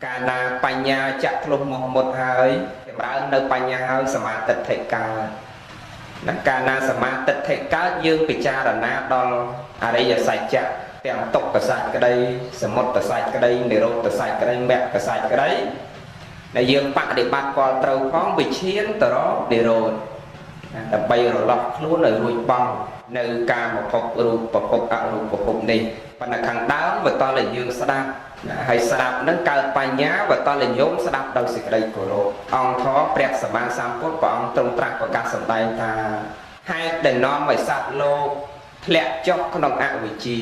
កាលណាបញ្ញាចាក់ធ្លុះមកមុតហើយចម្រើននៅបញ្ញាហើយសមាធិកើតកាលណាសមាធិកើតយើងពិចារណាដល់អរិយសច្ចៈទាំងទុក្ខសច្ចក្តីសមុទយសច្ចក្តីនិរោធសច្ចក្តីមគ្គសច្ចក្តីដែលយើងបដិបត្តិគាល់ត្រូវផងវិឈានទៅរកនិរោធដើម្បីរលាស់ខ្លួនឲ្យរួចបង់នៅកាមភពរូបភពអរូបភពនេះប៉ុន្តែខាងដើមបើតតែយើងស្ដាប់ហើយស្ដាប់នឹងកើតបញ្ញាបើតតែញោមស្ដាប់ដោយសេចក្តីគោរពអង្គធម៌ព្រះសម្មាសម្ពុទ្ធព្រះអង្គទ្រង់ត្រាស់ប្រកាសសម្ដែងថាហេតុដែលនាំឲ្យសត្វលោកធ្លាក់ចុះក្នុងអវិជ្ជា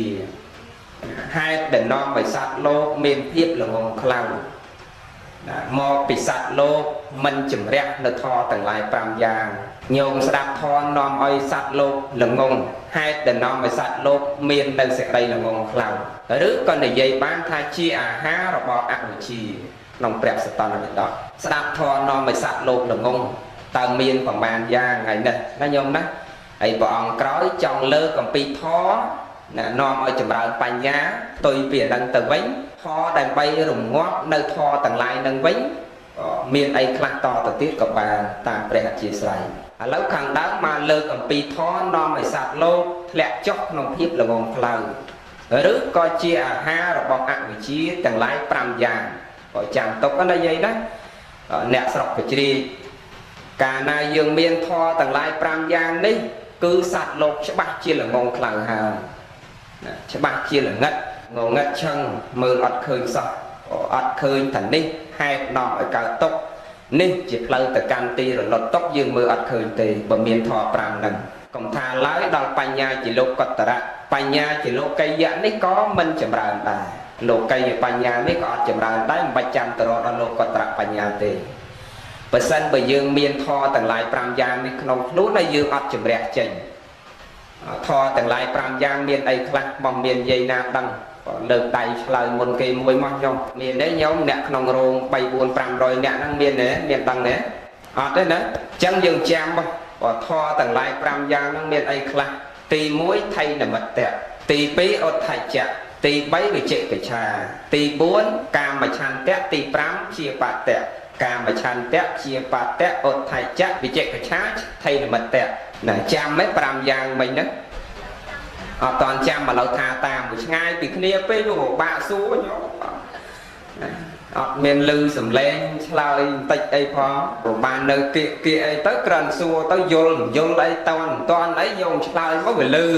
ហេតុដែលនាំឲ្យសត្វលោកមានភាពល្ងងខ្លៅមកពីសត្វលោកមិនជំរះនៅធម៌ទាំងឡាយ5យ៉ាងញោមស្ដាប់ធម៌នាំឲ្យសត្វលោកល្ងងហេតុដែលនាំឲ្យសត្វលោកមាននៅសេចក្តីល្ងងខ្លៅឬក៏និយាយបានថាជាអាហាររបស់អវិជ្ជាក្នុងព្រះសតនវិដកស្ដាប់ធម៌នាំឲ្យសត្វលោកល្ងងតើមានប្រមាណយ៉ាងហើយនេះណាញោមណាហើយព្រះអង្គក្រោយចង់លើកអំពីធម៌នាំឲ្យចម្រើនបញ្ញាផ្ទុយពីនឹងទៅវិញធម៌ដើម្បីរងាប់នៅធម៌ទាំងឡាយនឹងវិញមានអីខ្លះតទៅទៀតក៏បានតាមព្រះអធិស្ឋានឥឡូវខាងដើមមកលើកអំពីធម៌នាំឲ្យសត្វលោកធ្លាក់ចុះក្នុងភាពល្ងងខ្លៅឬក៏ជាអាហាររបស់អវិជ្ជាទាំងឡាយ5យ៉ាងក៏ចាំទុកណាយាយណាអ្នកស្រុកកជ្រៀកកាលណាយើងមានធម៌ទាំងឡាយ5យ៉ាងនេះគឺសត្វលោកច្បាស់ជាល្ងងខ្លៅហើយច្បាស់ជាល្ងឹតងងឹតឈឹងមើលអត់ឃើញសោះអត់ឃើញថានេះហេតុនាំឲ្យកើតទុក្ខនេះជាផ្លូវទៅកាន់ទីរលត់ទុក្ខយើងមើលអត់ឃើញទេបើមានធម៌5ហ្នឹងកុំថាឡើយដល់បញ្ញាជាលោកតរៈបញ្ញាជាលោកយៈនេះក៏មិនចម្រើនដែរលោកយបញ្ញានេះក៏អត់ចម្រើនដែរមិនបាច់ចាំទៅរកដល់លោកតរៈបញ្ញាទេបើសិនបើយើងមានធម៌ទាំងឡាយ5យ៉ាងនេះក្នុងខ្លួនហើយយើងអត់ជំរះចេញធម៌ទាំងឡាយ5យ៉ាងមានអីខ្លះមកមាននិយាយណាដឹងលើកដៃឆ្លើយមុនគេមួយមកខ្ញុំមានទេញោមអ្នកក្នុងរោង3 4 500អ្នកហ្នឹងមានទេមានដឹងទេអត់ទេណាអញ្ចឹងយើងចាំបើធម៌ទាំងឡាយ5យ៉ាងហ្នឹងមានអីខ្លះទី1ថៃនិមិត្តៈទី2អដ្ឋច្ចៈទី3វិជិកិច្ឆាទី4កាមឆន្ទៈទី5ជាបតៈកាមឆន្ទៈជាបតៈអដ្ឋច្ចៈវិជិកិច្ឆាថៃនិមិត្តៈណាចាំឯ5យ៉ាងមិញហ្នឹងអត់តន់ចាំឥឡូវថាតាមមួយឆ្ងាយពីគ្នាពេកវាពិបាកសួរញោមអត់មានលឺសំឡេងឆ្លើយបន្តិចអីផងប្រហែលនៅគៀកអីទៅក្រាន់សួរទៅយល់អីតន់អីញោមឆ្លើយមកវាលឺ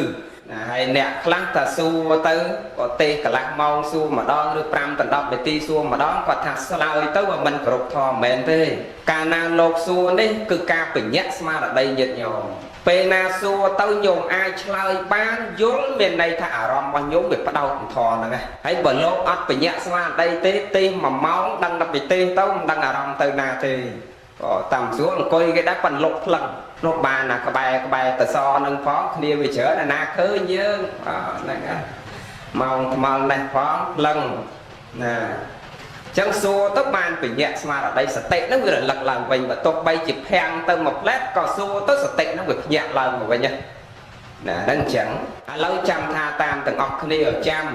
ហើយអ្នកខ្លះថាសួរទៅក៏ទេសកន្លះម៉ោងសួរម្ដងឬ5ដល់10នាទីសួរម្ដងគាត់ថាឆ្លើយទៅវាមិនគ្រប់ធម៌មែនទេកាលណាលោកសួរនេះគឺការបញ្ញត្តិស្មារតីញាតិញោមពេលណាសួរទៅញោមអាចឆ្លើយបានយល់មានន័យថាអារម្មណ៍របស់ញោមវាផ្ដោតធម៌ហ្នឹងហើយបើលោកអត់បញ្ញត្តិស្មារតីទេទេស1ម៉ោងដឹងតែពីទេសទៅមិនដឹងអារម្មណ៍ទៅណាទេក៏តាមស្រួលអង្គុយគេដែរប៉ុនលុកផ្លឹងនោះបានណាក្បែរតសនឹងផងគ្នាវាច្រើនណាឃើញយើងហ្នឹងម៉ោងថ្មល់នេះផងផ្លឹងណាចឹងសួរទៅបានបញ្ញាក់ស្មារតីសតិហ្នឹងវារលឹកឡើងវិញបើទុកបីជាភាំងទៅមួយផ្លែតក៏សួរទៅសតិហ្នឹងវាភ្ញាក់ឡើងមកវិញណាហ្នឹងចឹងឥឡូវចាំថាតាមទាំងអស់គ្នាចាំ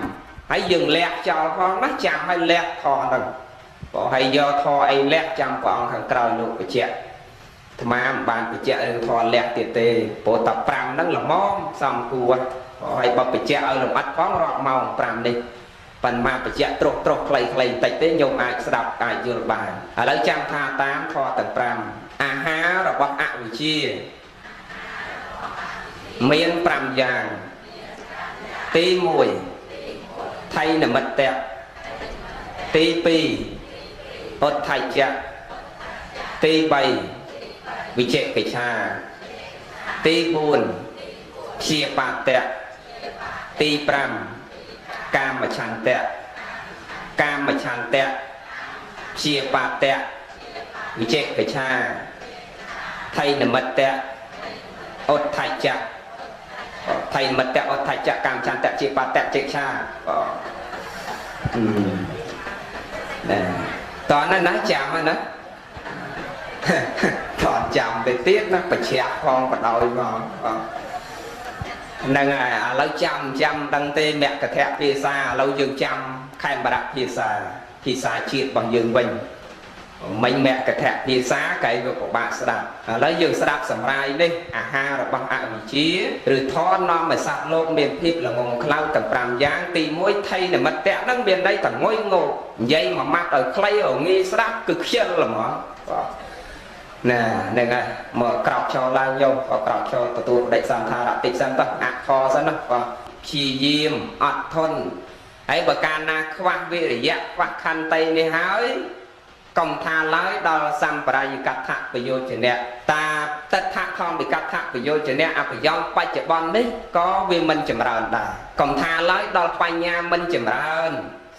ហើយយើងលះចោលផងណាចាំឲ្យលះធរហ្នឹងបើឲ្យយកធរអីលះចាំព្រះអង្គខាងក្រោយលោកបញ្ជាក់អាត្មាមិនបានបញ្ជាក់រឿងធរលះទៀតទេព្រោះតែ5ហ្នឹងល្មមសំគួរហើយបើបញ្ជាក់ឲ្យលំអិតផងរាប់ម៉ោង5នេះប៉ុន្មានបញ្ជាក់ត្រុសខ្លីៗបន្តិចទេញោមអាចស្ដាប់អាចយល់បានឥឡូវចាំថាតាមធម៌ទាំង5អាហាររបស់អវិជ្ជាមាន5យ៉ាងទី1ថៃនិមិត្តៈទី2អដ្ឋច្ចៈទី3វិជិកិច្ឆាទី4ជាបតៈទី5កាមឆន្ទៈជាបតៈវិជិកិច្ឆាថៃនិមិត្តៈអដ្ឋច្ចៈថៃនិមិត្តៈអដ្ឋច្ចៈកាមឆន្ទៈជាបតៈជាក្ឆាតើណាចាំណាថតចាំទៅទៀតណាបញ្ជាក់ផងបដ ாய் មកហ្នឹងហើយឥឡូវចាំដឹងទេមគ្គធៈភាសាឥឡូវយើងចាំខេមរៈភាសា ភាសាជាតិរបស់យើងវិញមិញមគ្គធភាសាកែវាពិបាកស្ដាប់ឥឡូវយើងស្ដាប់សម្រាយនេះអាហាររបស់អវិជ្ជាឬធននាំឲ្យសត្វលោកមានភាពល្ងងខ្លៅទាំង5យ៉ាងទី1ថៃនិមិត្តៈនឹងមានន័យតែងុយងោកនិយាយមួយម៉ាត់ឲ្យខ្លីឲ្យងាយស្ដាប់គឺខ្ជិលហ្មងបាទណាហ្នឹងហើយមកក្រោកឈរឡើងយកក្រោកឈរទទួលបដិសន្ធារៈតិចសិនទៅអខសិនណាបាទព្យាយាមអត់ធន់ហើយបើកាលណាខ្វះវិរិយៈខ្វះខន្តីនេះហើយកុំថាឡើយដល់សម្បរាយកថាប្រយោជនៈតាតថាធម្មវិកថាប្រយោជនៈអប្រយោជន៍បច្ចុប្បន្ននេះក៏វាមិនចម្រើនដែរកុំថាឡើយដល់បញ្ញាមិនចម្រើន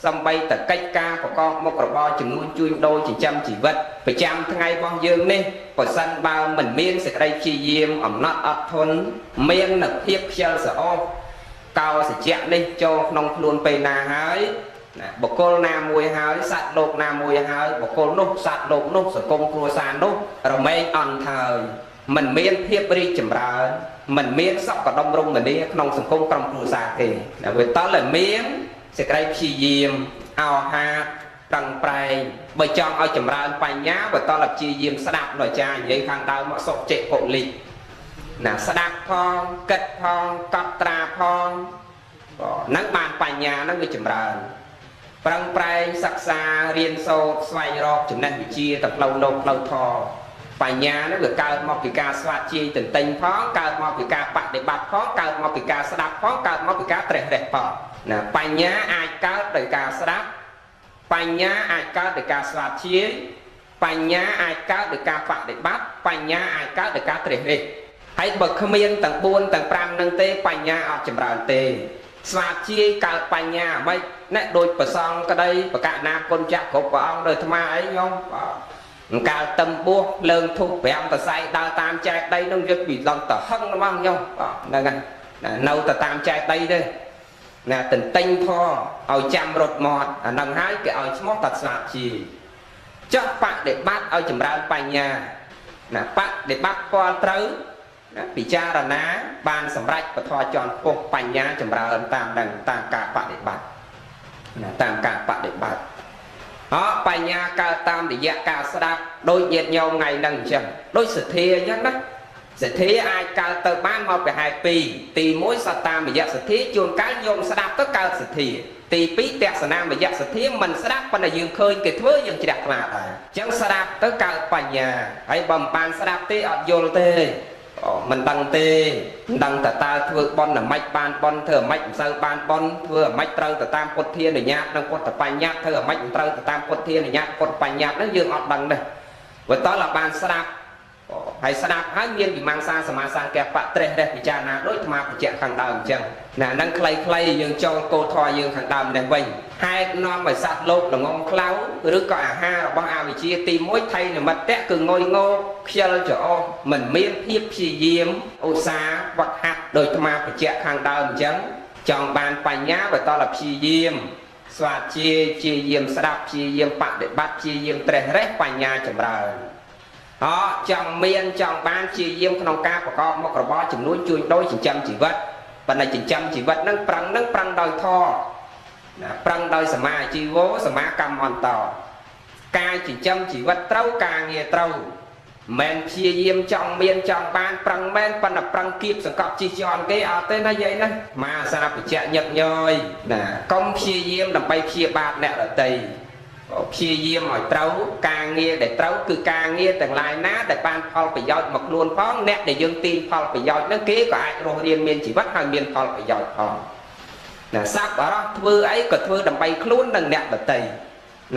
សំបីតកិច្ចការប្រកបមុខរបរចំនួនជួញដូរចិញ្ចឹមជីវិតប្រចាំថ្ងៃរបស់យើងនេះបើសិនបើមិនមានសេចក្តីព្យាយាមអំណត់អត់ធន់មាននូវភាពខ្ជិលស្រអប់កោសច្ចៈនេះចូលក្នុងខ្លួនពេលណាហើយបុគ្គលណាមួយហើយសត្វលោកណាមួយហើយបុគ្គលនោះសត្វលោកនោះសង្គមគ្រួសារនោះរមែងអន់ហើយមិនមានភាពរីកចម្រើនមិនមានសុខដុមរមនាក្នុងសង្គមក្រុមគ្រួសារទេតែវាតើមានសេចក្តីព្យាយាមអោហាប្រឹងប្រែងបើចង់ឲ្យចម្រើនបញ្ញាបើតើព្យាយាមស្ដាប់ដោយអាចារ្យនិយាយខាងដើមមកសុខចេពុលិណាស្ដាប់ផងគិតផងកត់ត្រាផងហ្នឹងបានបញ្ញាហ្នឹងវាចម្រើនប្រឹងប្រែងសិក្សារៀនសូត្រស្វែងរកចំណេះវិជ្ជាទៅផ្លូវលោកផ្លូវធម៌បញ្ញាហ្នឹងវាកើតមកពីការស្វាធ្យាយទន្ទិញផងកើតមកពីការបដិបត្តិផងកើតមកពីការស្ដាប់ផងកើតមកពីការត្រេះរិះផងណាបញ្ញាអាចកើតដោយការស្ដាប់បញ្ញាអាចកើតដោយការស្វាធ្យាយបញ្ញាអាចកើតដោយការបដិបត្តិបញ្ញាអាចកើតដោយការត្រេះរិះហើយបើគ្មានទាំង4ទាំង5ហ្នឹងទេបញ្ញាអត់ចម្រើនទេស្វាធ្យាយកើតបញ្ញាមិនណែដូចប្រសងក្តីបកណាគុណចាក់គ្រប់ព្រះអង្គដោយអាត្មាអីញោមកាលតឹមបួសលើងធូប5តសៃដើរតាមចែកដីនឹងយកពីឡងតហឹងហ្មងញោមហ្នឹងហើយនៅតែតាមចែកដីទេណាទន្ទិញធរឲ្យចាំរត់មាត់អាហ្នឹងហើយគេឲ្យឈ្មោះតាស្វាធ្យាយចុះបដិបត្តិឲ្យចម្រើនបញ្ញាណាបដិបត្តិផ្ទាល់ត្រូវពិចារណាបានសម្រេចពធជាន់ខ្ពស់បញ្ញាចម្រើនតាមនឹងតាមការបដិបត្តិណាតាមការបដិបត្តិបញ្ញាកើតតាមរយៈការស្ដាប់ដោយញាតិញោមថ្ងៃហ្នឹងអញ្ចឹងដោយសទ្ធាអញ្ចឹងណាសទ្ធាអាចកើតទៅបានមកពីហេតុ2ទី1សត្វតាមរយៈសទ្ធាជួនកាលញោមស្ដាប់ទៅកើតសទ្ធាទី2ទស្សនាមយៈសទ្ធាមិនស្ដាប់ប៉ុន្តែយើងឃើញគេធ្វើយើងជ្រះថ្លាដែរអញ្ចឹងស្ដាប់ទៅកើតបញ្ញាហើយបើមិនបានស្ដាប់ទេអត់យល់ទេមិនដឹងទេមិនដឹងតើធ្វើបន់អាម៉េចបានបន់ធ្វើអាម៉េចមិនសូវបានបន់ធ្វើអាម៉េចត្រូវទៅតាមពុទ្ធានុញ្ញាតនិងពុទ្ធបញ្ញត្តិធ្វើអាម៉េចមិនត្រូវទៅតាមពុទ្ធានុញ្ញាតពុទ្ធបញ្ញត្តិហ្នឹងយើងអត់ដឹងទេបើតើបានស្ដាប់ហើយស្ដាប់ហើយមានវិមង្សាសមាសង្កេបៈត្រេះរះពិចារណាដូចអាត្មាបញ្ជាក់ខាងដើមអញ្ចឹងណាហ្នឹងខ្លីៗយើងចូលគោលធម៌យើងខាងដើមនេះវិញហេតុនាំឲ្យសត្វលោកល្ងងខ្លៅឬក៏អាហាររបស់អវិជ្ជាទី1ថៃនិមិត្តៈគឺងុយងោកខ្ជិលច្រអូសមិនមានភាពព្យាយាមឧស្សាហ៍វឹកហាត់ដោយអាត្មាបញ្ជាក់ខាងដើមអញ្ចឹងចង់បានបញ្ញាបើតើព្យាយាមស្វាធ្យាយព្យាយាមស្ដាប់ព្យាយាមបដិបត្តិព្យាយាមត្រេះរិះបញ្ញាចម្រើនចង់មានចង់បានព្យាយាមក្នុងការប្រកបមុខរបរចំនួនជួញដូរចិញ្ចឹមជីវិតប៉ុន្តែចិញ្ចឹមជីវិតហ្នឹងប្រឹងដោយធម៌ណាប្រឹងដោយសមាជីវោសមាកម្មអន្តរការចិញ្ចឹមជីវិតត្រូវការងារត្រូវមិនព្យាយាមចង់មានចង់បានប្រឹងមែនប៉ុន្តែប្រឹងគៀបសង្កត់ជិះជាន់គេអត់ទេណាយាយណាមកអាសាបច្ចៈញឹកញយណាកុំព្យាយាមដើម្បីព្យាបាទអ្នកដទៃព្យាយាមឲ្យត្រូវការងារដែលត្រូវគឺការងារទាំងឡាយណាដែលបានផលប្រយោជន៍មកខ្លួនផងអ្នកដែលយើងទាញផលប្រយោជន៍ហ្នឹងគេក៏អាចរស់រានមានជីវិតហើយមានផលប្រយោជន៍ផងណាសត្វបរោះធ្វើអីក៏ធ្វើដើម្បីខ្លួននិងអ្នកដទៃ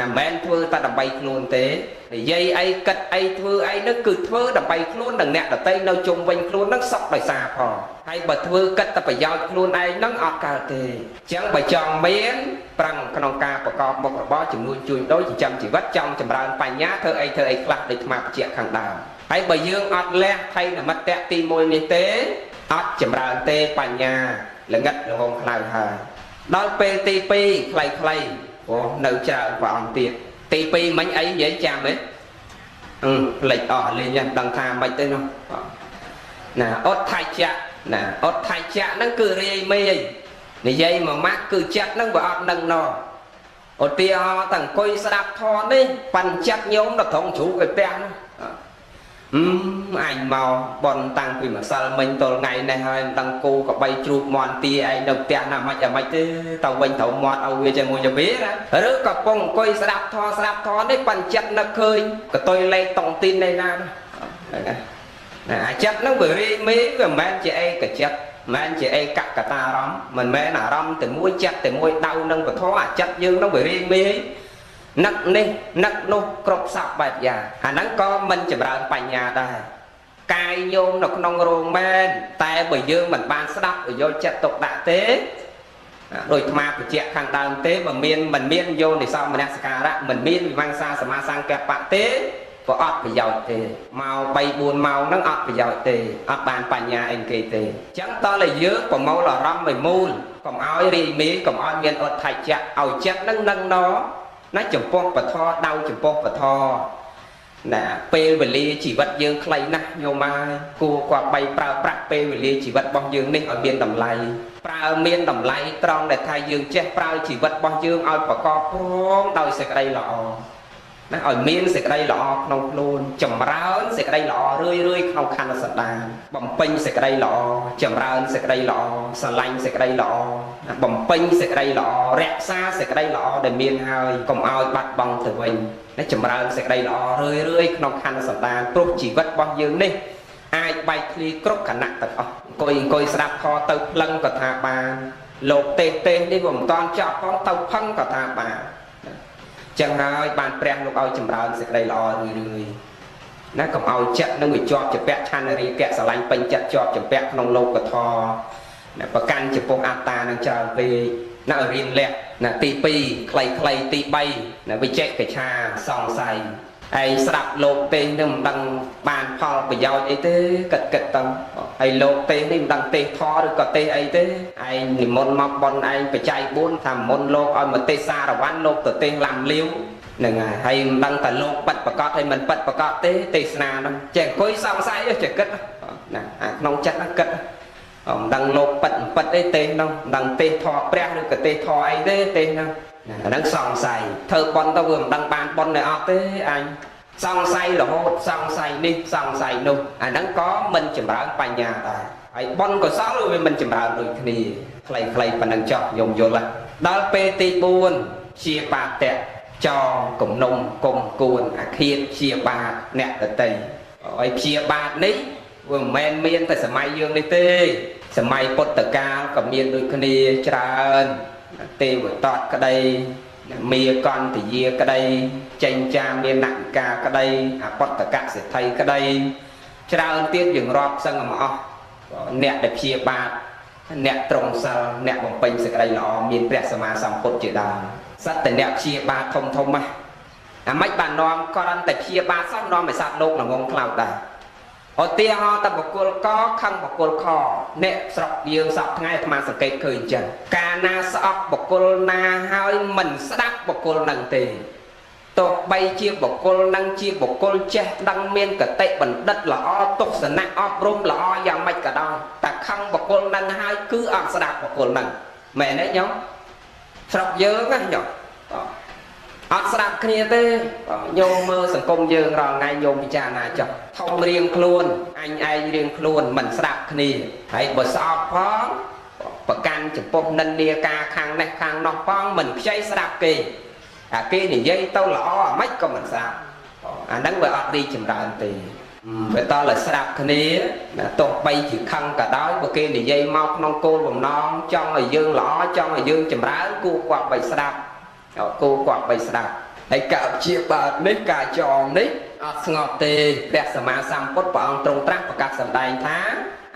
ណាមិនមែនធ្វើតែដើម្បីខ្លួនទេនិយាយអីគិតអីធ្វើអីហ្នឹងគឺធ្វើដើម្បីខ្លួននិងអ្នកដទៃនៅជុំវិញខ្លួនហ្នឹងសុខដោយសារផងហើយបើធ្វើគិតតែប្រយោជន៍ខ្លួនឯងហ្នឹងអត់កើតទេអញ្ចឹងបើចង់មានប្រឹងក្នុងការប្រកបមុខរបរចំនួនជួញដូរចិញ្ចឹមជីវិតចង់ចម្រើនបញ្ញាធ្វើអីខ្លះដូចអាត្មាបញ្ជាក់ខាងដើមហើយបើយើងអត់លះថៃនិមិត្តៈទី1នេះទេអត់ចម្រើនទេបញ្ញាល្ងិតល្ងងខ្លៅហើយដល់ពេលទី2ខ្លីៗអូនៅច្រើនព្រះអង្គទៀតទី2មិញអីនិយាយចាំទេផ្លេចអស់លេងយ៉ាងដឹងថាមិនទេនោះណាអត់ថៃចៈណាអត់ថៃចៈហ្នឹងគឺរាយមេនិយាយមួយម៉ាត់គឺចិត្តហ្នឹងវាអត់ដឹងណោឧ អូទាតាំងអង្គុយស្ដាប់ធម៌នេះប៉ាន់ចិត្តញោមដល់ត្រង់ជ្រូកឯផ្ទះអញមកបនតាំងពីម្សិលមិញទល់ថ្ងៃនេះហើយមិនដឹងគូក៏បីជ្រូកមន់ទាឯងនៅផ្ទះណាមិនអាមិនទេទៅវិញត្រូវមាត់ឲ្យវាជាមួយវាណាឬក៏ពងអង្គុយស្ដាប់ធម៌នេះប៉ាន់ចិត្តនឹកឃើញកតុយលេខតុងទីននេះណាអាចិត្តហ្នឹងវារីមេវាមិនមែនជាអេកចិត្តមិនមែនជាអេកកតាអារម្មណ៍មិនមែនអារម្មណ៍តែមួយចិត្តតែមួយដៅនឹងពធអាចិត្តយើងហ្នឹងវារីមេនឹកនេះនឹកនោះគ្រប់សពបែបយ៉ាងអាហ្នឹងក៏មិនចម្រើនបញ្ញាដែរកាយញោមនៅក្នុងរោងមែនតែបើយើងមិនបានស្ដាប់យកចិត្តទុកដាក់ទេដោយអាត្មាបញ្ជាក់ខាងដើមទេបើមានមិនមានយោនិសោមនសិការៈមិនមានវិមង្សាសមាសង្កបៈទេក៏អត់ប្រយោជន៍ទេមក3 4ម៉ោងហ្នឹងអត់ប្រយោជន៍ទេអត់បានបញ្ញាអីគេទេអញ្ចឹងតើយើងប្រមូលអារម្មណ៍ឲ្យមូលកុំឲ្យរីមីកុំឲ្យមានអត់ថៃចៈឲ្យចិត្តហ្នឹងនឹងណាចំពោះពធដៅចំពោះពធណាពេលវេលាជីវិតយើងខ្លីណាស់ញោមហើយគួរគាត់បីប្រើប្រាស់ពេលវេលាជីវិតរបស់យើងនេះឲ្យមានតម្លៃប្រើមានតម្លៃត្រង់ដែលថាយើងចេះប្រើជីវិតរបស់យើងឲ្យប្រកបព្រមដោយសេចក្តីល្អណាឲ្យមានសេចក្តីល្អក្នុងខ្លួនចម្រើនសេចក្តីល្អរឿយក្នុងខណ្ឌសន្តានបំពេញសេចក្តីល្អចម្រើនសេចក្តីល្អស្រឡាញ់សេចក្តីល្អបំពេញសេចក្តីល្អរក្សាសេចក្តីល្អដែលមានហើយកុំឲ្យបាត់បង់ទៅវិញណាចម្រើនសេចក្តីល្អរឿយក្នុងខណ្ឌសន្តានព្រោះជីវិតរបស់យើងនេះអាចបែកធ្លាយគ្រប់គណៈទាំងអស់អង្គុយស្ដាប់ខទៅផ្លឹងក៏ថាបានលោកទេនេះវាមិនតាន់ចប់ផងទៅផឹងក៏ថាបានចឹងហើយបានព្រះលោកឲ្យចម្រើនសេចក្តីល្អរឿយណាកុំឲ្យចិត្តនឹងវាជាប់ជាពាក់ឆានរីកៈស្រឡាញ់ពេញចិត្តជាប់ជាពាក់ក្នុងលោកធម៌ណាប្រកាន់ចំពោះអត្តានឹងច្រើនពេកណារៀនលះណាទី2ខ្លីទី3ណាវិចេកឆាសង្ស័យឯងស្ដាប់លោកទេនឹងមិនដឹងបានផលប្រយោជន៍អីទេគិតទៅហើយលោកទេនេះមិនដឹងទេធរឬក៏ទេអីទេឯងនិមន្តមកបនឯងបច្ច័យ4ថាមុនលោកឲ្យមកទេសារវ័នលោកទៅទេឡាំលាវហ្នឹងហើយមិនដឹងតែលោកប៉ិតប្រកាសហើយមិនប៉ិតប្រកាសទេទេសនាហ្នឹងចេះអង្គុយសង្ស័យចេះគិតណាក្នុងចិត្តគិតមិនដឹងលោកប៉ិតអីទេហ្នឹងមិនដឹងទេធរព្រះឬក៏ទេធរអីទេហ្នឹងអាហ្នឹងសង្ស័យធ្វើបន់ទៅវាមិនដឹងបានបន់ទេអត់ទេអញសង្ស័យរហូតសង្ស័យនេះសង្ស័យនោះអាហ្នឹងក៏មិនចម្រើនបញ្ញាដែរហើយបន់កុសលវាមិនចម្រើនដូចគ្នាខ្លីប៉ុណ្ណឹងចប់យំយល់ដល់ពេលទី4ជាបាតៈចងគំនុំគុំគួនអាឃាតជាបាតអ្នកដតីហើយជាបាតនេះវាមិនមែនមានតែសម័យយើងនេះទេសម័យពុទ្ធកាលក៏មានដូចគ្នាច្រើនទេវតតក្តីមាកន្តយាក្តីចេញចាមាននកិកាក្តីអបតកសិទ្ធិក្តីច្រើនទៀតយើងរាប់សឹងមកអស់អ្នកដែលព្យាបាទអ្នកត្រង់សិលអ្នកបំពេញសេចក្តីល្អមានព្រះសម្មាសម្ពុទ្ធជាដើមសត្វតែអ្នកព្យាបាទធំហ្នឹងអាម៉េចបាននាំគ្រាន់តែព្យាបាទសោះនាំឲ្យសត្វលោកងងខ្លៅដែរឧទាហរណ៍តែបកគលកខឹងបកគលខអ្នកស្រុកយើងសពថ្ងៃអាត្មាសង្កេតឃើញអញ្ចឹងកាលណាស្អប់បកគលណាហើយមិនស្ដាប់បកគលនឹងទេទោះបីជាបកគលនឹងជាបកគលចេះដឹងមានកតិបណ្ឌិតល្អទស្សនៈអប់រំល្អយ៉ាងម៉េចក៏ដោយតែខឹងបកគលនឹងហើយគឺអត់ស្ដាប់បកគលនឹងមែនទេញោមស្រុកយើងណាញោមអត់ស្ដាប់គ្នាទេញោមមើលសង្គមយើងរាល់ថ្ងៃញោមពិចារណាចុះធំរៀងខ្លួនអញឯងរៀងខ្លួនមិនស្ដាប់គ្នាហើយបើស្អប់ផងប្រកាន់ចំពោះនិន្នាការខាងនេះខាងនោះផងមិនខ្ចីស្ដាប់គេអាគេនិយាយទៅល្អអាម៉េចក៏មិនស្ដាប់អាហ្នឹងវាអត់រីចម្រើនទេវាតើស្ដាប់គ្នាទោះបីជាខឹងក៏ដោយបើគេនិយាយមកក្នុងគោលបំណងចង់ឲ្យយើងល្អចង់ឲ្យយើងចម្រើនគួរគាត់បីស្ដាប់គោគាត់បីស្ដាប់ហើយការជាបាទនេះការចងនេះអត់ស្ងប់ទេព្រះសម្មាសម្ពុទ្ធព្រះអង្គទ្រង់ត្រាស់ប្រកាសសម្ដែងថា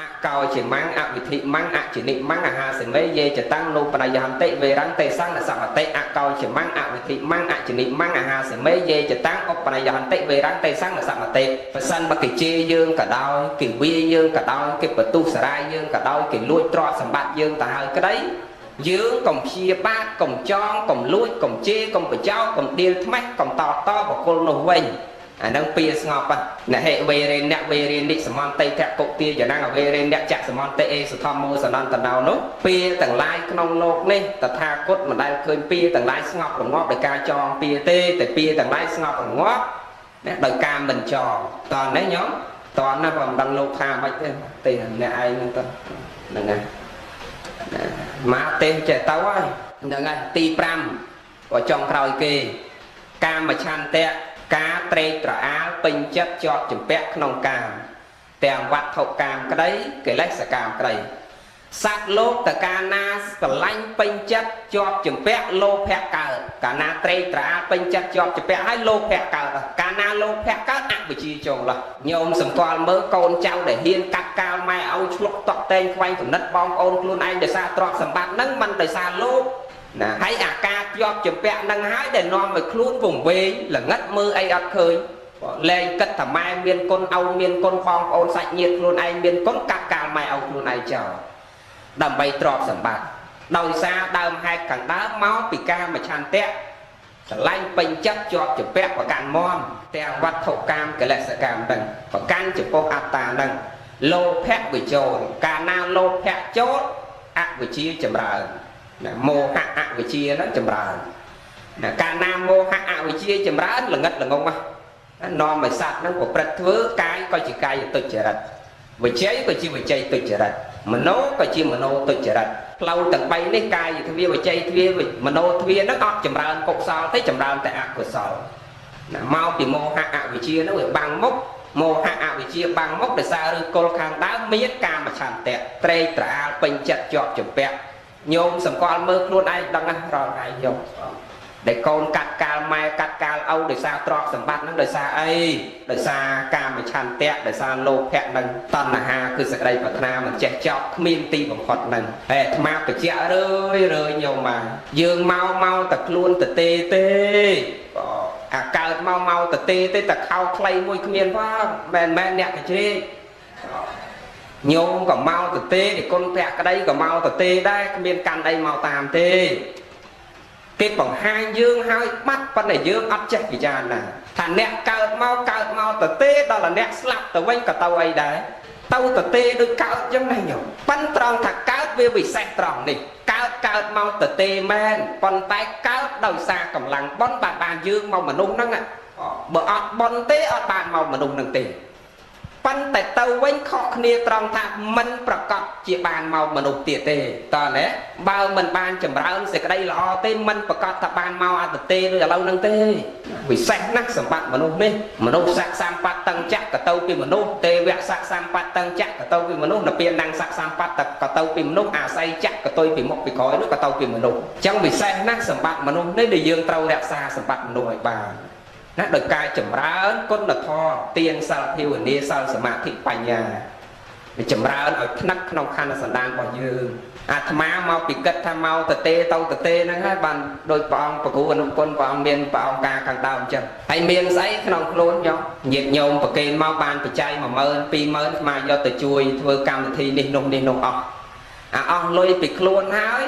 អកោជាម៉ាំងអវិធិម៉ាំងអចិនិម៉ាំងអាហាសេមេយេចតាំងនូបនយហន្តិវេរੰទេសੰសមតិអកោជាម៉ាំងអវិធិម៉ាំងអចិនិម៉ាំងអាហាសេមេយេចតាំងឧបនយហន្តិវេរੰទេសੰសមតិប្រសិនបើគេជេរយើងក៏ដោយគេវាយើងក៏ដោយគេបន្ទុះសារាយយើងក៏ដោយគេលួចទ្រព្យសម្បត្តិយើងទៅហើយក្តីយើងកុំព្យាបាទកុំចងកុំលួចកុំជេរកុំបចោកុំដៀលថ្មេះកុំតបកុលនោះវិញ អានឹងពីស្ងប់ណាហេវេរេអ្នកវេរេនិសមន្តេតកុទាយ៉ាងណាវេរេអ្នកចសមន្តេអេសធម្មោសនន្តណោនោះពីទាំងឡាយក្នុងលោកនេះតថាគតមិនដែលឃើញពីទាំងឡាយស្ងប់រងាប់ដោយការចងពីទេតែពីទាំងឡាយស្ងប់រងាប់ដោយការមិនចងតោះនេះញោមតោះណាបើមិនដឹងលោកថាមិនទេអ្នកឯងហ្នឹងទៅហ្នឹងហើយមកទេចេះទៅហើយហ្នឹងហើយទី5ក៏ចង់ក្រោយគេកាមឆន្ទៈការត្រេកត្រអាលពេញចិត្តជាប់ជំពាក់ក្នុងកាមទាំងវត្ថុកាមក្តីកិលេសកាមក្តីសត្វលោកតកាលណាស្រឡាញ់ពេញចិត្តជាប់ជំពាក់លោភៈកើតកាលណាត្រេកត្រអាលពេញចិត្តជាប់ជំពាក់ហើយលោភៈកើតកាលណាលោភៈកើតអវិជ្ជាចងឡោះញោមសម្គាល់មើលកូនចៅដែលហ៊ានកាត់កាលម៉ែឲ្យឆ្លុកតក់តែងខ្វែងកំណត់បងប្អូនខ្លួនឯងដោយសារទ្រព្យសម្បត្តិហ្នឹងមិនដោយសារលោភណាហើយអាការជាប់ជំពាក់នឹងហើយដែលនាំឲ្យខ្លួនវង្វេងល្ងិតមើលអីអត់ឃើញលែងគិតថាម៉ែមានគុណឪមានគុណបងប្អូនសាច់ញាតិខ្លួនឯងមានគុណកាត់កាលម៉ែឪខ្លួនឯងចោលដើម្បីទ្រព្យសម្បត្តិដោយសារដើមហេតុខាងដើមមកពីកាមឆន្ទៈស្រឡាញ់ពេញចិត្តជាប់ជំពាក់ប្រកាន់មមទាំងវត្ថុកាមកិលេសកម្មហ្នឹងប្រកាន់ចំពោះអត្តាហ្នឹងលោភៈវិចូលកាលណាលោភៈចូលអវិជ្ជាចម្រើនមោហៈអវិជ្ជាហ្នឹងចម្រើនកាលណាមោហៈអវិជ្ជាចម្រើនល្ងិតល្ងងនាំឲ្យសត្វហ្នឹងប្រព្រឹត្តធ្វើកាយក៏ជាកាយទុច្ចរិតវិជ័យក៏ជាវិជ័យទុច្ចរិតមโนក៏ជាមโนទុច្ចរិតផ្លូវទាំង3នេះកាយទ្វាវិជ័យទ្វាមโนទ្វាហ្នឹងអត់ចម្រើនកុសលទេចម្រើនតែអកុសលណាមកពីមោហៈអវិជ្ជាហ្នឹងវាបាំងមុខមោហៈអវិជ្ជាបាំងមុខដោយសារឬគល់ខាងដើមមានកាមឆន្ទៈត្រេកត្រអាលពេញចិត្តជាប់ជំពាក់ញោមសម្គាល់មើលខ្លួនឯងដឹងណារាល់ថ្ងៃញោមដែលកូនកាត់កាលម៉ែកាត់កាលឪដោយសារទ្រព្យសម្បត្តិហ្នឹងដោយសារអីដោយសារកាមឆន្ទៈដោយសារលោភៈហ្នឹងតណ្ហាគឺសេចក្តីប្រាថ្នាមិនចេះចប់គ្មានទីបំផុតហ្នឹងហើយអាត្មាបញ្ជាក់រឿយញោមមកយើងមកតែខ្លួនទៅទេអាកើតមកទៅទេតែខោខ្លីមួយគ្មានផងមិនអ្នកកជ្រេកញោមក៏មកទៅទេគុណភក្តីក៏មកទៅទេដែរគ្មានកាន់អីមកតាមទេគេបង្ហាញយើងហើយបាត់ប៉ុន្តែយើងអត់ចេះពិចារណាថាអ្នកកើតមកទៅទេដល់អ្នកស្លាប់ទៅវិញក៏ទៅអីដែរទៅទេដូចកើតចឹងណាញោមប៉ិនត្រង់ថាកើតវាវិសេសត្រង់នេះកើតមកទៅទេមែនប៉ុន្តែកើតដោយសារកម្លាំងបុណ្យបានយើងមកមនុស្សហ្នឹងបើអត់បុណ្យទេអត់បានមកមនុស្សហ្នឹងទេប៉ុន្តែទៅវិញខកគ្នាត្រង់ថាមិនប្រកបជាបានមកមនុស្សទៀតទេតើណែបើមិនបានចម្រើនសេចក្តីល្អទេមិនប្រកបថាបានមកអត្តទេដូចឥឡូវហ្នឹងទេវិសេសណាស់សម្បត្តិមនុស្សនេះមនុស្សស័ក្តិសម្បត្តិតឹងចក្រក៏ទៅពីមនុស្សទេវៈស័ក្តិសម្បត្តិតឹងចក្រក៏ទៅពីមនុស្សនិព្វាននឹងស័ក្តិសម្បត្តិក៏ទៅពីមនុស្សអាស័យចក្រក៏ទៅពីមុខពីក្រោយនោះក៏ទៅពីមនុស្សអញ្ចឹងវិសេសណាស់សម្បត្តិមនុស្សនេះដែលយើងត្រូវរក្សាសម្បត្តិមនុស្សឲ្យបានណាដោយការចម្រើនគុណធម៌ទានសិលភាវនាសិលសមាធិបញ្ញាវាចម្រើនឲ្យថ្នឹកក្នុងខណ្ឌសន្តានរបស់យើងអាត្មាមកពីគិតថាមកទៅទេហ្នឹងហើយបានដោយព្រះអង្គប្រគូអនុគុណព្រះអង្គមានព្រះអង្គការខាងដើមអញ្ចឹងហើយមានស្អីក្នុងខ្លួនញាតិញោមប្រគេនមកបានបច្ច័យ 10000 20000ស្មាយកទៅជួយធ្វើកម្មវិធីនេះនោះអស់អស់លុយពីខ្លួនហើយ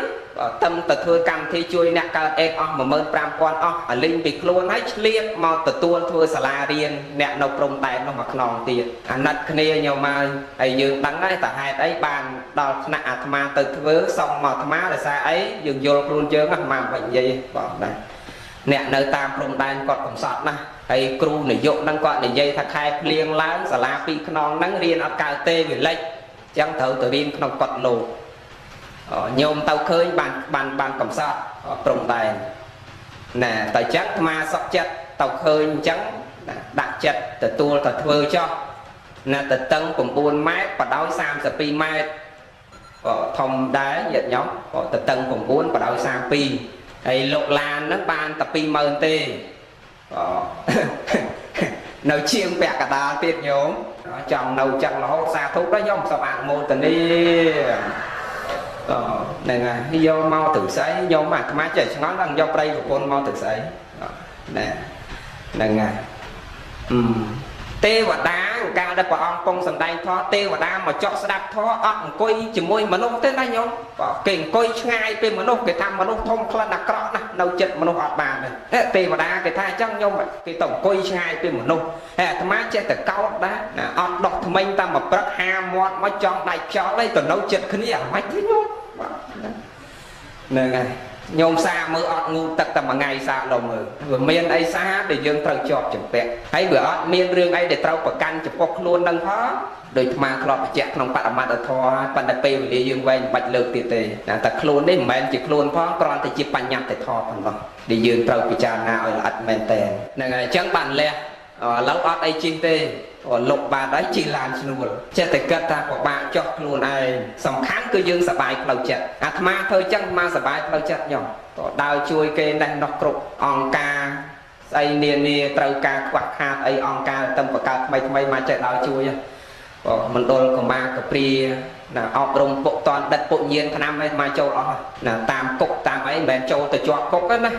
តំទៅធ្វើកម្មវិធីជួយអ្នកកើតអេកអស់ 15000 អស់អាលីងពីខ្លួនហើយឆ្លៀតមកទទួលធ្វើសាលារៀនអ្នកនៅព្រំដែននោះមកខ្នងទៀតអាណិតគ្នាញោមហើយយើងដឹងហើយតើហេតុអីបានដល់ថ្នាក់អាត្មាទៅធ្វើសុំមកអាត្មាដោយសារអីយើងយល់ខ្លួនយើងអាត្មាមិននិយាយបងដែរអ្នកនៅតាមព្រំដែនគាត់កំសត់ណាស់ហើយគ្រូនាយកហ្នឹងគាត់និយាយថាខែភ្លៀងឡើងសាលាពីរខ្នងហ្នឹងរៀនអត់កើតទេវាលិចអញ្ចឹងត្រូវទៅរៀនក្នុងកត់លោកញោមទៅឃើញបានកំសត់ព្រំដែនណាតែចឹងអាត្មាសុខចិត្តទៅឃើញអញ្ចឹងដាក់ចិត្តទទួលទៅធ្វើចោះណាទៅតឹង9 ម៉ែត្របដោយ32 ម៉ែត្រធំដែរញាតិញោមទៅតឹង9បដោយ32ហើយលោកឡានហ្នឹងបានតែ20000ទេនៅជាងពាក់កដាលទៀតញោមចង់នៅចឹងរហូតសាធុដល់ញោមសូមអនុមោទនាហ្នឹងហើយយកមកទៅស្អីញោមអាត្មាចេះឆ្ងល់ដល់យកប្រៃប្រពន្ធមកទៅស្អីណែហ្នឹងហើយទេវតា កាលដែលព្រះអង្គពងសម្ដែងធម៌ទេវតាមកចុះស្ដាប់ធម៌អត់អង្គុយជាមួយមនុស្សទេណាញោមគេអង្គុយឆ្ងាយពីមនុស្សគេថាមនុស្សធំក្លិនអាក្រក់ណាស់នៅចិត្តមនុស្សអត់បានទេទេវតាគេថាអញ្ចឹងញោមគេទៅអង្គុយឆ្ងាយពីមនុស្សហើយអាត្មាចេះតែកោតដែរអត់ដោះថ្មិញតាមមកព្រឹកហាមាត់មកចង់ដៃចោលអីទៅនៅចិត្តគ្នាអាម៉េចទេញោមហ្នឹងហើយញោមសាមើលអត់ងូទឹកតែមួយថ្ងៃសាដល់មើលវាមានអីសាដែលយើងត្រូវជាប់ចម្ពាក់ហើយវាអត់មានរឿងអីដែលត្រូវប្រកាន់ចំពោះខ្លួននឹងផងដោយអាត្មាធ្លាប់បញ្ជាក់ក្នុងបរមត្ថធម៌ប៉ុន្តែពេលវេលាយើងវែងមិនបាច់លើកទៀតទេតែខ្លួននេះមិនមែនជាខ្លួនផងគ្រាន់តែជាបញ្ញត្តិធម៌ប៉ុណ្ណោះដែលយើងត្រូវពិចារណាឲ្យល្អិតមែនតើហ្នឹងហើយអញ្ចឹងបានលះឥឡូវអត់អីជិះទេលុបបានហើយជិះឡានឈ្នួលចេះតែគិតថាពិបាកចុះខ្លួនឯងសំខាន់គឺយើងសប្បាយផ្លូវចិត្តអាត្មាធ្វើចឹងអាត្មាសប្បាយផ្លូវចិត្តញោមក៏ដើរជួយគេណេះនោះគ្រប់អង្គការស្អីនានាត្រូវការខ្វះខាតអីអង្គការទៅបង្កើតថ្មីមកចេះដើរជួយមណ្ឌលកម្មាកព្រាណាអប់រំពុកតនដិតពុញៀនឆ្នាំឯងមកចូលអស់ណាតាមគុកតាមអីមិនមែនចូលទៅជាប់គុកទេណា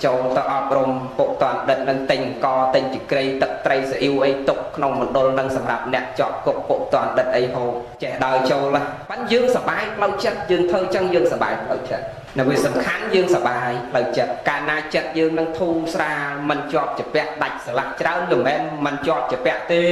ចូលទៅអប់រំពុកតនដិតនឹងទិញកទិញចក្រីទឹកត្រីស្អ៊ីវអីទុកក្នុងមណ្ឌលនឹងសម្រាប់អ្នកជាប់គុកពុកតនដិតអីហូបចេះដើរចូលប៉ិនយើងសប្បាយផ្លូវចិត្តយើងធ្វើចឹងយើងសប្បាយផ្លូវចិត្តនៅវាសំខាន់យើងសប្បាយផ្លូវចិត្តកាលណាចិត្តយើងនឹងធូរស្រាលមិនជាប់ជាពាក់ដាច់ស្រឡះច្រើនមិនមែនមិនជាប់ជាពាក់ទេ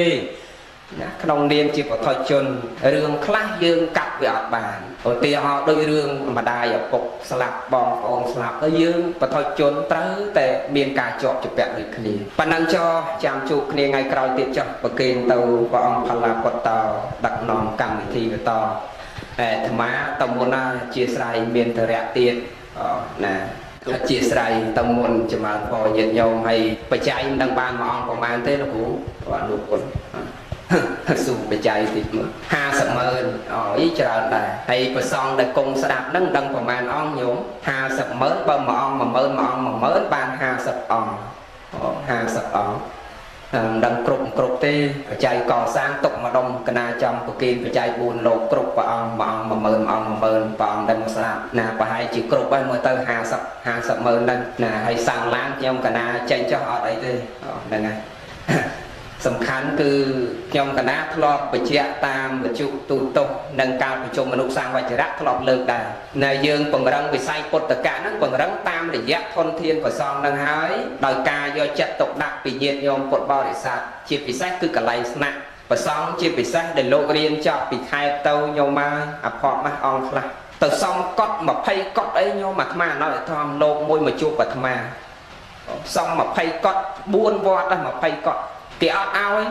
ណាក្នុងនាមជាបុថុជនរឿងខ្លះយើងកាត់វាអត់បានឧទាហរណ៍ដូចរឿងម្ដាយឪពុកស្លាប់បងប្អូនស្លាប់ហើយយើងបុថុជនត្រូវតែមានការជាប់ជាពាក់ដូចគ្នាប៉ុណ្ណឹងចោចាំជួបគ្នាថ្ងៃក្រោយទៀតចោះប្រគេនទៅព្រះអង្គផល្លាពុទ្ធោដឹកនាំកម្មវិធីបន្តអាត្មាតមុនណាជាស្រ័យមានតរៈទៀតណាអធិស្ឋានទៅមុនចម្រើនពរញាតិញោមហើយបច្ច័យមិនដឹងបានមួយអង្គប្រមាណទេលោកគ្រូបាទលោកគុណស៊ូបច្ច័យតិចមើល50ម៉ឺនអីច្រើនដែរហើយប្រសងដែលគង់ស្ដាប់ហ្នឹងដឹងប្រមាណអង្គញោម50ម៉ឺនបើមួយអង្គ10000បាន50អង្គ50អង្គមិនដឹងគ្រប់ទេបច្ច័យកសាងទុកម្ដុំកណាចំប្រគិនបច្ច័យ4លោកគ្រប់ព្រះអង្គ10000ព្រះអង្គដែលមកស្ដាប់ណាប្រហែលជាគ្រប់ហើយមើលទៅ50ម៉ឺនហ្នឹងណាហើយសាំងឡានខ្ញុំកណាចេញចុះអត់អីទេហ្នឹងហើយសំខាន់គឺខ្ញុំកណាធ្លាប់បញ្ជាក់តាមវិទ្យុទូទស្សន៍និងការប្រជុំមនុស្សសាងវចរៈធ្លាប់លើកដែរនៅយើងពង្រឹងវិស័យពុទ្ធកៈហ្នឹងពង្រឹងតាមរយៈធនធានប្រសងនឹងហើយដោយការយកចិត្តទុកដាក់ពីញាតិញោមពុទ្ធបរិស័ទជាពិសេសគឺកន្លែងស្នាក់ប្រសងជាពិសេសដែលលោករៀនចប់ពីខេត្តទៅញោមមកអភ័ព្វណាស់អង្គខ្លះទៅសំកត់20កត់អីញោមអាត្មាណោះធម្មលោកមួយមកជួបអាត្មាសំ20កត់4វត្តដល់20កត់គេអត់ឲ្យ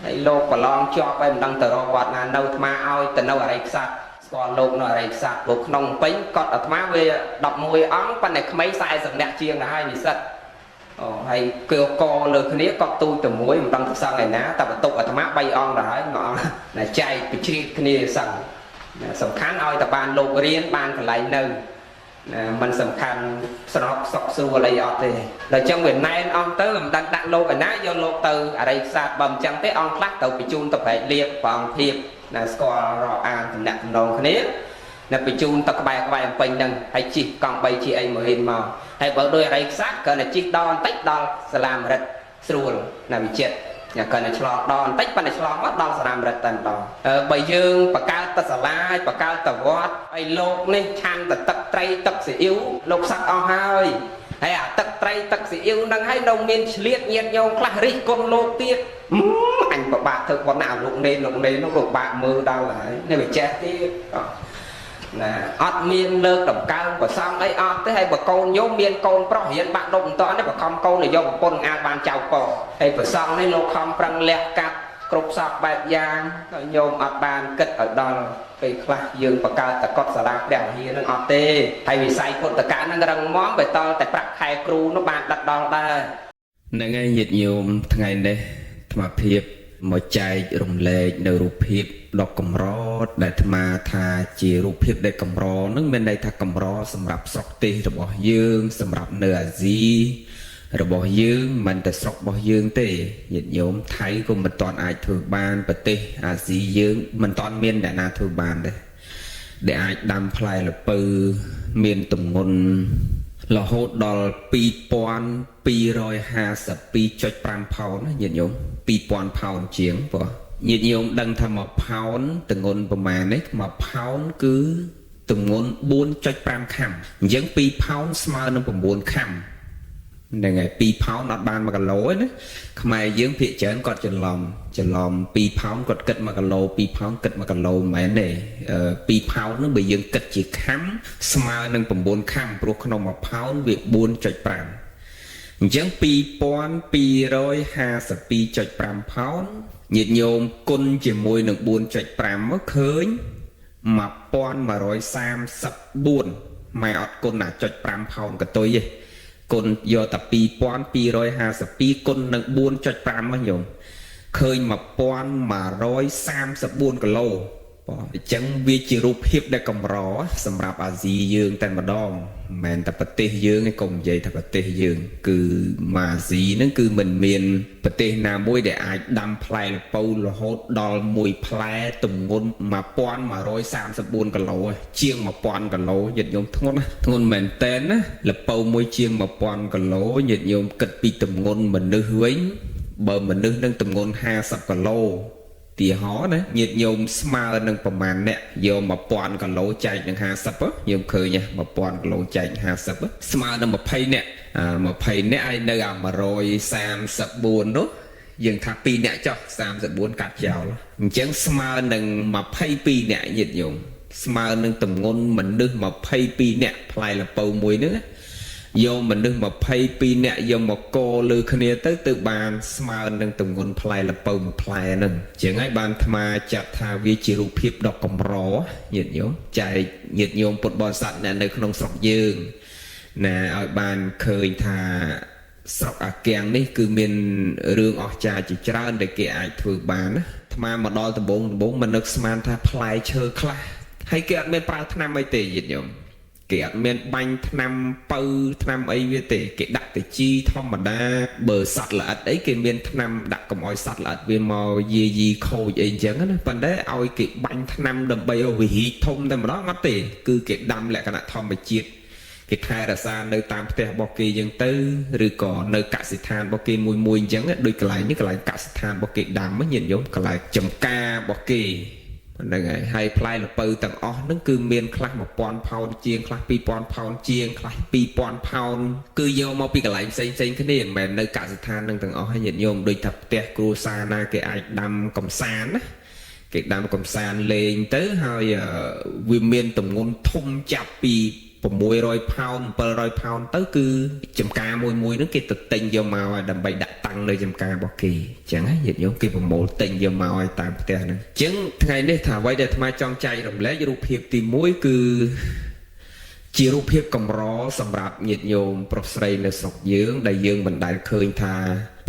ហើយលោកប្រឡងជាប់ហើយមិនដឹងទៅរកវត្តណានៅអាត្មាឲ្យទៅនៅអរិយខ្សាត់ស្គាល់លោកនៅអរិយខ្សាត់លោកក្នុងពេញកត់អាត្មាវា11អង្គប៉ុន្តែក្មេង40នាក់ជាងទៅហើយនិស្សិតហើយគឺកលើគ្នាកត់ទូចទៅមួយមិនដឹងទៅសឹងឯណាតែបន្ទុកអាត្មា3អង្គទៅហើយមួយអង្គណាចែកបញ្ជ្រៀតគ្នាសឹងសំខាន់ឲ្យតែបានលោករៀនបានកន្លែងនៅมันសំខាន់ស្រោបសុកស្រួលអីអត់ទេដល់ចឹងវាណែនអង្គទៅមិនដឹងដាក់លោកឯណាយកលោកទៅអរិយខ្សាត់បើមិនចឹងទេអង្គខ្លះទៅបញ្ជូនទៅប្រែកលៀបព្រះអង្គភាពណាស្គាល់រាប់អានតំណាក់តំណងគ្នានៅបញ្ជូនទៅក្បែរអំពេញហ្នឹងហើយជិះកង់3ជិះអីមកហ៊ានមកហើយបើដោយអរិយខ្សាត់គ្រាន់តែជិះដល់បន្តិចដល់សាលាមរិទ្ធស្រួលណាវិចិត្រញ៉ាំកាន់តែឆ្លងដល់បន្តិចប៉ុន្តែឆ្លងមកដល់សាលាមរិទ្ធតែម្ដងបើយើងបកកើតទៅសាលាបកកើតទៅវត្តហើយលោកនេះឆាន់ទៅទឹកត្រីទឹកស៊ីអ៊ីវលោកសឹកអស់ហើយហើយអាទឹកត្រីទឹកស៊ីអ៊ីវហ្នឹងហើយនៅមានឆ្លៀតញាតញោមខ្លះរិះគន់លោកទៀតអញពិបាកធ្វើគាត់ណាលោកនេននោះលោកបាក់មើលដល់ហើយនេះវាចេះទៀតណាអត់មានលើកតម្កើងប្រសងអីអត់ទេហើយបើកូនញោមមានកូនប្រុសរៀនបាក់ដប់មិនតនេះបខំកូនទៅយកប្រពន្ធអាចបានចៅកហើយប្រសងនេះលោកខំប្រឹងលះកាត់គ្រប់សពបែបយ៉ាងហើយញោមអត់បានគិតឲ្យដល់ពេលខ្លះយើងបកកើតតកត់សាលាព្រះវិហារនឹងអត់ទេហើយវិស័យពុទ្ធកៈនឹងរឹងមាំបើតតែប្រាក់ខែគ្រូនោះបានដាក់ដល់ដែរហ្នឹងហើយញាតិញោមថ្ងៃនេះអាត្មាភាពមកចែករំលែកនៅរូបភាពដ៏កម្រដែលអាត្មាថាជារូបភាពដែលកម្រនឹងមានន័យថាកម្រសម្រាប់ស្រុកទេសរបស់យើងសម្រាប់នៅអាស៊ីរបស់យើងមិនតែស្រុករបស់យើងទេញាតិញោមថៃក៏មិនទាន់អាចធ្វើបានប្រទេសអាស៊ីយើងមិនទាន់មានអ្នកណាធ្វើបានដែរដែលអាចដាំផ្លែល្ពៅមានទម្ងន់ រហូតដល់2252.5 ផោនញាតិញោម2000 ផោនជាងបងញាតិញោមដឹងថាមួយផោនទម្ងន់ប្រមាណនេះមួយផោនគឺទម្ងន់ 4.5 ខាំអញ្ចឹង2ផោនស្មើនឹង9ខាំហ្នឹងហើយ2ផោនអត់បាន1គីឡូទេណាខ្មែរយើងភាគច្រើនគាត់ច្រឡំ2ផោនគាត់គិត1គីឡូ2ផោនគិត1គីឡូមិនមែនទេ2ផោនហ្នឹងបើយើងគិតជាខាំស្មើនឹង9ខាំព្រោះក្នុង1ផោនវា 4.5 អញ្ចឹង 2252.5 ផោនញាតិញោមគុណជាមួយនឹង 4.5 មកឃើញ 1134 ម៉ែអត់គុណណា.5 ផោនកតុយទេគុណយកតែ 2252 គុណនឹង 4.5 មកញោមឃើញ 1134 គីឡូបងអញ្ចឹងវាជារូបភាពដែលកម្រសម្រាប់អាស៊ីយើងតែម្ដងមិនមែនតែប្រទេសយើងឯងកុំនិយាយថាប្រទេសយើងគឺមកអាស៊ីហ្នឹងគឺមិនមានប្រទេសណាមួយដែលអាចដាំផ្លែល្ពៅរហូតដល់មួយផ្លែទម្ងន់ 1134 គីឡូជាង 1000 គីឡូញាតិញោមធ្ងន់មែនតែនណាល្ពៅមួយជាង 1000 គីឡូញាតិញោមគិតពីទម្ងន់មនុស្សវិញបើមនុស្សនឹងទម្ងន់ 50 គីឡូទីហោណាញាតិញោមស្មើនឹងប្រមាណអ្នកយក 1000 គីឡូចែកនឹង 50 យើងឃើញ 1000 គីឡូចែក 50 ស្មើនឹង 20 អ្នក20 អ្នកឲ្យនៅអា134នោះយើងថា2អ្នកចុះ34កាត់ចោលអញ្ចឹងស្មើនឹង22អ្នកញាតិញោមស្មើនឹងទម្ងន់មនុស្ស22អ្នកផ្លែល្ពៅមួយហ្នឹងយកមនុស្ស22នាក់យកមកកលើគ្នាទៅបានស្មើនឹងទម្ងន់ផ្លែល្ពៅមួយផ្លែហ្នឹងអញ្ចឹងហើយបានអាត្មាចាត់ថាវាជារូបភាពដ៏កម្រញាតិញោមចែកញាតិញោមពុទ្ធបរិស័ទនៅក្នុងស្រុកយើងណាឲ្យបានឃើញថាស្រុកអាគាំងនេះគឺមានរឿងអស្ចារ្យជាច្រើនដែលគេអាចធ្វើបានណាអាត្មាមកដល់ដំបងមិននឹកស្មានថាផ្លែឈើខ្លះហើយគេអត់មានប្រើថ្នាំអីទេញាតិញោមគេអត់មានបាញ់ថ្នាំបើថ្នាំអីវាទេគេដាក់តែជីធម្មតាបើសត្វល្អិតអីគេមានថ្នាំដាក់កុំឲ្យសត្វល្អិតវាមកយាយីខូចអីអញ្ចឹងណាប៉ុន្តែឲ្យគេបាញ់ថ្នាំដើម្បីឲ្យវារីកធំតែម្ដងអត់ទេគឺគេដាំលក្ខណៈធម្មជាតិគេថែរក្សានៅតាមផ្ទះរបស់គេអញ្ចឹងទៅឬក៏នៅកសិដ្ឋានរបស់គេមួយអញ្ចឹងដូចកន្លែងនេះកន្លែងកសិដ្ឋានរបស់គេដាំញាតិញោមកន្លែងចំការរបស់គេហ្នឹងហើយផ្លែល្ពៅទាំងអស់ហ្នឹងគឺមានខ្លះ 1000 ផោនជាងខ្លះ 2000 ផោនជាងខ្លះ 2000 ផោនគឺយកមកពីកន្លែងផ្សេងគ្នាមិនមែននៅកសិដ្ឋាននឹងទាំងអស់ហើយញាតិញោមដូចថាផ្ទះគ្រួសារណាគេអាចដាំកំសាន្តណាគេដាំកំសាន្តលេងទៅហើយវាមានទម្ងន់ធំចាប់ពី600 ផោន 700 ផោនទៅគឺចំការមួយហ្នឹងគេទៅទិញយកមកឲ្យដើម្បីដាក់តាំងនៅចំការរបស់គេអញ្ចឹងណាញាតិញោមគេប្រមូលទិញយកមកឲ្យតាមផ្ទះហ្នឹងអញ្ចឹងថ្ងៃនេះថាអ្វីដែលអាត្មាចង់ចែករំលែករូបភាពទី1គឺជារូបភាពកម្រសម្រាប់ញាតិញោមប្រុសស្រីនៅស្រុកយើងដែលយើងមិនដែលឃើញថា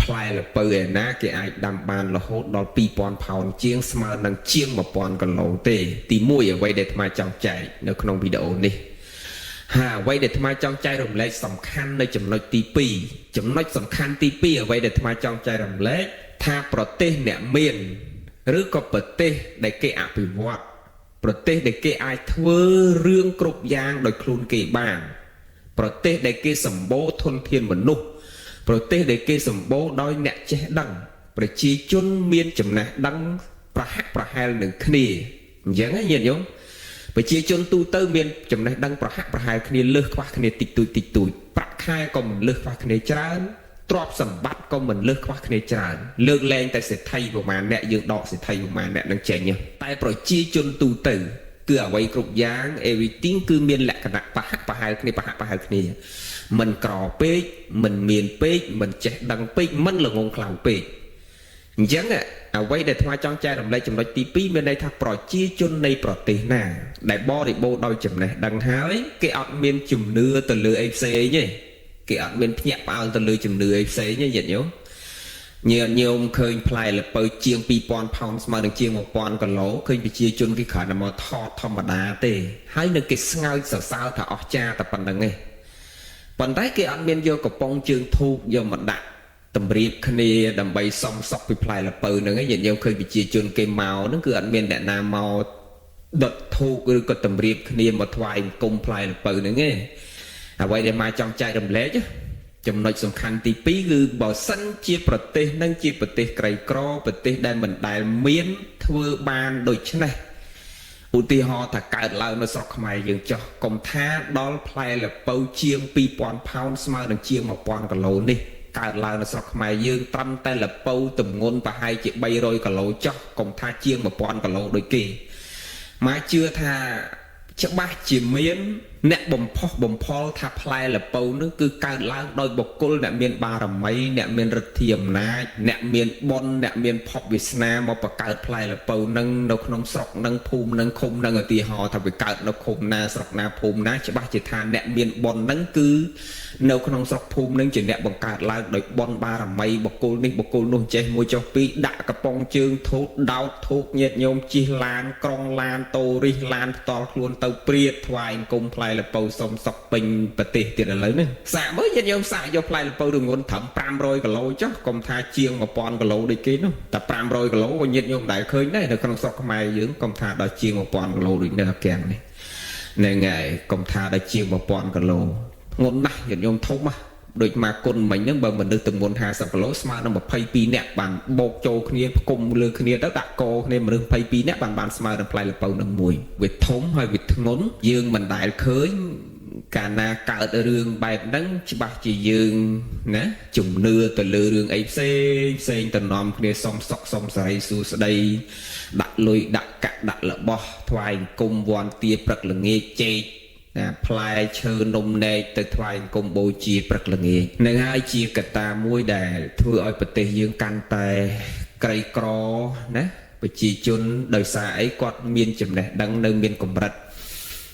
ផ្លែល្ពៅឯណាគេអាចដាំបានរហូតដល់ 2000 ផោនជាងស្មើនឹងជាង 1000 គីឡូទេទី1អ្វីដែលអាត្មាចង់ចែកនៅក្នុងវីដេអូនេះហើយអ្វីដែលអាត្មាចង់ចែករំលែកសំខាន់នៅចំណុចទី2ចំណុចសំខាន់ទី2អ្វីដែលអាត្មាចង់ចែករំលែកថាប្រទេសអ្នកមានឬក៏ប្រទេសដែលគេអភិវឌ្ឍប្រទេសដែលគេអាចធ្វើរឿងគ្រប់យ៉ាងដោយខ្លួនគេបានប្រទេសដែលគេសម្បូរធនធានមនុស្សប្រទេសដែលគេសម្បូរដោយអ្នកចេះដឹងប្រជាជនមានចំណេះដឹងប្រហាក់ប្រហែលនឹងគ្នាអញ្ចឹងញាតិញោមប្រជាជនទូទៅមានចំណេះដឹងប្រហាក់ប្រហែលគ្នាលើសខ្វះគ្នាតិចតួចប្រាក់ខែក៏មិនលើសខ្វះគ្នាច្រើនទ្រព្យសម្បត្តិក៏មិនលើសខ្វះគ្នាច្រើនលើកលែងតែសេដ្ឋីប្រមាណអ្នកយើងដកសេដ្ឋីប្រមាណអ្នកនឹងចេញតែប្រជាជនទូទៅគឺអ្វីគ្រប់យ៉ាង everything គឺមានលក្ខណៈប្រហាក់ប្រហែលគ្នាមិនក្រពេកមិនមានពេកមិនចេះដឹងពេកមិនល្ងងខ្លៅពេកអញ្ចឹងអ្វីដែលអាត្មាចង់ចែករំលែកចំណុចទី2មានន័យថាប្រជាជននៃប្រទេសណាដែលបរិបូរដោយចំណេះដឹងហើយគេអត់មានជំនឿទៅលើអីផ្សេងទេគេអត់មានភ្ញាក់ផ្អើលទៅលើជំនឿអីផ្សេងទេញាតិញោមញោមឃើញផ្លែល្ពៅជាង 2000 ផោនស្មើនឹងជាង 1000 គីឡូឃើញប្រជាជនគេគ្រាន់តែមកថតធម្មតាទេហើយនៅគេស្ងើចសរសើរថាអស្ចារ្យតែប៉ុណ្្នឹងឯងប៉ុន្តែគេអត់មានយកកំប៉ុងជើងធូបយកមកដាក់តម្រៀបគ្នាដើម្បីសំសក់ពីផ្លែល្ពៅហ្នឹងឯងញាតិញោមឃើញប្រជាជនគេមកហ្នឹងគឺអត់មានអ្នកណាមកដុតធូបឬក៏តម្រៀបគ្នាមកថ្វាយអង្គមផ្លែល្ពៅហ្នឹងឯង អ្វីដែលមកចង់ចែករំលែកចំណុចសំខាន់ទី2គឺបើសិនជាប្រទេសនឹងជាប្រទេសក្រីក្រប្រទេសដែលមិនដែលមានធ្វើបានដូចនេះឧទាហរណ៍ថាកើតឡើងនៅស្រុកខ្មែរយើងចោះកុំថាដល់ផ្លែល្ពៅជាង 2000 ផោនស្មើនឹងជាង 1000 គីឡូនេះកើតឡើងនៅស្រុកខ្មែរយើងត្រឹមតែល្ពៅទម្ងន់ប្រហែលជា300 គីឡូចោះកុំថាជាង 1000 គីឡូដូចគេមកជឿថាច្បាស់ជាមានអ្នកបំផុសបំផុលថាផ្លែល្ពៅនោះគឺកើតឡើងដោយបុគ្គលអ្នកមានបារមីអ្នកមានឫទ្ធិអំណាចអ្នកមានបុណ្យអ្នកមានភពវាសនាមកបង្កើតផ្លែល្ពៅនឹងនៅក្នុងស្រុកនឹងភូមិនឹងឃុំនឹងឧទាហរណ៍ថាវាកើតនៅឃុំណាស្រុកណាភូមិណាច្បាស់ជាថាអ្នកមានបុណ្យនឹងគឺនៅក្នុងស្រុកភូមិនឹងជាអ្នកបង្កើតឡើងដោយបុណ្យបារមីបុគ្គលនេះបុគ្គលនោះចេះមួយចុះពីរដាក់កំប៉ុងជើងធូតដោតធូកញាតញោមជិះឡានក្រុងឡានតូរិះឡានផ្ទាល់ខ្លួនទៅព្រាតថ្វាយអង្គមផ្លែល្ពៅសុំសុកពេញប្រទេសទៀតឥឡូវនេះសាកមើលញាតិញោមសាកយកផ្លែល្ពៅរងន់ត្រឹម500 គីឡូចុះកុំថាជាង 1000 គីឡូដូចគេនោះតែ500 គីឡូក៏ញាតិញោមដែរឃើញដែរនៅក្នុងស្រុកខ្មែរយើងកុំថាដល់ជាង 1000 គីឡូដូចនៅអាកាំងនេះហ្នឹងហើយកុំថាដល់ជាង 1000 គីឡូងន់ណាស់ញាតិញោមធំណាស់ដូចមកគុណមិញហ្នឹងបើមនុស្សទម្ងន់50 គីឡូស្មើនឹង22នាក់បានបោកចូលគ្នាផ្គុំលើគ្នាទៅដាក់កគ្នាមនុស្ស22នាក់បានស្មើនឹងផ្លែល្ពៅនឹងមួយវាធំហើយវាធ្ងន់យើងមិនដែលឃើញកាលណាកើតរឿងបែបហ្នឹងច្បាស់ជាយើងណាជំនឿទៅលើរឿងអីផ្សេងទៅនាំគ្នាសុំសុខសុំសេរីសួស្តីដាក់លុយដាក់កាក់ដាក់របស់ថ្វាយអង្គមវ័នទាព្រឹកល្ងាចចេកផ្លែឈើនំនែកទៅថ្វាយអង្គមបូជាព្រឹកល្ងាចនឹងហើយជាកត្តាមួយដែលធ្វើឲ្យប្រទេសយើងកាន់តែក្រីក្រណាប្រជាជនដោយសារអីគាត់មានចំណេះដឹងនៅមានកម្រិត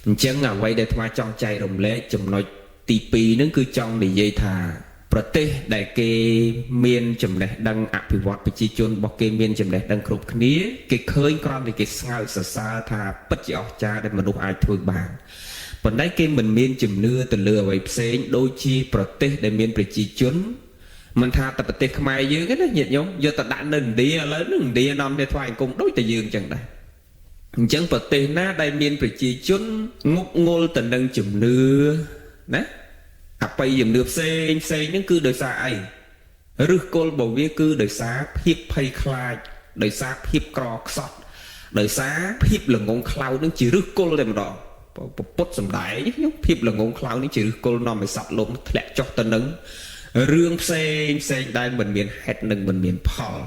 អញ្ចឹងអ្វីដែលអាត្មាចង់ចែករំលែកចំណុចទី2ហ្នឹងគឺចង់និយាយថាប្រទេសដែលគេមានចំណេះដឹងអភិវឌ្ឍប្រជាជនរបស់គេមានចំណេះដឹងគ្រប់គ្នាគេឃើញគ្រាន់តែគេស្ងើចសរសើរថាពិតជាអស្ចារ្យដែលមនុស្សអាចធ្វើបានប៉ុន្តែគេមិនមានជំនឿទៅលើអ្វីផ្សេងដូចជាប្រទេសដែលមានប្រជាជនមិនថាតែប្រទេសខ្មែរយើងទេណាញាតិញោមយកទៅដាក់នៅឥណ្ឌាឥឡូវហ្នឹងឥណ្ឌានាំគ្នាថ្វាយអង្គមដូចតែយើងអញ្ចឹងដែរអញ្ចឹងប្រទេសណាដែលមានប្រជាជនងប់ងល់ទៅនឹងជំនឿណាអបិយជំនឿផ្សេងហ្នឹងគឺដោយសារអីឫសគល់របស់វាគឺដោយសារភាពភ័យខ្លាចដោយសារភាពក្រខ្សត់ដោយសារភាពល្ងងខ្លៅនឹងជាឫសគល់តែម្ដងពុទ្ធសំដែងខ្ញុំភាពល្ងងខ្លៅនេះជាឫសគល់នាំឲ្យសត្វលោកធ្លាក់ចុះទៅនឹងរឿងផ្សេងដែលមិនមានហេតុនិងមិនមានផល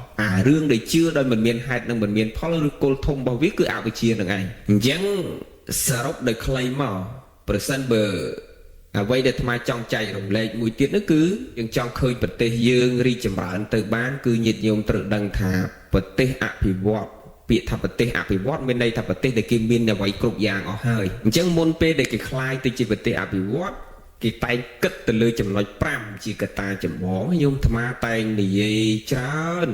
រឿងដែលជឿដោយមិនមានហេតុនិងមិនមានផលឬគល់ធំរបស់វាគឺអវិជ្ជានឹងឯងអញ្ចឹងសរុបដោយខ្លីមកប្រសិនបើអ្វីដែលអាត្មាចង់ចែករំលែកមួយទៀតនោះគឺយើងចង់ឃើញប្រទេសយើងរីកចម្រើនទៅបានគឺញាតិញោមត្រូវដឹងថាប្រទេសអភិវឌ្ឍពាក្យថាប្រទេសអភិវឌ្ឍមានន័យថាប្រទេសដែលគេមានអ្វីគ្រប់យ៉ាងអស់ហើយអញ្ចឹងមុនពេលដែលគេខ្លាយទៅជាប្រទេសអភិវឌ្ឍគេតែងគិតទៅលើចំណុច5ជាកត្តាចម្បងខ្ញុំអាត្មាតែងនិយាយច្រើន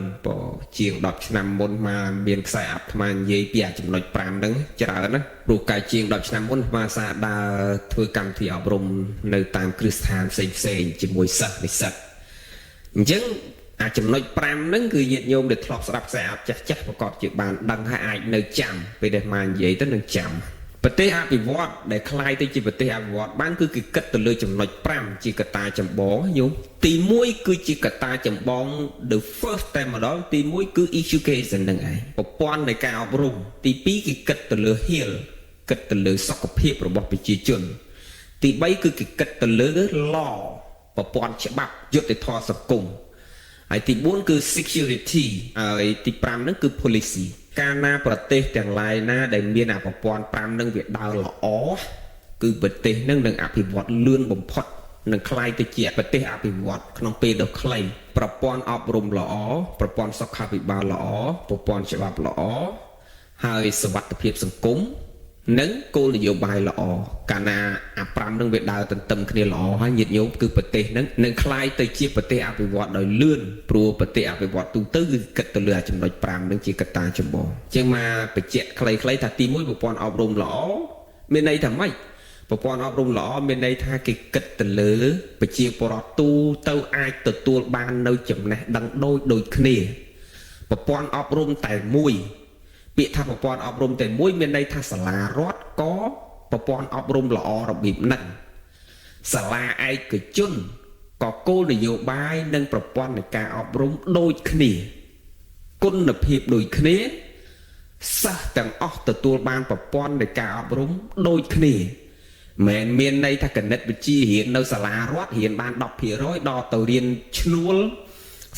ជាង10ឆ្នាំមុនមកមានខ្សែអាត្មានិយាយពីចំណុច5ហ្នឹងច្រើនណាព្រោះកាលជាង10ឆ្នាំមុនអាត្មាសាដើរធ្វើកម្មវិធីអប់រំនៅតាមគ្រឹះស្ថានផ្សេងជាមួយសិស្សនិស្សិតអញ្ចឹងចំណុច5ហ្នឹងគឺញាតិញោមដែលធ្លាប់ស្ដាប់ខ្សែអាប់ចាស់ប្រកបជាបានដឹងហើយអាចនៅចាំពេលដែលអាត្មានិយាយទៅនឹងចាំប្រទេសអភិវឌ្ឍដែលคล้ายទៅជាប្រទេសអភិវឌ្ឍបានគឺគេគិតទៅលើចំណុច5ជាកត្តាចម្បងញោមទី1គឺជាកត្តាចម្បង the first តែម្ដងទី1គឺ education ហ្នឹងឯងប្រព័ន្ធនៃការអប់រំទី2គេគិតទៅលើ health គិតទៅលើសុខភាពរបស់ប្រជាជនទី3គឺគេគិតទៅលើ law ប្រព័ន្ធច្បាប់យុត្តិធម៌សង្គមហើយទី4គឺ security ហើយទី5ហ្នឹងគឺ policy កាលណាប្រទេសទាំងឡាយណាដែលមានប្រព័ន្ធ5នឹងវាដើរល្អគឺប្រទេសនឹងនឹងអភិវឌ្ឍលឿនបំផុតនឹងคล้ายទៅជាប្រទេសអភិវឌ្ឍក្នុងពេលដ៏ខ្លីប្រព័ន្ធអប់រំល្អប្រព័ន្ធសុខាភិបាលល្អប្រព័ន្ធច្បាប់ល្អហើយសុវត្ថិភាពសង្គមនិងគោលនយោបាយល្អកាលណាអា5នឹងវាដើរទន្ទឹមគ្នាល្អហើយញាតិញោមគឺប្រទេសនឹងคล้ายទៅជាប្រទេសអភិវឌ្ឍដោយលឿនព្រោះប្រទេសអភិវឌ្ឍទូទៅគឺគិតទៅលើចំណុច5នឹងជាកត្តាចម្បងអញ្ចឹងមកបញ្ជាក់ខ្លីៗថាទី1ប្រព័ន្ធអប់រំល្អមានន័យថាម៉េចប្រព័ន្ធអប់រំល្អមានន័យថាគេគិតទៅលើប្រជាពលរដ្ឋទូទៅអាចទទួលបាននៅចំណេះដឹងដូចគ្នាប្រព័ន្ធអប់រំតែមួយពាក្យថាប្រព័ន្ធអប់រំតែមួយមានន័យថាសាលារដ្ឋក៏ប្រព័ន្ធអប់រំល្អរបៀបហ្នឹង សាលាឯកជនក៏គោលនយោបាយនិងប្រព័ន្ធនៃការអប់រំដូចគ្នាគុណភាពដូចគ្នាសិស្សទាំងអស់ទទួលបានប្រព័ន្ធនៃការអប់រំដូចគ្នាមិនមានន័យថាគណិតវិទ្យារៀននៅសាលារដ្ឋរៀនបាន 10% ដល់ទៅរៀនឈ្នួល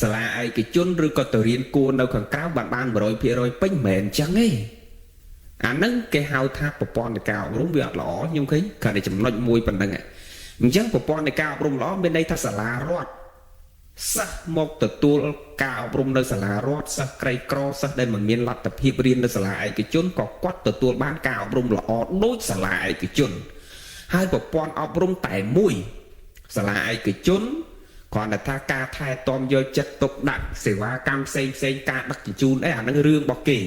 សាលាឯកជនឬក៏ទៅរៀនគួរនៅខាងក្រៅបាន 100% ពេញមិនមែនអញ្ចឹងទេអាហ្នឹងគេហៅថាប្រព័ន្ធនៃការអប់រំវាអត់ល្អខ្ញុំឃើញគ្រាន់តែចំណុចមួយប៉ុណ្្នឹងអញ្ចឹងប្រព័ន្ធនៃការអប់រំល្អមានន័យថាសាលារដ្ឋសិស្សមកទទួលការអប់រំនៅសាលារដ្ឋសិស្សក្រីក្រសិស្សដែលមិនមានលទ្ធភាពរៀននៅសាលាឯកជនក៏គាត់ទទួលបានការអប់រំល្អដូចសាលាឯកជនហើយប្រព័ន្ធអប់រំតែមួយសាលាឯកជនគ្រាន់តែថាការថែទាំយកចិត្តទុកដាក់សេវាកម្មផ្សេងការដឹកជញ្ជូនអាហ្នឹងរឿងរបស់គេ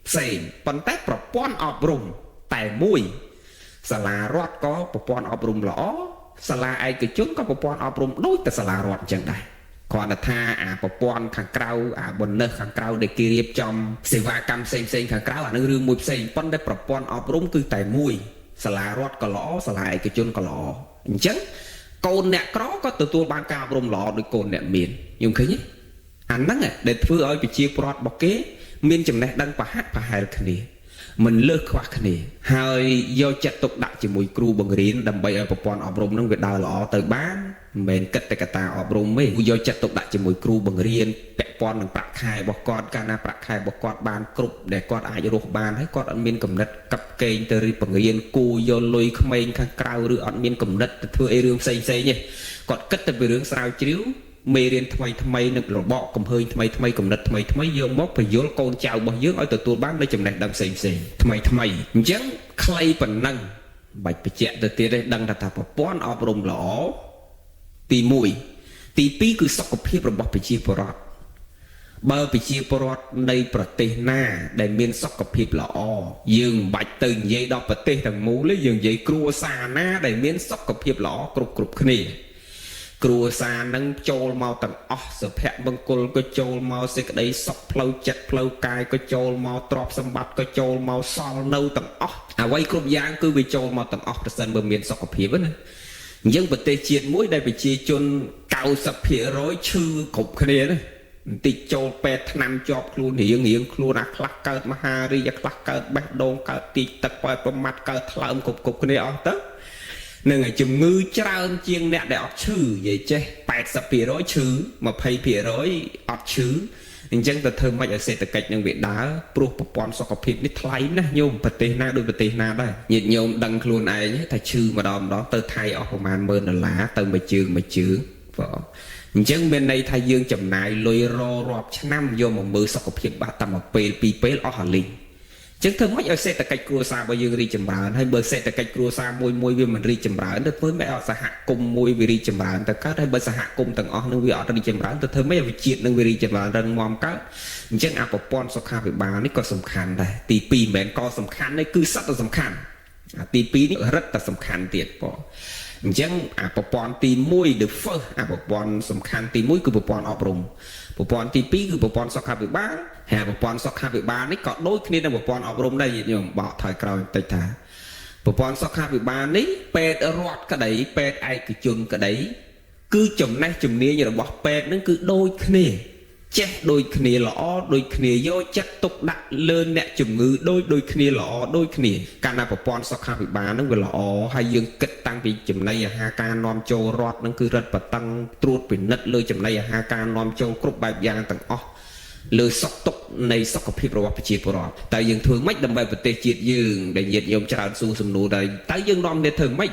ផ្សេងប៉ុន្តែប្រព័ន្ធអប់រំតែមួយសាលារដ្ឋក៏ប្រព័ន្ធអប់រំល្អសាលាឯកជនក៏ប្រព័ន្ធអប់រំដូចតែសាលារដ្ឋអញ្ចឹងដែរគ្រាន់តែថាអាប្រព័ន្ធខាងក្រៅអាបណ្ណឹះខាងក្រៅដែលគេរៀបចំសេវាកម្មផ្សេងខាងក្រៅអានឹងរឿងមួយផ្សេងប៉ុន្តែប្រព័ន្ធអប់រំគឺតែមួយសាលារដ្ឋក៏ល្អសាលាឯកជនក៏ល្អអញ្ចឹងកូនអ្នកក្រក៏ទទួលបានការអប់រំល្អដូចកូនអ្នកមានខ្ញុំឃើញទេអាហ្នឹងដែលធ្វើឲ្យប្រជាពលរដ្ឋរបស់គេមានចំណេះដឹងប្រហាក់ប្រហែលគ្នាមិនលើសខ្វះគ្នាហើយយកចិត្តទុកដាក់ជាមួយគ្រូបង្រៀនដើម្បីឲ្យប្រព័ន្ធអប់រំនឹងវាដើរល្អទៅបានមិនមែនគិតតែកត្តាអប់រំទេយកចិត្តទុកដាក់ជាមួយគ្រូបង្រៀនពាក់ព័ន្ធនឹងប្រាក់ខែរបស់គាត់កាលណាប្រាក់ខែរបស់គាត់បានគ្រប់ដែលគាត់អាចរស់បានហើយគាត់អត់មានកំណត់កັບកេងទៅបង្រៀនគូយកលុយក្មេងខាងក្រៅឬអត់មានកំណត់ទៅធ្វើអីរឿងផ្សេងទេគាត់គិតតែពីរឿងស្រាវជ្រាវមេរៀនថ្មីនឹងរបបកំហើញថ្មីកំណត់ថ្មីយកមកបញ្យលកូនចៅរបស់យើងឲ្យទទួលបាននូវចំណេះដឹងផ្សេងថ្មីអញ្ចឹងខ្លីប៉ុណ្ណឹងបាច់បញ្ជាក់ទៅទៀតទេដឹងថាប្រព័ន្ធអប់រំល្អទី1ទី2គឺសុខភាពរបស់ប្រជាពលរដ្ឋបើប្រជាពលរដ្ឋនៃប្រទេសណាដែលមានសុខភាពល្អយើងមិនបាច់ទៅនិយាយដល់ប្រទេសទាំងមូលទេយើងនិយាយគ្រួសារណាដែលមានសុខភាពល្អគ្រប់គ្នាគ្រួសារនឹងចូលមកទាំងអស់សុភមង្គលក៏ចូលមកសេចក្តីសុខផ្លូវចិត្តផ្លូវកាយក៏ចូលមកទ្រព្យសម្បត្តិក៏ចូលមកសល់នៅទាំងអស់អ្វីគ្រប់យ៉ាងគឺវាចូលមកទាំងអស់ប្រសិនបើមានសុខភាពណាអញ្ចឹងប្រទេសជាតិមួយដែលប្រជាជន90% ឈឺគ្រប់គ្នាណាបន្តិចចូលពេទ្យថ្នាំជាប់ខ្លួនរៀងខ្លួនអាខ្លះកើតមហារីកខ្លះកើតបេះដូងកើតទីទឹកប៉ែប្រមាត់កើតថ្លើមគ្រប់គ្នាអស់ទៅនឹងឲ្យជំងឺច្រើនជាងអ្នកដែលអត់ឈឺនិយាយចេះ 80% ឈឺ 20% អត់ឈឺអញ្ចឹងទៅធ្វើម៉េចឲ្យសេដ្ឋកិច្ចនឹងវាដើរព្រោះប្រព័ន្ធសុខភាពនេះថ្លៃណាស់ញោមប្រទេសណាដូចប្រទេសណាដែរញាតិញោមដឹងខ្លួនឯងថាឈឺម្ដងទៅថៃអស់ប្រហែល$10,000ទៅមួយជើងបងអញ្ចឹងមានន័យថាយើងចំណាយលុយរាប់ឆ្នាំយកមកមើលសុខភាពបាត់តែមួយពេលពីរពេលអស់អាលីងចឹងធ្វើម៉េចឲ្យសេដ្ឋកិច្ចគ្រួសាររបស់យើងរីកចម្រើនហើយបើសេដ្ឋកិច្ចគ្រួសារមួយវាមិនរីកចម្រើនទៅធ្វើម៉េចឲ្យសហគមន៍មួយវារីកចម្រើនទៅកើតហើយបើសហគមន៍ទាំងអស់នឹងវាអត់រីកចម្រើនទៅធ្វើម៉េចឲ្យជាតិនឹងវារីកចម្រើនរឹងមាំកើតអញ្ចឹងអាប្រព័ន្ធសុខាភិបាលនេះក៏សំខាន់ដែរទី2មិនមែនក៏សំខាន់ទេគឺសត្វតែសំខាន់អាទី2នេះរឹតតែសំខាន់ទៀតបងអញ្ចឹងអាប្រព័ន្ធទី1 the first អាប្រព័ន្ធសំខាន់ទី1គឺប្រព័ន្ធអប់រំប្រព័ន្ធទី2គឺប្រព័ន្ធសុខាភិបាលហើយប្រព័ន្ធសុខាភិបាលនេះក៏ដូចគ្នានឹងប្រព័ន្ធអប់រំដែរខ្ញុំបកថយក្រោយបន្តិចថាប្រព័ន្ធសុខាភិបាលនេះពេទ្យរដ្ឋក្តីពេទ្យឯកជនក្តីគឺចំណេះជំនាញរបស់ពេទ្យនឹងគឺដូចគ្នាចេះដូចគ្នាល្អដូចគ្នាយកចិត្តទុកដាក់លើអ្នកជំងឺដូចគ្នាល្អដូចគ្នាកាលណាប្រព័ន្ធសុខាភិបាលនឹងវាល្អហើយយើងគិតតាំងពីចំណីអាហារការនាំចូលរដ្ឋនឹងគឺរដ្ឋបតឹងត្រួតពិនិត្យលើចំណីអាហារការនាំចូលគ្រប់បែបយ៉ាងទាំងអស់លើសុខទុក្ខនៃសុខភាពរបស់ប្រជាពលរដ្ឋតើយើងធ្វើម៉េចដើម្បីប្រទេសជាតិយើងដែលញាតិញោមច្រើនសួរសំណួរដែរតើយើងនាំគ្នាធ្វើម៉េច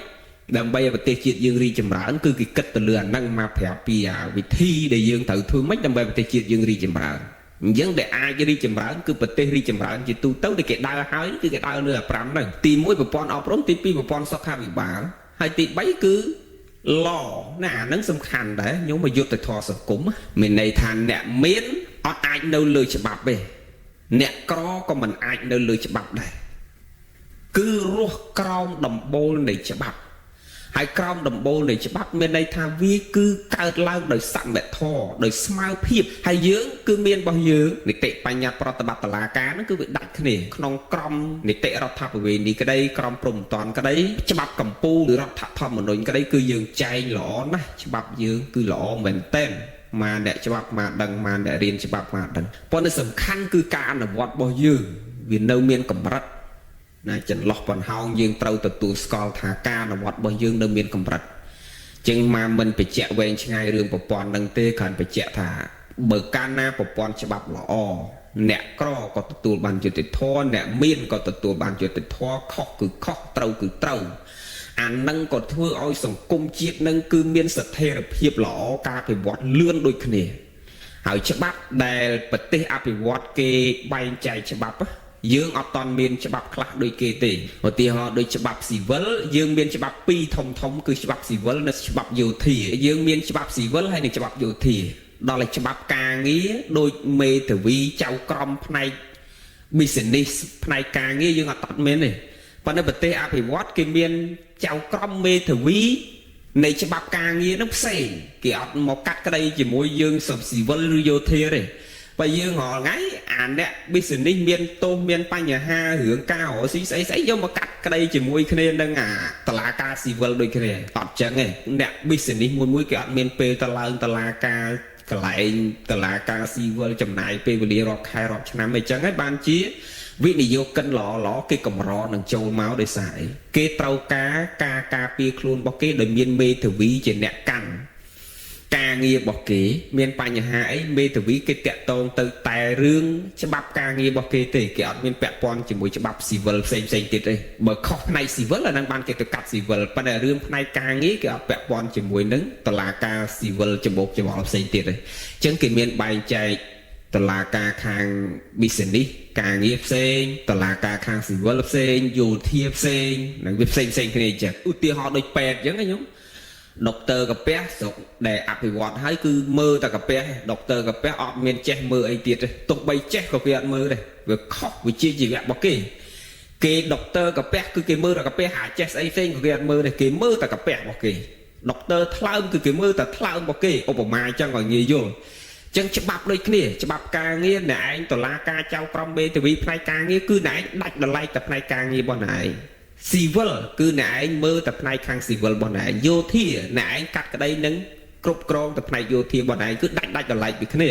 ដើម្បីឲ្យប្រទេសជាតិយើងរីកចម្រើនគឺគេគិតទៅលើអាហ្នឹងមកប្រាប់ពីវិធីដែលយើងត្រូវធ្វើម៉េចដើម្បីប្រទេសជាតិយើងរីកចម្រើនអញ្ចឹងដែលអាចរីកចម្រើនគឺប្រទេសរីកចម្រើនជាទូទៅដែលគេដើរហើយគឺគេដើរលើអា5ហ្នឹងទី1ប្រព័ន្ធអប់រំទី2ប្រព័ន្ធសុខាភិបាលហើយទី3គឺ law ណាអាហ្នឹងសំខាន់ដែរញោមមកយុត្តិធម៌សង្គមមានន័យថាអ្នកមានអត់អាចនៅលើច្បាប់ទេអ្នកក្រក៏មិនអាចនៅលើច្បាប់ដែរគឺរស់ក្រោមដំបូលនៃច្បាប់ ហើយក្រមដំបូលនៃច្បាប់មានន័យថាវាគឺកើតឡើងដោយសមធម៌ដោយស្មារភាពហើយយើងគឺមានរបស់យើងនីតិបញ្ញត្តិប្រតិបត្តិតុលាការហ្នឹងគឺវាដាច់គ្នាក្នុងក្រមនីតិរដ្ឋាភិបាលនេះក្តីក្រមព្រំប្រទានក្តីច្បាប់កម្ពុជាឬរដ្ឋធម្មនុញ្ញក្តីគឺយើងចែងល្អណាស់ច្បាប់យើងគឺល្អមែនទែនមកអ្នកច្បាប់មកដឹងមកអ្នករៀនច្បាប់មកដឹងប៉ុន្តែសំខាន់គឺការអនុវត្តរបស់យើងវានៅមានកម្រិតណាចន្លោះបន្ហោងយើងត្រូវទទួលស្គាល់ថាការអនុវត្តរបស់យើងនៅមានកម្រិតចឹងមកមិនបញ្ជាក់វែងឆ្ងាយរឿងប្រព័ន្ធនឹងទេគ្រាន់បញ្ជាក់ថាបើកាលណាប្រព័ន្ធច្បាប់ល្អអ្នកក្រក៏ទទួលបានយុត្តិធម៌អ្នកមានក៏ទទួលបានយុត្តិធម៌ខុសគឺខុសត្រូវគឺត្រូវអានឹងក៏ធ្វើឲ្យសង្គមជាតិនឹងគឺមានស្ថិរភាពល្អការអភិវឌ្ឍលឿនដូចគ្នាហើយច្បាប់ដែលប្រទេសអភិវឌ្ឍគេបែងចែកច្បាប់យើងអត់តន់មានច្បាប់ខ្លះដូចគេទេឧទាហរណ៍ដូចច្បាប់ស៊ីវិលយើងមានច្បាប់ពីរធំគឺច្បាប់ស៊ីវិលនិងច្បាប់យោធាយើងមានច្បាប់ស៊ីវិលហើយនិងច្បាប់យោធាដល់តែច្បាប់ការងារដូចមេធាវីចៅក្រមផ្នែក business ផ្នែកការងារយើងអត់តន់មានទេប៉ុន្តែប្រទេសអភិវឌ្ឍគេមានចៅក្រមមេធាវីនៃច្បាប់ការងារនឹងផ្សេងគេអត់មកកាត់ក្តីជាមួយយើងសស៊ីវិលឬយោធាទេបើយើងរាល់ថ្ងៃអាអ្នក business មានទោសមានបញ្ហារឿងការរកស៊ីស្អីស្អីយកមកកាត់ក្តីជាមួយគ្នានឹងអាតឡាការស៊ីវិលដូចគ្នាអត់ចឹងទេអ្នក business មួយគេអត់មានពេលទៅឡើងតឡាការកន្លែងតឡាការស៊ីវិលចំណាយពេលវេលារាប់ខែរាប់ឆ្នាំអីចឹងហើយបានជាវិនិយោគិនល្អគេកម្រនឹងចូលមកដោយសារអីគេត្រូវការពារខ្លួនរបស់គេដោយមានមេធាវីជាអ្នកកាន់ការងាររបស់គេមានបញ្ហាអីមេធាវីគេតាក់ទងទៅតែរឿងច្បាប់ការងាររបស់គេទេគេអត់មានពាក់ព័ន្ធជាមួយច្បាប់ស៊ីវិលផ្សេងទៀតទេបើខុសផ្នែកស៊ីវិលអាហ្នឹងបានគេទៅកាត់ស៊ីវិលប៉ុន្តែរឿងផ្នែកការងារគេអត់ពាក់ព័ន្ធជាមួយនឹងតុលាការស៊ីវិលច្បោកច្បល់ផ្សេងទៀតទេអញ្ចឹងគេមានបែងចែកតុលាការខាង business ការងារផ្សេងតុលាការខាង civil ផ្សេងយោធាផ្សេងនិងវាផ្សេងគ្នាអញ្ចឹងឧទាហរណ៍ដូចពេទ្យអញ្ចឹងណាញោមដុកទ័រកាពះស្រុកដែលអភិវឌ្ឍហើយគឺមើលតែកាពះដុកទ័រកាពះអត់មានចេះមើលអីទៀតទេទោះបីចេះក៏គេអត់មើលដែរវាខុសវិជ្ជាជីវៈរបស់គេដុកទ័រកាពះគឺគេមើលតែកាពះអាចចេះស្អីផ្សេងក៏គេអត់មើលដែរគេមើលតែកាពះរបស់គេដុកទ័រថ្លើមគឺគេមើលតែថ្លើមរបស់គេឧបមាអញ្ចឹងឲ្យងាយយល់ចឹងច្បាប់ដូចគ្នាច្បាប់ការងារអ្នកឯងតុលាការចៅក្រមមេធាវីផ្នែកការងារគឺអ្នកឯងដាច់ដライតែផ្នែកការងាររបស់អ្នកឯង civil គឺអ្នកឯងមើលតែផ្នែកខាង civil របស់អ្នកឯងយោធាអ្នកឯងកាត់ក្តីនឹងគ្រប់គ្រងតែផ្នែកយោធារបស់អ្នកឯងគឺដាច់ដライពីគ្នា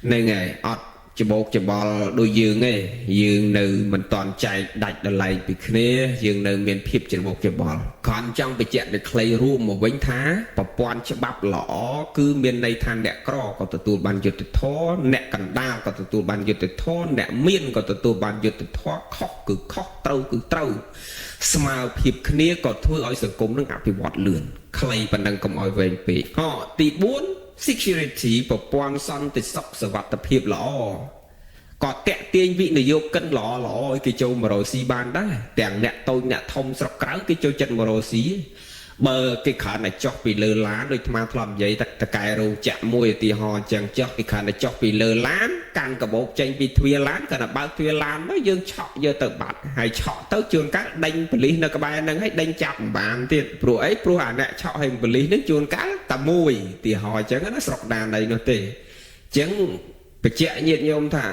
ហ្នឹងហើយអត់ច្បោកច្បល់ដូចយើងទេយើងនៅមិនតន់ចែកដាច់ដライពីគ្នាយើងនៅមានភាពច្បោកច្បល់គ្រាន់ចង់បញ្ជាក់នៅខ្លីរួមមកវិញថាប្រព័ន្ធច្បាប់ល្អគឺមានន័យថាអ្នកក្រក៏ទទួលបានយុត្តិធម៌អ្នកកណ្ដាលក៏ទទួលបានយុត្តិធម៌អ្នកមានក៏ទទួលបានយុត្តិធម៌ខុសគឺខុសត្រូវគឺត្រូវស្មើភាពគ្នាក៏ធ្វើឲ្យសង្គមនឹងអភិវឌ្ឍលឿនខ្លីប៉ុណ្ណឹងកុំឲ្យវែងពេកទី4 security ប្រព័ន្ធសន្តិសុខសុវត្ថិភាពល្អក៏តាក់ទាញវិនិយោគិនល្អឲ្យគេចូលមករកស៊ីបានដែរទាំងអ្នកតូចអ្នកធំស្រុកក្រៅគេចូលចិត្តមករកស៊ីបើគេគ្រាន់តែចុះពីលើឡានដូចអាត្មាធ្លាប់និយាយតកែរោងចក្រមួយឧទាហរណ៍អញ្ចឹងចុះគេគ្រាន់តែចុះពីលើឡានកាន់កាបូបចេញពីទ្វារឡានគាត់តែបើកទ្វារឡានមកយើងឆក់យកទៅបាត់ហើយឆក់ទៅជួនកាលដេញប៉ូលីសនៅក្បែរហ្នឹងហើយដេញចាប់មិនបានទៀតព្រោះអីព្រោះអាអ្នកឆក់ឲ្យប៉ូលីសហ្នឹងជួនកាលតែមួយឧទាហរណ៍អញ្ចឹងណាស្រុកដានអីនោះទេអញ្ចឹងបញ្ជាក់ញាតិញោមថា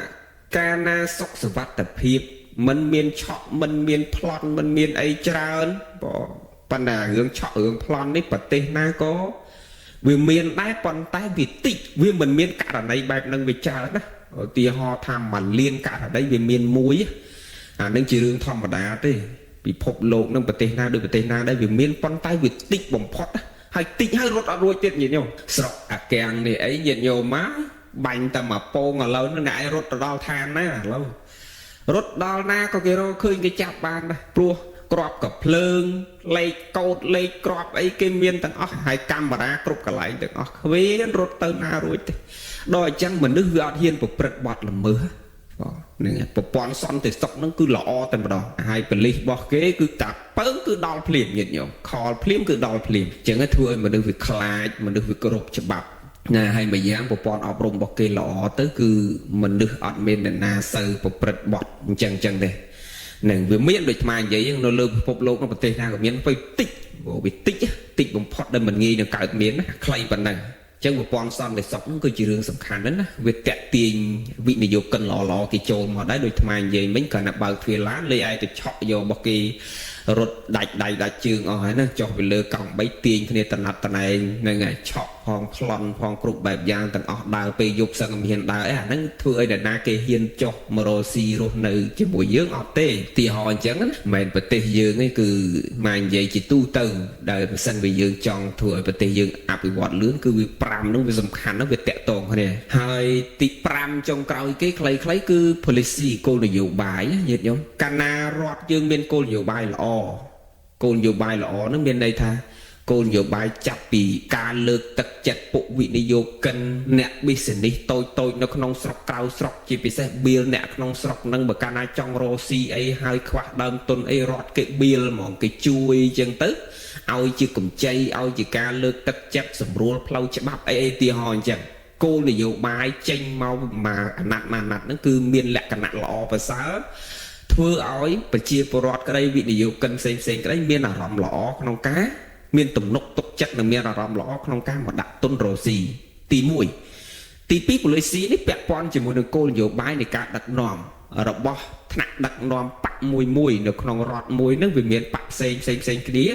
កាលណាសុខសុវត្ថិភាពមិនមានឆក់មិនមានប្លន់មិនមានអីច្រើនប៉ុន្តែរឿងឆក់រឿងប្លន់នេះប្រទេសណាក៏វាមានដែរប៉ុន្តែវាតិចវាមិនមានករណីបែបហ្នឹងវាច្រើនណាឧទាហរណ៍ថាមិនលៀនករណីវាមានមួយអានឹងជារឿងធម្មតាទេពិភពលោកនឹងប្រទេសណាដូចប្រទេសណាដែរវាមានប៉ុន្តែវាតិចបំផុតហើយតិចហើយរត់អត់រួចទៀតញាតិញោមស្រុកអាកាំងនេះអីញាតិញោមមកបាញ់តែមកពងឥឡូវនឹងអ្នកឯងរត់ទៅដល់ឋានណាឥឡូវរត់ដល់ណាក៏គេរកឃើញគេចាប់បានដែរព្រោះក្របកភ្លើងលេខកូដលេខក្របអីគេមានទាំងអស់ហើយកាមេរ៉ាគ្រប់កន្លែងទាំងអស់គ្មានរត់ទៅណារួចទេដល់អញ្ចឹងមនុស្សវាអត់ហ៊ានប្រព្រឹត្តបទល្មើសហ្នឹងប្រព័ន្ធសន្តិសុខហ្នឹងគឺល្អតែម្ដងហើយប៉ូលីសរបស់គេគឺតាពើគឺដល់ភ្លាមញាតិញោមខលភ្លាមគឺដល់ភ្លាមអញ្ចឹងធ្វើឲ្យមនុស្សវាខ្លាចមនុស្សវាគោរពច្បាប់ណាហើយមួយយ៉ាងប្រព័ន្ធអប់រំរបស់គេល្អទៅគឺមនុស្សអត់មានអ្នកណាសូវប្រព្រឹត្តបទអញ្ចឹងទេ នឹងវាមានដូចស្មាននិយាយនៅលើពិភពលោកក្នុងប្រទេសណាក៏មានទៅតិចវាតិចបំផុតដែលមិនងាយនឹងកើតមានណាខ្លីប៉ុណ្ណឹងអញ្ចឹងប្រព័ន្ធសន្តិសុខគឺជារឿងសំខាន់ណាស់ណាវាតាក់ទាញវិនិយោគិនល្អគេចូលមកដែរដូចស្មាននិយាយមិញគ្រាន់តែបើកទ្វារឡានលេឯងទៅឆក់យករបស់គេរត់ដាច់ដៃដាច់ជើងអស់ហើយណាចុះទៅលើកង់3ទាញគ្នាតណាត់តណែងហ្នឹងហើយឆក់ផងប្លន់ផងគ្រប់បែបយ៉ាងទាំងអស់ដើរពេលយប់សឹងមិនហ៊ានដើរអាហ្នឹងធ្វើឲ្យអ្នកណាគេហ៊ានចុះមករស់ស៊ីរស់នៅជាមួយយើងអត់ទេទីហោអញ្ចឹងណាមិនប្រទេសយើងនេះគឺមកនិយាយជាទូទៅដែលបើសិនវាយើងចង់ធ្វើឲ្យប្រទេសយើងអភិវឌ្ឍលឿនគឺវា5ហ្នឹងវាសំខាន់ណាស់វាតាក់ទងគ្នាហើយទី5ចុងក្រោយគេខ្លីៗគឺ policy គោលនយោបាយញាតិញោមកាលណារដ្ឋយើងមានគោលនយោបាយល្អគោលនយោបាយល្អហ្នឹងមានន័យថាគោលនយោបាយចាប់ពីការលើកទឹកចិត្តពុវិនិយោគិនអ្នក business តូចនៅក្នុងស្រុកក្រៅស្រុកជាពិសេស bill អ្នកក្នុងស្រុកហ្នឹងបើកាលណាចង់រកស៊ីអីហើយខ្វះដើមទុនអីរត់គេ bill ហ្មងគេជួយអញ្ចឹងទៅឲ្យជាកម្ចីឲ្យជាការលើកទឹកចិត្តសម្រួលផ្លូវច្បាប់អីទីហោអញ្ចឹងគោលនយោបាយចេញមកមកអាណត្តិហ្នឹងគឺមានលក្ខណៈល្អប្រសើរធ្វើឲ្យប្រជាពលរដ្ឋក្តីវិនិយោគិនផ្សេងក្តីមានអារម្មណ៍ល្អក្នុងការមានទំនុកទុកចិត្តនិងមានអារម្មណ៍ល្អក្នុងការមកដាក់ទុនរកស៊ីទី1ទី2 policy នេះពាក់ព័ន្ធជាមួយនឹងគោលនយោបាយនៃការដឹកនាំរបស់ថ្នាក់ដឹកនាំបកមួយនៅក្នុងរដ្ឋមួយហ្នឹងវាមានបកផ្សេងគ្នា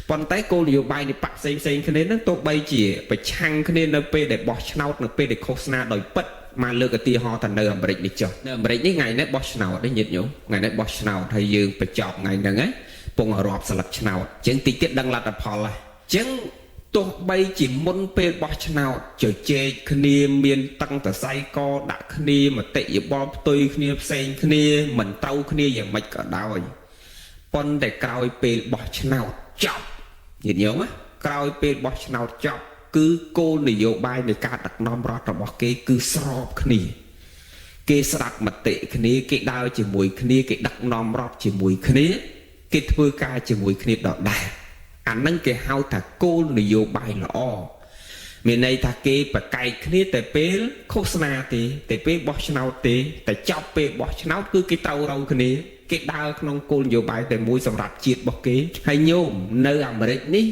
ប៉ុន្តែគោលនយោបាយនៃបកផ្សេងគ្នាហ្នឹងទោះបីជាប្រឆាំងគ្នានៅពេលដែលបោះឆ្នោតនៅពេលដែលឃោសនាដោយពិតមកលើកឧទាហរណ៍ថានៅអាមេរិកនេះចុះនៅអាមេរិកនេះថ្ងៃនេះបោះឆ្នោតទេញាតិញោមថ្ងៃនេះបោះឆ្នោតហើយយើងបញ្ចប់ថ្ងៃហ្នឹងហ៎ពងរាប់ស្លឹកឆ្នោតអញ្ចឹងតិចទៀតដឹងលទ្ធផលហើយអញ្ចឹងទោះបីជាមុនពេលបោះឆ្នោតជជែកគ្នាមានតឹងតសៃកដាក់គ្នាមតិយោបល់ផ្ទុយគ្នាផ្សេងគ្នាមិនត្រូវគ្នាយ៉ាងម៉េចក៏ដោយប៉ុន្តែក្រោយពេលបោះឆ្នោតចប់ញាតិញោមក្រោយពេលបោះឆ្នោតចប់គឺគោលនយោបាយនៃការដឹកនាំរដ្ឋរបស់គេគឺស្របគ្នាគេស្ដាប់មតិគ្នាគេដើរជាមួយគ្នាគេដឹកនាំរដ្ឋជាមួយគ្នាគេធ្វើការជាមួយគ្នាដដែលអាហ្នឹងគេហៅថាគោលនយោបាយល្អមានន័យថាគេប្រកែកគ្នាតែពេលឃោសនាទេតែពេលបោះឆ្នោតទេតែចប់ពេលបោះឆ្នោតគឺគេត្រូវរៅគ្នាគេដើរក្នុងគោលនយោបាយតែមួយសម្រាប់ជាតិរបស់គេហើយញោមនៅអាមេរិកនេះ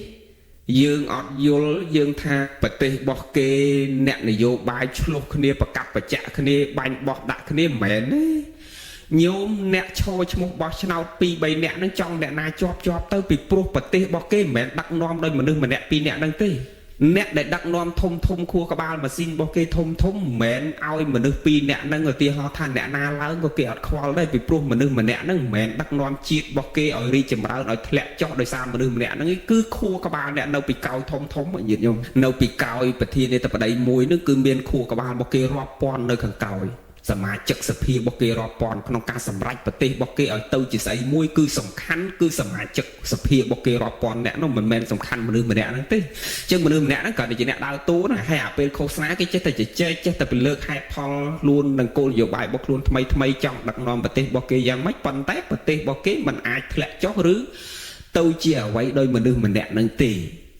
យើងអត់យល់យើងថាប្រទេសរបស់គេអ្នកនយោបាយឆ្លោះគ្នាប្រកាប់ប្រចាក់គ្នាបាញ់បោះដាក់គ្នាមិនមែនទេញោមអ្នកឈរឈ្មោះបោះឆ្នោត 2-3 នាក់ហ្នឹងចង់អ្នកណាជាប់ទៅពីព្រោះប្រទេសរបស់គេមិនមែនដឹកនាំដោយមនុស្សម្នាក់2នាក់ហ្នឹងទេអ្នកដែលដឹកនាំធំខួរក្បាលម៉ាស៊ីនរបស់គេធំមិនមែនឲ្យមនុស្ស2នាក់ហ្នឹងឧទាហរណ៍ថាអ្នកណាឡើងក៏គេអត់ខ្វល់ដែរពីព្រោះមនុស្សម្នាក់ហ្នឹងមិនមែនដឹកនាំជាតិរបស់គេឲ្យរីកចម្រើនឲ្យធ្លាក់ចុះដោយសារមនុស្សម្នាក់ហ្នឹងគឺខួរក្បាលអ្នកនៅពីក្រោយធំញាតិញោមនៅពីក្រោយប្រធានាធិបតីមួយហ្នឹងគឺមានខួរក្បាលរបស់គេរាប់ពាន់នៅខាងក្រោយសមាជិកសភារបស់គេរាប់ពាន់ក្នុងការសម្រេចប្រទេសរបស់គេឲ្យទៅជាស្អីមួយគឺសំខាន់គឺសមាជិកសភារបស់គេរាប់ពាន់អ្នកនោះមិនមែនសំខាន់មនុស្សម្នាក់ហ្នឹងទេអញ្ចឹងមនុស្សម្នាក់ហ្នឹងគ្រាន់តែជាអ្នកដើរតួណាហើយអាពេលឃោសនាគេចេះតែជជែកចេះតែទៅលើកហេតុផលខ្លួននឹងគោលនយោបាយរបស់ខ្លួនថ្មីចង់ដឹកនាំប្រទេសរបស់គេយ៉ាងម៉េចប៉ុន្តែប្រទេសរបស់គេមិនអាចធ្លាក់ចុះឬទៅជាអ្វីដោយមនុស្សម្នាក់ហ្នឹងទេ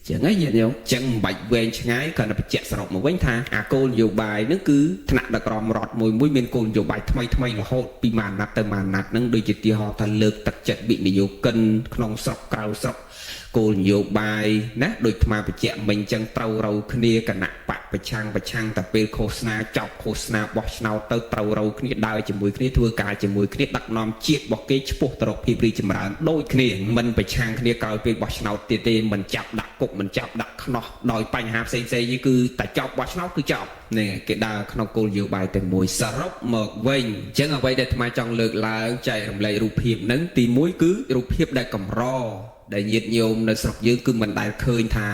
ចឹងហើយញាតិញោមចឹងមិនបាច់វែងឆ្ងាយគ្រាន់តែបញ្ជាក់សរុបមកវិញថាអាគោលនយោបាយហ្នឹងគឺថ្នាក់ដឹកនាំរដ្ឋមួយមានគោលនយោបាយថ្មីរហូតពីមួយអាណត្តិទៅមួយអាណត្តិហ្នឹងដូចជាទីហោថាលើកទឹកចិត្តវិនិយោគិនក្នុងស្រុកក្រៅស្រុកគោលនយោបាយណាដូចអាបញ្ជាក់មិញចឹងត្រូវរៅគ្នាគណៈបកប្រឆាំងតែពេលឃោសនាចប់ឃោសនាបោះឆ្នោតទៅត្រូវរៅគ្នាដើរជាមួយគ្នាធ្វើការជាមួយគ្នាដឹកនាំជាតិរបស់គេឆ្ពោះទៅរកភាពរីកចម្រើនដូចគ្នាមិនប្រឆាំងគ្នាក្រោយពេលបោះឆ្នោតទៀតទេមិនចាប់ដាក់គុកមិនចាប់ដាក់ខ្នោះដោយបញ្ហាផ្សេងៗនេះគឺតែចប់បោះឆ្នោតគឺចប់នេះគេដើរក្នុងគោលនយោបាយតែមួយសរុបមកវិញអញ្ចឹងអ្វីដែលអាត្មាចង់លើកឡើងចែករំលែករូបភាពហ្នឹងទី1គឺរូបភាពដែលកម្រដែលញាតិញោមនៅស្រុកយើងគឺមិនដែលឃើញថា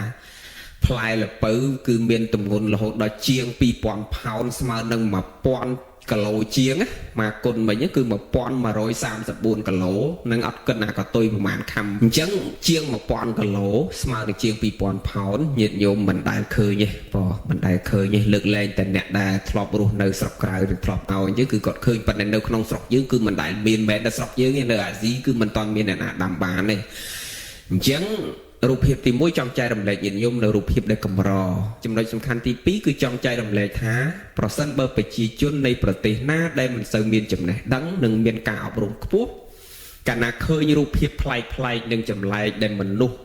ផ្លែល្ពៅគឺមានទម្ងន់រហូតដល់ជាង 2000 ផោនស្មើនឹង 1000 គីឡូជាងមកគុណមិញគឺ 1134 គីឡូនឹងអត់គិតណាកតុយប្រហែលខាំអញ្ចឹងជាង 1000 គីឡូស្មើនឹងជាង 2000 ផោនញាតិញោមមិនដែលឃើញទេបងមិនដែលឃើញទេលើកលែងតែអ្នកដែលធ្លាប់រស់នៅស្រុកក្រៅឬធ្លាប់ឲ្យអញ្ចឹងគឺគាត់ឃើញប៉ុន្តែនៅក្នុងស្រុកយើងគឺមិនដែលមានមែនតែស្រុកយើងនៅអាស៊ីគឺមិនតាន់មានអ្នកណាដាំបានទេអញ្ចឹងរូបភាពទី1ចង់ចែករំលែកញាតិញោមនៅរូបភាពដែលកម្រចំណុចសំខាន់ទី2គឺចង់ចែករំលែកថាប្រសិនបើប្រជាជននៃប្រទេសណាដែលមិនសូវមានចំណេះដឹងនិងមានការអប់រំខ្ពស់ កាលណាឃើញរូបភាពប្លែកៗនឹងចម្លែកដែលមនុស្ស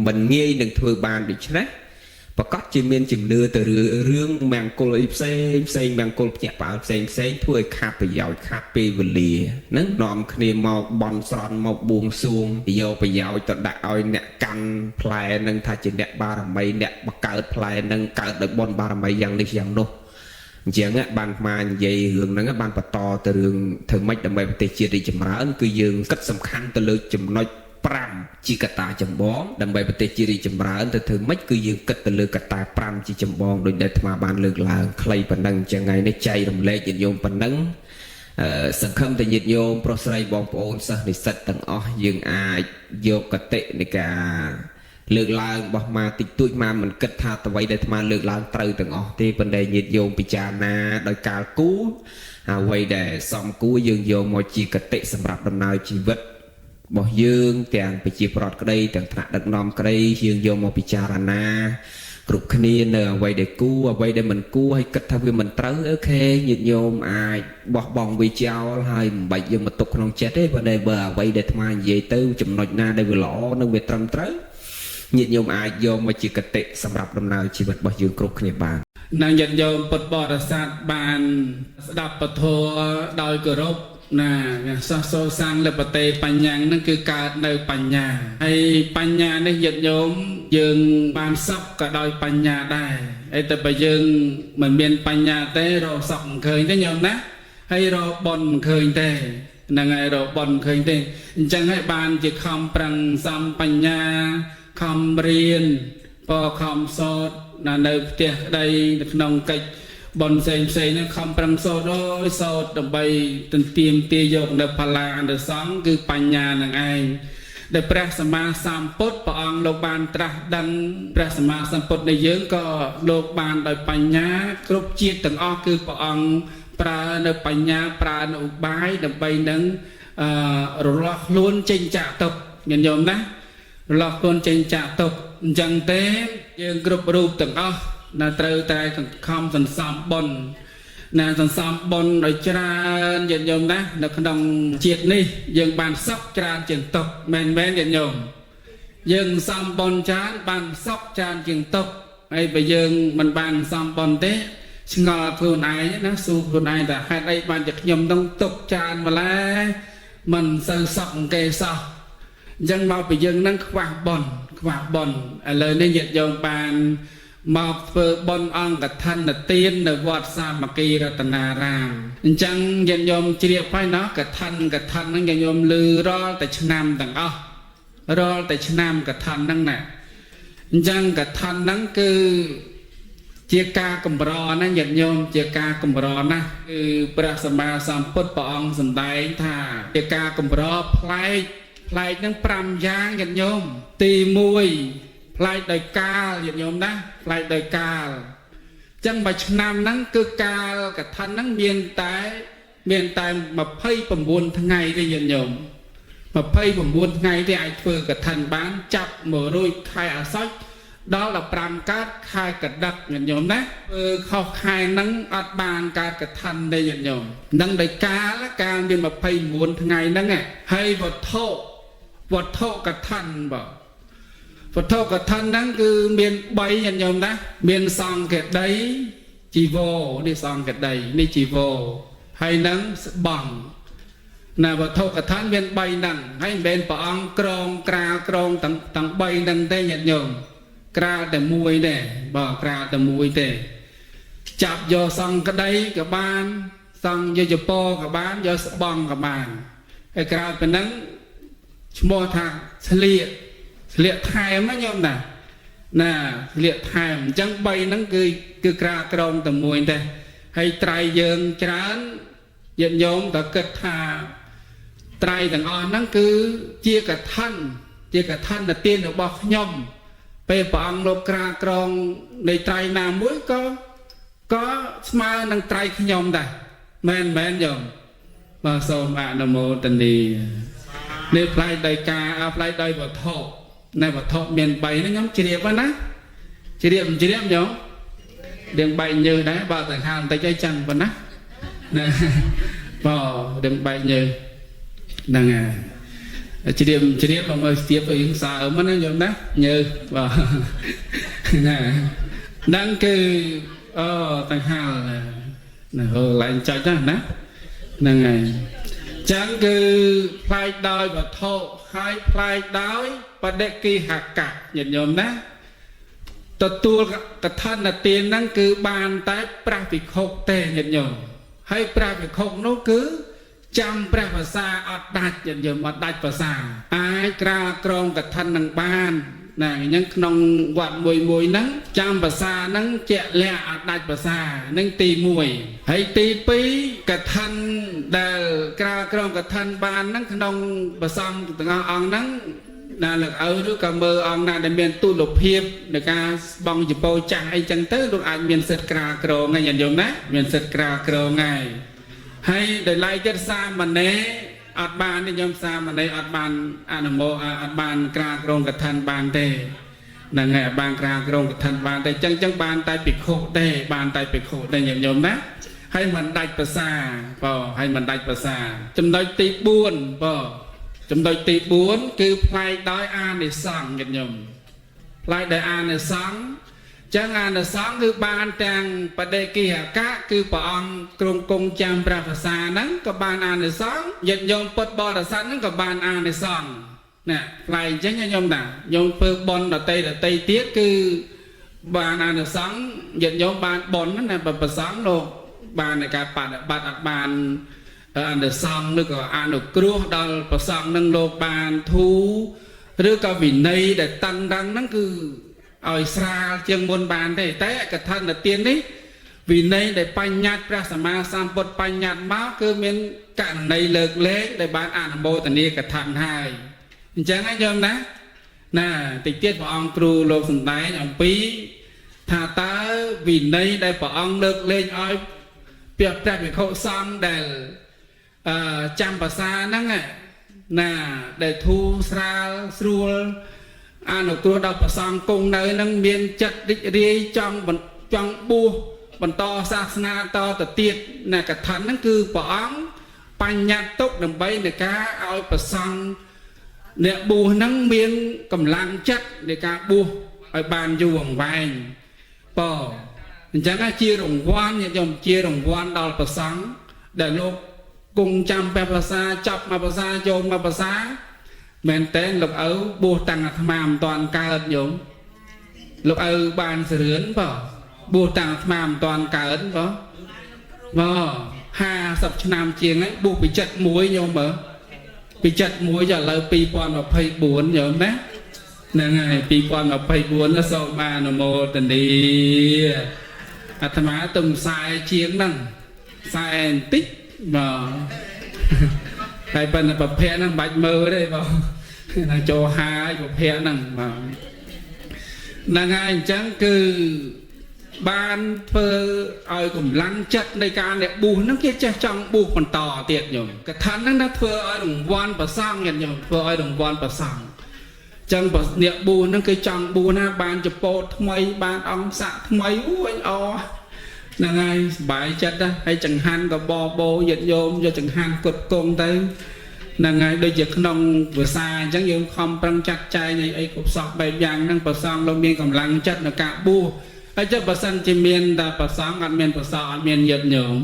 មិនងាយនឹងធ្វើបានដូច្នេះប្រកាសជាមានជំនឿទៅរឿងមង្គលអីផ្សេងមង្គលភ្ញាក់ផ្អើលផ្សេងធ្វើឲ្យខាត់ប្រយោជន៍ខាត់ពេលវេលាហ្នឹងនាំគ្នាមកបន់ស្រន់មកបួងសួងយកប្រយោជន៍ទៅដាក់ឲ្យអ្នកកាន់ផ្លែហ្នឹងថាជាអ្នកបារមីអ្នកបង្កើតផ្លែហ្នឹងកើតដោយបុណ្យបារមីយ៉ាងនេះយ៉ាងនោះអញ្ចឹងបានមកនិយាយរឿងហ្នឹងបានបន្តទៅរឿងធ្វើម៉េចដើម្បីប្រទេសជាតិរីកចម្រើនគឺយើងគិតសំខាន់ទៅលើចំណុច5ជាកត្តាចម្បងដើម្បីប្រទេសជាតិរីកចម្រើនទៅធ្វើម៉េចគឺយើងគិតទៅលើកត្តា5ជាចម្បងដោយដែលអាត្មាបានលើកឡើងខ្លីប៉ុណ្ណឹងអញ្ចឹងថ្ងៃនេះចែករំលែកញាតិញោមប៉ុណ្ណឹងសង្ឃឹមតែញាតិញោមប្រុសស្រីបងប្អូនសិស្សនិស្សិតទាំងអស់យើងអាចយកកតិនៃការលើកឡើងរបស់មកតិចតួចមកមិនគិតថាអ្វីដែលអាត្មាលើកឡើងត្រូវទាំងអស់ទេប៉ុន្តែញាតិញោមពិចារណាដោយកាលគូអ្វីដែលសមគួរយើងយកមកជាកតិសម្រាប់ដំណើរជីវិតរបស់យើងទាំងប្រជាប្រដ្ឋក្តីទាំងថ្នាក់ដឹកនាំក្តីយើងយកមកពិចារណាគ្រប់គ្នានៅអ្វីដែលគួរអ្វីដែលមិនគួរហើយគិតថាវាមិនត្រូវអូខេញាតិញោមអាចបោះបង់វាចោលហើយមិនបាច់យកមកទុកក្នុងចិត្តទេបើអ្វីដែលអាត្មានិយាយទៅចំណុចណាដែលវាល្អនិងវាត្រឹមត្រូវញាតិញោមអាចយកមកជាកតិសម្រាប់ដំណើរជីវិតរបស់យើងគ្រប់គ្នាបាននឹងញាតិញោមពុទ្ធបរិស័ទបានស្ដាប់ពធដោយគោរពណាសោះសូសាំងលបតេបញ្ញាហ្នឹងគឺកើតនៅបញ្ញាហើយបញ្ញានេះញាតិញោមយើងបានសុខក៏ដោយបញ្ញាដែរហើយតែបើយើងមិនមានបញ្ញាទេរកសុខមិនឃើញទេញោមណាហើយរកបុណ្យមិនឃើញទេហ្នឹងហើយរកបុណ្យមិនឃើញទេអញ្ចឹងហើយបានជាខំប្រឹងសំបញ្ញាខំរៀនបខំសូត្រនៅផ្ទះក្តីនៅក្នុងកិច្ចបនផ្សេងហ្នឹងខំប្រឹងសូត្រដើម្បីទន្ទាមទារយកនៅផល្លាអនុសង្ឃគឺបញ្ញានឹងឯងដែលព្រះសម្មាសម្ពុទ្ធព្រះអង្គលោកបានត្រាស់ដឹងព្រះសម្មាសម្ពុទ្ធនៃយើងក៏លោកបានដោយបញ្ញាគ្រប់ជាតិទាំងអស់គឺព្រះអង្គប្រើនៅបញ្ញាប្រើនៅឧបាយដើម្បីនឹងរលាស់ខ្លួនចេញចាក់ទុកញាតិញោមណារលាស់ខ្លួនចេញចាក់ទុកអញ្ចឹងទេយើងគ្រប់រូបទាំងអស់ណាត្រូវតែខំសន្សំបុណ្យណាសន្សំបុណ្យដោយច្រើនញាតិញោមណានៅក្នុងជាតិនេះយើងបានសុខច្រើនជាងទុក្ខមែនញាតិញោមយើងសន្សំបុណ្យច្រើនបានសុខច្រើនជាងទុក្ខហើយបើយើងមិនបានសន្សំបុណ្យទេឆ្ងល់ខ្លួនឯងណាសួរខ្លួនឯងថាហេតុអីបានជាខ្ញុំต้องទុក្ខច្រើនម្ល៉េះមិនសូវសុខគេសោះអញ្ចឹងមកពីយើងនឹងខ្វះបុណ្យឥឡូវនេះញាតិញោមបានមកធ្វើបុណ្យអង្គឋិនទាននៅវត្តសាមគ្គីរតនារាមអញ្ចឹងញាតិញោមជ្រាបហើយណាកឋិនហ្នឹងញាតិញោមឮរាល់តែឆ្នាំទាំងអស់រាល់តែឆ្នាំកឋិនហ្នឹងណាអញ្ចឹងកឋិនហ្នឹងគឺជាការកម្រណាញាតិញោមជាការកម្រណាគឺព្រះសម្មាសម្ពុទ្ធព្រះអង្គសម្ដែងថាជាការកម្រផ្លែកហ្នឹង5យ៉ាងញាតិញោមទី1ផ្លែកដោយកាលញាតិញោមណាផ្លែកដោយកាលអញ្ចឹងមួយឆ្នាំហ្នឹងគឺកាលកឋិនហ្នឹងមានតែ29ថ្ងៃទេញាតិញោម29ថ្ងៃទេអាចធ្វើកឋិនបានចាប់មករួចខែអាសត់ដល់15កើតខែកដិកញាតិញោមណាធ្វើខុសខែហ្នឹងអត់បានកើតកឋិនទេញាតិញោមហ្នឹងដោយកាលមាន29ថ្ងៃហ្នឹងហើយវត្ថុកឋិនបើវត្ថុកឋិនហ្នឹងគឺមាន3ញាតិញោមណាមានសង្ឃដីជីវរនេះសង្ឃដីនេះជីវរហើយនឹងស្បង់ណាវត្ថុកឋិនមាន3ហ្នឹងហើយមិនមែនព្រះអង្គក្រងក្រាលក្រងទាំង3ហ្នឹងទេញាតិញោមក្រាលតែមួយទេបើក្រាលតែមួយទេចាប់យកសង្ឃដីក៏បានសង្ឃយជពរក៏បានយកស្បង់ក៏បានហើយក្រៅពីហ្នឹងឈ្មោះថាស្លៀកថែមណាញោមណាស្លៀកថែមអញ្ចឹង3ហ្នឹងគឺក្រាលក្រងតែមួយទេហើយត្រៃយើងច្រើនញាតិញោមតើគិតថាត្រៃទាំងអស់ហ្នឹងគឺជាកឋិនទានរបស់ខ្ញុំពេលព្រះអង្គលោកក្រាលក្រងនៃត្រៃណាមួយក៏ស្មើនឹងត្រៃខ្ញុំដែរមែនញោមបាទសូមអនុមោទនីនេះផ្លែកដោយការផ្លែកដោយវត្ថុនៅវត្ថុមាន3ហ្នឹងខ្ញុំជ្រាបណាជ្រាបញោមរឿងបែកញើសដែរបើតែខាងបន្តិចអីចឹងប៉ុណ្ណាបើរឿងបែកញើសហ្នឹងហើយ Chiếm mà mới tiếp với những sao mà nó giống đó như và đang cứ tăng hào là hồ lại cho chắc đó nên ngày chẳng cứ phải đòi và thô hay phải đói và để kỳ hạt cả nhận nhóm đóตัวกระท่านเตียนนั่นคือบานใต้ปราภิโคเตnhận nhómให้ปราภิโคนู้คือจำพระภาษาอัดดัดยันยมอัดดัดภาษาอายกรากรองกับท่านนังบ้านนะยังนองวัดมวยนั้นจำภาษานั้นเจาะแหละอัดดัดภาษานั้นตีมวยให้ตีปีกับท่านได้กรากรองกับท่านบ้านนั้นนองภาษาต่างอังนั้นน่าหลักหรือกับมืออังน่าได้เมียนตู้หลบเพียบในการบังจิโปจังไอจังเตอร์ลูกอาจเมียนเสร็จกรากรองไงยันยมนะเมียนเสร็จกรากรองไงให้ได้ไล่จัดสร้างมันเน่อัดบานนี่ยมสร้างมันเน่อัดบานอนุโมอัดบานกรากรงกับทันบานเต้นั่งไงบานกรากรงกับทันบานเต้จังบานไตปิดโคเต้บานไตปิดโคเต้ยมนะให้มันได้ภาษาป่อให้มันได้ภาษาจำได้ตีบุญป่อจำได้ตีบุญคือพลายได้อ่านในสังยมพลายได้อ่านในสังจังงานในสองคือบานแตงประเดกีหกะคือปองกรงกงจำพระภาษานั้นกับบานอ่านในสองยันยมปดบอดสันนั้นกับบานอ่านในสองเนี่ยใครจังยมด่ายมเปิดบอลแต่เตยเตี้ยคือบานอ่านในสองยันยมบานบอลนั่นน่ะแบบภาษาโลกบานในการปัดบัดอัดบานอ่านในสองหรือก็อ่านในกลัวดอลภาษาหนึ่งโลกบานทูหรือก็วินในแต่ตั้งดังนั่นคือเอาอิสราเอลเชียงบนบานได้แต่กระทันแต่เตียนนี้วินัยได้ปัญญาพระสัมมาสัมพุทธปัญญามาคือเป็นการในเลิกเล็กได้บานอ่านโบตันนี้กระทันให้จังไงโยมนะน่ะติเตียนพระองค์ครูโลกสุนทรอย่างปีถ้าตาวินัยได้พระองค์เลิกเล็กอ้อยเปรียบเทียบกับเขาซ้ำได้จำภาษานั่งไงน่ะได้ทูสราสรูลอ่านตัวดาวประสังกงในนั่งเมียนจัดดิเรียจังบูบรรทอศาสนาต่อตะเตียดในกระทันนั่นคือปองปัญญาตกนำไปในการเอาประสังเนี่ยบูนั่งเมียนกำลังจัดในการบูไอ้บานอยู่ห่างไปปอจังไอ้เชียร์หลงวันเนี่ยยอมเชียร์หลงวันดาวประสังแต่โลกกงจำแปลภาษาจับมาภาษาโยมมาภาษาแม่นแต่ลูกเอาบูตังธรรมามตอนเกิดโยมลูกเอาบานเสือนป่ะบูตังธรรมามตอนเกิดป่ะป่ะ50 nămเชียงไอ้บูไปจัดมวยโยมป่ะไปจัดมวยจะเลยปีปอนมาไพ่บุญโยมนะนั่นไงปีปอนมาไพ่บุญแล้วส่งมาโนโมตันดีอาตมาตุ่มสายเชียงนั่งสายติ๊กป่ะใครเป็นประเภทนั้นบัดมือได้บ่นางโจหาประเภทนั้นบ่นางไงจังคือบ้านเพื่อเอากลุ่มลังจัดในการเนี่ยบูนั่งเกี่ยจะจังบูมันต่อเตียดโยมกระทันนั่นนะเพื่อเอาดงวันประสังอย่างโยมเพื่อเอาดงวันประสังจังเนี่ยบูนั่งคือจังบูนะบ้านจะโปดทำไมบ้านองสะทำไมอุ้ยอ๋อนั่งไงบายจัดนะให้จังหันกับบอโบยัดโยมจะจังหันกดโกงเต้นั่งไงโดยจะขนมเบื่อซาจังโยมคอมปรังจัดใจในไอ้กบสอบใบยางนั่งประสังเราเมียนกำลังจัดในกะบูไอ้เจ้าประสังจะเมียนแต่ประสังอันเมียนประสังอันเมียนยัดโยม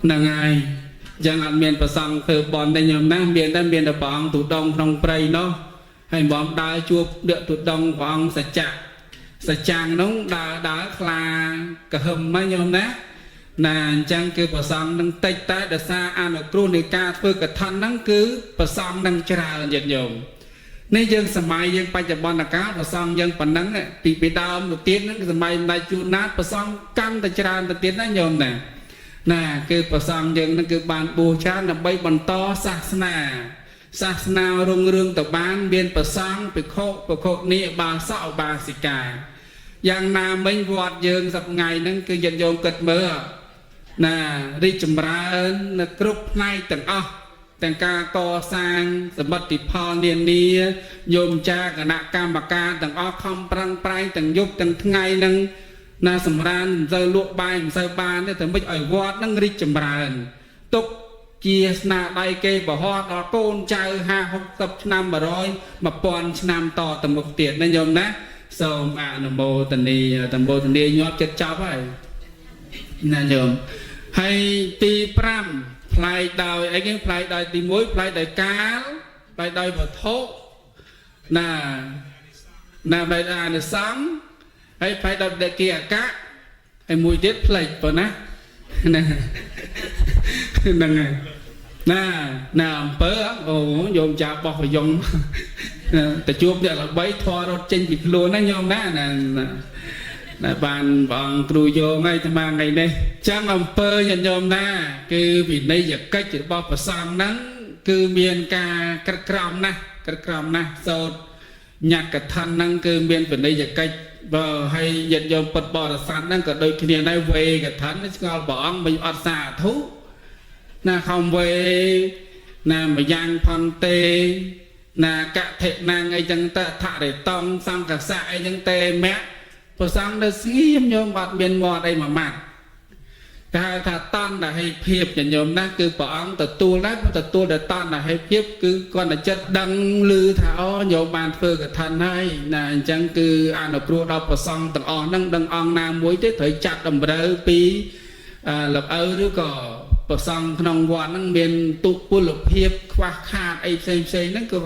นั่งไงยังอันเมียนประสังคือบอลได้โยมนะเมียนได้เมียนแต่ปองถูกดองตรงไปเนาะให้บอมได้จูบเดือดถูกดองปองสัจจะสัจจังน้องดาคลากระหึ่มไม่ยอมนะนานจังคือประสังนั่งติดแต่เดชาอ่านกรูในการเพื่อกระทันนั่งคือประสังนั่งจรายันโยมในยังสมัยยังปัจจุบันนะครับประสังยังปันนั่งเนี่ยปีดาวตัวเตี้ยนั่งสมัยในจุนัดประสังกันแต่จราตัวเตี้ยนั่นโยมเนี่ยน่ะคือประสังยังนั่นคือบานบูชาดับใบบรรทอศาสนารุ่งเรืองต่อบ้านเบียนประสังไปโคนี้บาเศร้าบาสิกาอย่างนาไม่วอดเยิงสับไงนั่นคือยันโยมเกิดเมื่อน่ะริจมราณกรุบในต่างแต่งการก่อสร้างสมบัติพรเนียนนี้โยมจากคณะกรรมการต่างคำปรังปรายต่างยุบต่างไงนั่งน่ะสำราญเจอลวกใบเจอบานเนี่ยถึงไม่อ่อยวอดนั่งริจมราณตก ជាស្នាដៃគេបរហដល់កូនចៅ50-60ឆ្នាំ100 1000ឆ្នាំតទៅមុខទៀតណាញោមណាសូមអនុមោទនីញាប់ចិត្តចប់ហើយណាញោមហើយទី5ផ្លែកដោយអីគេផ្លែកដោយទី1ផ្លែកដោយកាលផ្លែកដោយវត្ថុណាផ្លែកដោយអានិសង្ឃហើយផ្លែកដោយដេកអកៈហើយមួយទៀតផ្លែកប៉ុណ្ណាហ្នឹងហើយណាអំពើអូញោមចាបោះប្រយងទៅជួបអ្នកល្បីធေါ်រត់ចេញពីខ្លួនណាញោមណាបានបងគ្រូយោងហើយតាមថ្ងៃនេះចឹងអំពើញាតិញោមណាគឺវិន័យកិច្ចរបស់ព្រះសង្ឃហ្នឹងគឺមានការក្រិតក្រមណាស់សូត្រញត្តិកថាហ្នឹងគឺមានវិន័យកិច្ចបើហើយញាតិញោមពុទ្ធបរិស័ទហ្នឹងក៏ដូចគ្នាដែរវេកថាស្គាល់ព្រះអង្គមិនអត់សាធុណាខំវេណាម្យ៉ាងផន្តេណាកថិណាងអីចឹងទៅថរិតងសង្កសៈអីចឹងតេមៈព្រះសង្ឃនៅស្ងៀមញោមអត់មានមាត់អីមួយម៉ាត់តែថាតណ្ហិភាពញោមណាគឺព្រះអង្គទទួលដែរទទួលតែតណ្ហិភាពគឺគាត់តែចិត្តដឹងឮថាអូញោមបានធ្វើកថាហើយណាអញ្ចឹងគឺអនុគ្រោះដល់ព្រះសង្ឃទាំងអស់ហ្នឹងដឹងអង្គណាមួយទេត្រូវចាត់តម្រូវពីលបអើឬក៏ព្រះសង្ឃក្នុងវត្តហ្នឹងមានទុពលភាពខ្វះខាតអីផ្សេងហ្នឹងក៏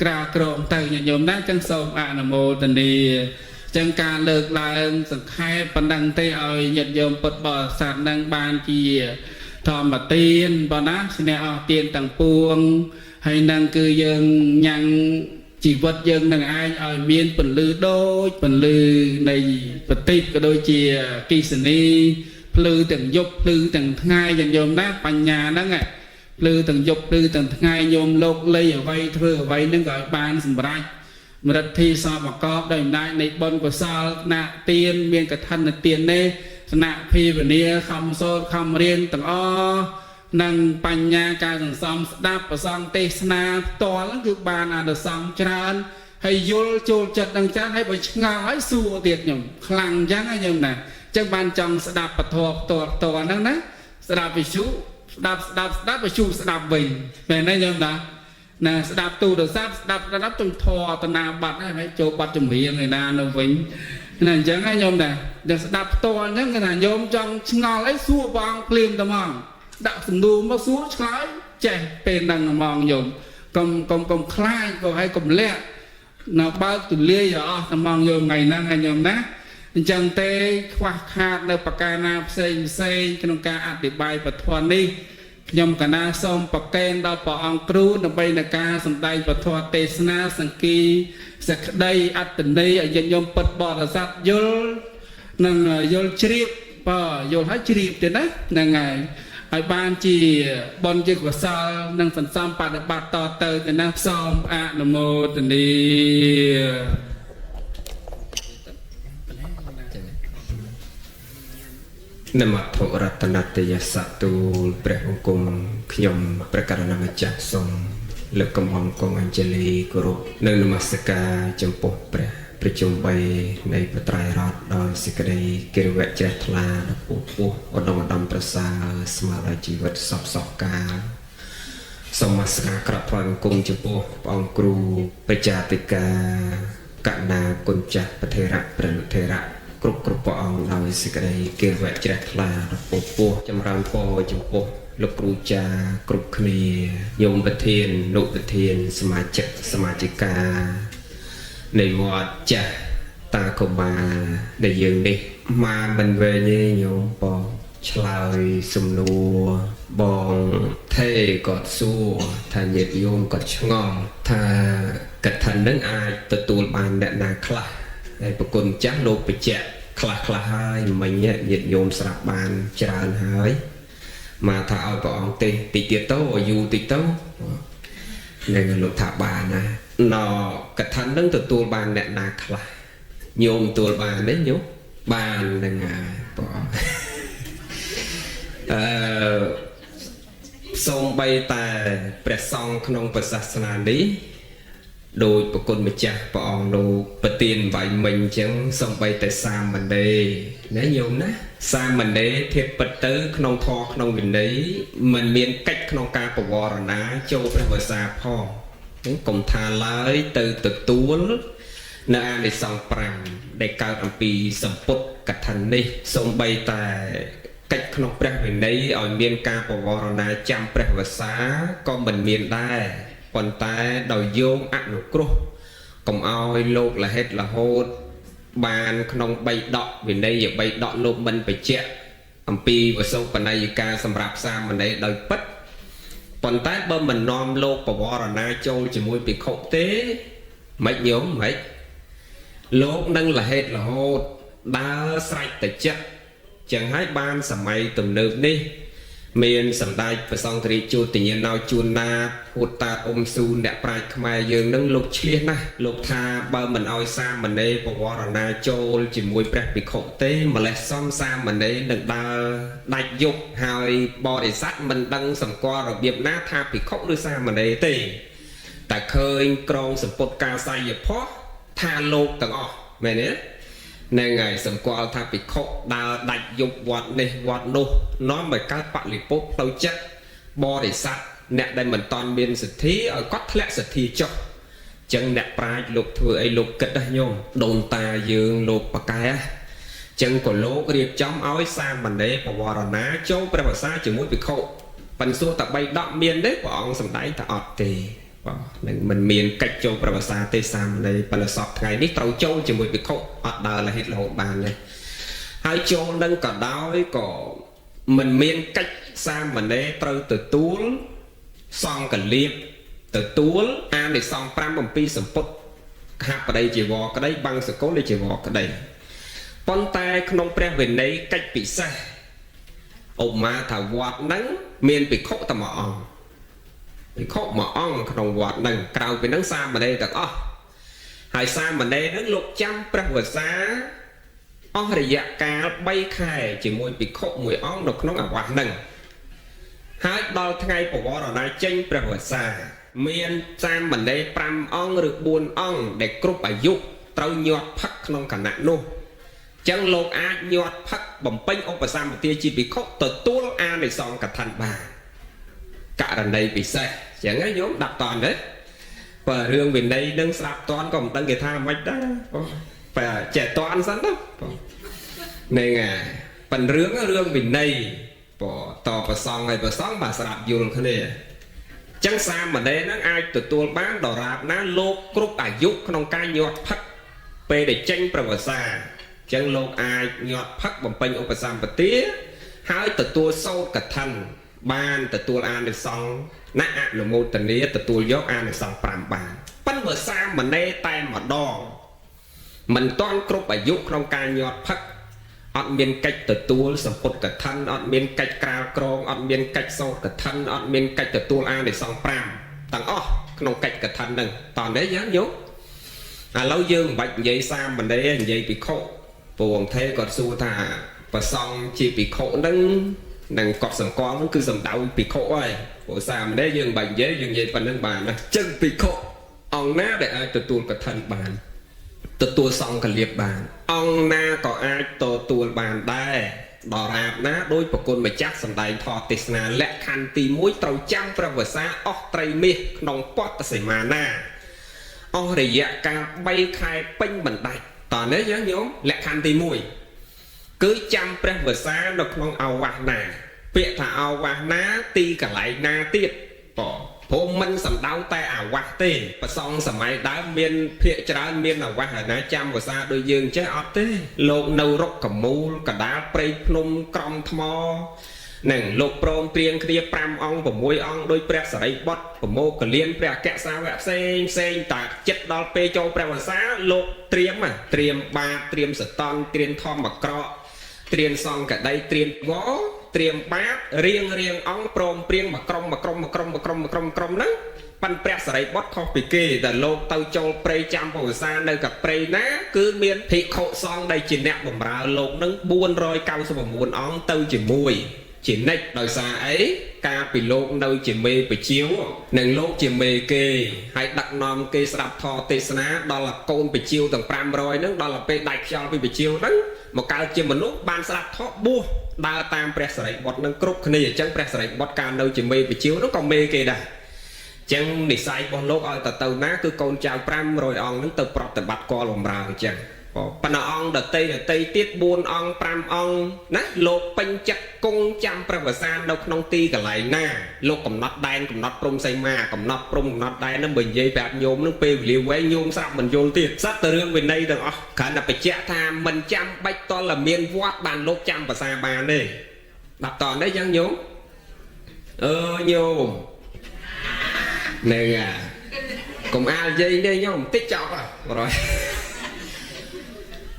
ក្រាក្រមទៅញោមណាអញ្ចឹងសូមអនុមោទនាចឹងការលើកឡើងសង្ខេបប៉ុណ្ណឹងទេឲ្យញាតិញោមពុទ្ធបរិស័ទនឹងបានជាធម្មទានប៉ុណ្ណាស្នេហ៍អស់ទានទាំងពួងហើយនឹងគឺយើងញ៉ាំងជីវិតយើងនឹងឯងឲ្យមានពន្លឺដូចពន្លឺនៃបតិក៏ដូចជាគិសនីភ្លឺទាំងយប់ភ្លឺទាំងថ្ងៃញាតិញោមណាបញ្ញាហ្នឹងភ្លឺទាំងយប់ភ្លឺទាំងថ្ងៃញោមលោកលៃអ្វីធ្វើអ្វីហ្នឹងក៏ឲ្យបានសម្រេចមរិទ្ធីសពកបដោយអំណាចនៃបុណ្យកុសលណាទានមានកឋិនទាននេះស្នាក់ភាវនាខំសូត្រខំរៀនទាំងអស់និងបញ្ញាការសន្សំស្ដាប់ប្រសងទេសនាផ្ទាល់គឺបានអានិសង្សច្រើនហើយយល់ចូលចិត្តនឹងច្រើនហើយបើឆ្ងល់ហើយសួរទៀតខ្ញុំខ្លាំងអញ្ចឹងខ្ញុំណាអញ្ចឹងបានចង់ស្ដាប់ពធផ្ទាល់ហ្នឹងណាស្ដាប់វិជុស្ដាប់វិជុស្ដាប់វិញមែនទេខ្ញុំណាណាស្ដាប់ទូរស័ព្ទស្ដាប់ទំធរតនាប័ណ្ណហើយចូលប័ណ្ណចម្រៀងឯណានៅវិញណាអញ្ចឹងហើយញោមដែរតែស្ដាប់ផ្ទាល់អញ្ចឹងគេថាញោមចង់ឆ្ងល់អីសួរបងភ្លាមតែហ្មងដាក់សំណួរមកសួរឆ្លើយចេះពេលហ្នឹងហ្មងញោមកុំខ្លាចក៏ឲ្យកុំលាក់នៅបើកទូលាយអស់តែហ្មងញោមថ្ងៃហ្នឹងហើយញោមណាអញ្ចឹងទេខ្វះខាតនៅប្រការណាផ្សេងក្នុងការអធិប្បាយពធនេះខ្ញុំកណាសូមប្រកេនដល់ព្រះអង្គគ្រូដើម្បីនឹងការសម្ដែងពធទេសនាសង្គីសក្តីអត្តន័យឲ្យញាតិញោមពិតបរិស័ទយល់និងយល់ជ្រាបយល់ឲ្យជ្រាបទេណាហ្នឹងហើយឲ្យបានជាបុណ្យជាកុសលនិងសន្សំបដិបត្តិតទៅទៅណាសូមអនុមោទនានមថុរតនតយសទូលព្រះអង្គមខ្ញុំព្រះករណម្ចាស់សូមលើកកំហំកងអញ្ជលីគោរពនៅនមស្ការចំពោះព្រះប្រជុំ3នៃប្រត្រៃរតដោយសេចក្តីគិរវៈជ្រះថ្លាដល់ពុទ្ធឧត្តមប្រសើរស្មើដល់ជីវិតសពកាលសូមនមស្ការក្រាបថ្វាយបង្គំចំពោះព្រះអង្គគ្រូប្រជាតិកាកណាគុណចាស់ប្រធេរៈព្រះនុធេរៈគ្រប់ព្រះអង្គដោយសេចក្តីគិរវៈជ្រះថ្លាដល់ពុទ្ធចម្រើនពរចំពោះលោកគ្រូចាគ្រប់គ្នាញោមប្រធាននុប្រធានសមាជិកសមាជិកានៃវត្តចាស់តាកុមារដែលយើងនេះមកមិនវែងទេញោមបងឆ្លើយសំណួរបងថេក៏សួរថាញាតិញោមក៏ឆ្ងល់ថាកថានឹងអាចទទួលបានអ្នកណាខ្លះហើយប្រគុណចាស់លោកបច្ចៈខ្លះហើយមិញញាតិញោមស្រាប់បានច្រើនហើយមកថាឲ្យព្រះអង្គទេតិចទៀតទៅឲ្យយូរតិចទៅនឹងលោកថាបានណាណកថានឹងទទួលបានអ្នកណាខ្លះញោមទទួលបានទេញោមបាននឹងហើយបងសូមបីតែព្រះសង្ឃក្នុងព្រះសាសនានេះដោយប្រគុណម្ចាស់ព្រះអង្គលោកប្រទានវាយមិញអញ្ចឹងសូមបីតែសាមណេរណាញោមណា សាមណេរធៀបពិតទៅក្នុងធម៌ក្នុងវិន័យមិនមានកិច្ចក្នុងការបវរណាចូលព្រះវស្សាផងហ្នឹងកុំថាឡើយទៅទទួលនៅអានិសង្ស5ដែលកើតអំពីសម្ពុតកថានេះសូម្បីតែកិច្ចក្នុងព្រះវិន័យឲ្យមានការបវរណាចាំព្រះវស្សាក៏មិនមានដែរប៉ុន្តែដោយយោងអនុគ្រោះកុំឲ្យលោករហិតរហូតបានក្នុង3ដកវិន័យ3ដកលោកមិនបញ្ជាក់អំពីវសុបន័យការសម្រាប់សាមណេរដោយពិតប៉ុន្តែបើមិននាំលោកបវរណាចូលជាមួយភិក្ខុទេមិនញោមមិនលោកនឹងលហេតុរហូតដើរស្រេចតែចិត្តចឹងហើយបានសម័យទំនើបនេះមានសម្ដេចព្រះសង្ឃរាជជួទញ្ញាណោជួនណាពុទ្ធតាអ៊ុំស៊ូអ្នកប្រាជ្ញខ្មែរយើងនឹងលោកឆ្លៀសណាស់លោកថាបើមិនអោយសាមណេរបវរណាចូលជាមួយព្រះភិក្ខុទេម្លេះសំសាមណេរនឹងដើរដាច់យុគហើយបរិស័ទមិនដឹងសម្គាល់របៀបណាថាភិក្ខុឬសាមណេរទេតែឃើញក្រងសម្ពុតកាស័យផោះថាលោកទាំងអស់មែនទេនឹងហើយសម្គាល់ថាភិក្ខុដើរដាច់យុគវត្តនេះវត្តនោះនាំឲ្យកើតបលិពុទ្ធទៅចិត្តបរិស័ទអ្នកដែលមិនតាន់មានសទ្ធាឲ្យគាត់ធ្លាក់សទ្ធាចុះចឹងអ្នកប្រាជ្ញលោកធ្វើអីលោកគិតណាញោមដូនតាយើងលោកបកែចឹងក៏លោករៀបចំឲ្យសាមណេរបវរណាចូលព្រះវស្សាជាមួយភិក្ខុប៉ិនសួរតែ3ដកមានទេព្រះអង្គសម្ដែងថាអត់ទេបាទនឹងមិនមានកិច្ចចូលប្រវត្តិសាស្ត្រទេសាមណេរបលសពថ្ងៃនេះត្រូវចូលជាមួយភិក្ខុអត់ដើររហិតរហូតបានទេហើយចូលនឹងក៏ដោយក៏មិនមានកិច្ចសាមណេរត្រូវទទួលសង្កលៀបទទួលអានិសង្ស5អំពីសម្ពុតខបដីជីវរក្តីបាំងសកលនៃជីវរក្តីប៉ុន្តែក្នុងព្រះវិន័យកិច្ចពិសេសឧបមាថាវត្តហ្នឹងមានភិក្ខុតែមួយអង្គភិក្ខុមួយអង្គក្នុងវត្តហ្នឹងក្រៅពីហ្នឹងសាមណេរទាំងអស់ហើយសាមណេរហ្នឹងលោកចាំព្រះវស្សាអស់រយៈកាល3ខែជាមួយភិក្ខុមួយអង្គនៅក្នុងអាវាសហ្នឹងហើយដល់ថ្ងៃបវរណាចេញព្រះវស្សាមានសាមណេរ5អង្គឬ4អង្គដែលគ្រប់អាយុត្រូវញាត់ផឹកក្នុងគណៈនោះចឹងលោកអាចញាត់ផឹកបំពេញឧបសម្បទាជាភិក្ខុទទួលអានិសង្សកថាបានករណីពិសេសចឹងញោមដាក់តន់ទេបើរឿងវិន័យនឹងស្ដាប់តន់ក៏មិនដឹងគេថាមិនដែរបើចេះតន់សិនទៅហ្នឹងហើយប៉ុន្តែរឿងវិន័យតប្រសងហើយប្រសងបាទស្ដាប់យល់គ្នាចឹងសាមណេរនឹងអាចទទួលបានដរាបណាលោកគ្រប់អាយុក្នុងការញាត់ផឹកពេលដែលចេញព្រះវស្សាចឹងលោកអាចញាត់ផឹកបំពេញឧបសម្បទាហើយទទួលសូត្រកថាបានទទួលអានិសង្សណអនុមោទនាទទួលយកអានិសង្ស5បានប៉ុន្តែបើសាមណេរតែម្ដងមិនទាន់គ្រប់អាយុក្នុងការញាត់ផឹកអត់មានកិច្ចទទួលសម្ពុតកថាអត់មានកិច្ចក្រាលក្រងអត់មានកិច្ចសូត្រកថាអត់មានកិច្ចទទួលអានិសង្ស5ទាំងអស់ក្នុងកិច្ចកថាហ្នឹងតោះនេះយ៉ាងយោឥឡូវយើងមិនបាច់និយាយសាមណេរនិយាយភិក្ខុព្រោះអង្គថេរគាត់សួរថាប្រសង់ជាភិក្ខុហ្នឹងនឹងកត់សម្គាល់ហ្នឹងគឺសំដៅភិក្ខុហើយព្រោះសាមណេរយើងបាច់និយាយប៉ុណ្្នឹងបានណាចឹងភិក្ខុអង្គណាដែលអាចទទួលកថាបានទទួលសង្កលៀបបានអង្គណាក៏អាចទទួលបានដែរដរាបណាដោយប្រគុណម្ចាស់សម្ដែងធម៌ទេសនាលក្ខខណ្ឌទី1ត្រូវចាំព្រះវស្សាអស់ត្រីមាសក្នុងពតសីមាណាអស់រយៈកាល3ខែពេញបណ្ដាច់តើនេះយើងញោមលក្ខខណ្ឌទី1គឺចាំព្រះវស្សានៅក្នុងអាវាសណាពាក្យថាអាវាសណាទីកន្លែងណាទៀតព្រមមិនសំដៅតែអាវាសទេប្រសងសម័យដើមមានភាគច្រើនមានអាវាសណាចាំវស្សាដូចយើងចេះអត់ទេលោកនៅរុកកមូលកដាលព្រៃភ្នំក្រំថ្មនឹងលោកព្រមព្រៀងគ្នា5អង្គ6អង្គដោយព្រះសរិបុត្រប្រមោគលានព្រះអគ្គសាវកផ្សេងតាចិត្តដល់ពេលចូលព្រះវស្សាលោកត្រៀមបាតត្រៀមសតន់ត្រៀមធម្មក្រកត្រៀមសង្កដីត្រៀមវត្រៀមបាតរៀងអង្គព្រមព្រៀងមកក្រុមហ្នឹងប៉ិនព្រះសរិបុត្រខុសពីគេតែលោកទៅចូលព្រៃចាំព្រះវស្សានៅកព្រៃណាគឺមានភិក្ខុសង្ឃដែលជាអ្នកបម្រើលោកនឹង499អង្គទៅជាមួយជានិច្ចដោយសារអីការពីលោកនៅជាមេបជាវនិងលោកជាមេគេហើយដឹកនាំគេស្ដាប់ធម៌ទេសនាដល់កូនបជាវទាំង500ហ្នឹងដល់ពេលដាច់ខ្យល់ពីបជាវហ្នឹង មកកើតជាមនុស្សបានស្ដាប់ធម៌បួសដើរតាមព្រះសិរីបុត្រនឹងគ្រប់គ្នាអញ្ចឹងព្រះសិរីបុត្រកាលនៅជាមេវិជាវនោះក៏មេគេដែរអញ្ចឹងនិស័យរបស់លោកឲ្យទៅណាគឺកូនចៅ500អង្គនឹងទៅប្រតិបត្តិគាល់បំរើអញ្ចឹងប៉ុន្តែអង្គដតីទៀត4អង្គ5អង្គណាលោកពេញចិត្តគង់ចាំព្រះវសានៅក្នុងទីកន្លែងណាលោកកំណត់ដែនកំណត់ព្រំសីមាកំណត់ព្រំកំណត់ដែននឹងបើនិយាយប្រាប់ញោមនឹងពេលវេលាវែងញោមស្រាប់មិនយល់ទៀតសត្វតែរឿងវិន័យទាំងអស់គ្រាន់តែបញ្ជាក់ថាមិនចាំបាច់តលមានវត្តបានលោកចាំភាសាបានទេដាក់តនេះចឹងញោមញោមនឹងកុំអាលនិយាយនេះញោមបន្តិចចប់បរយ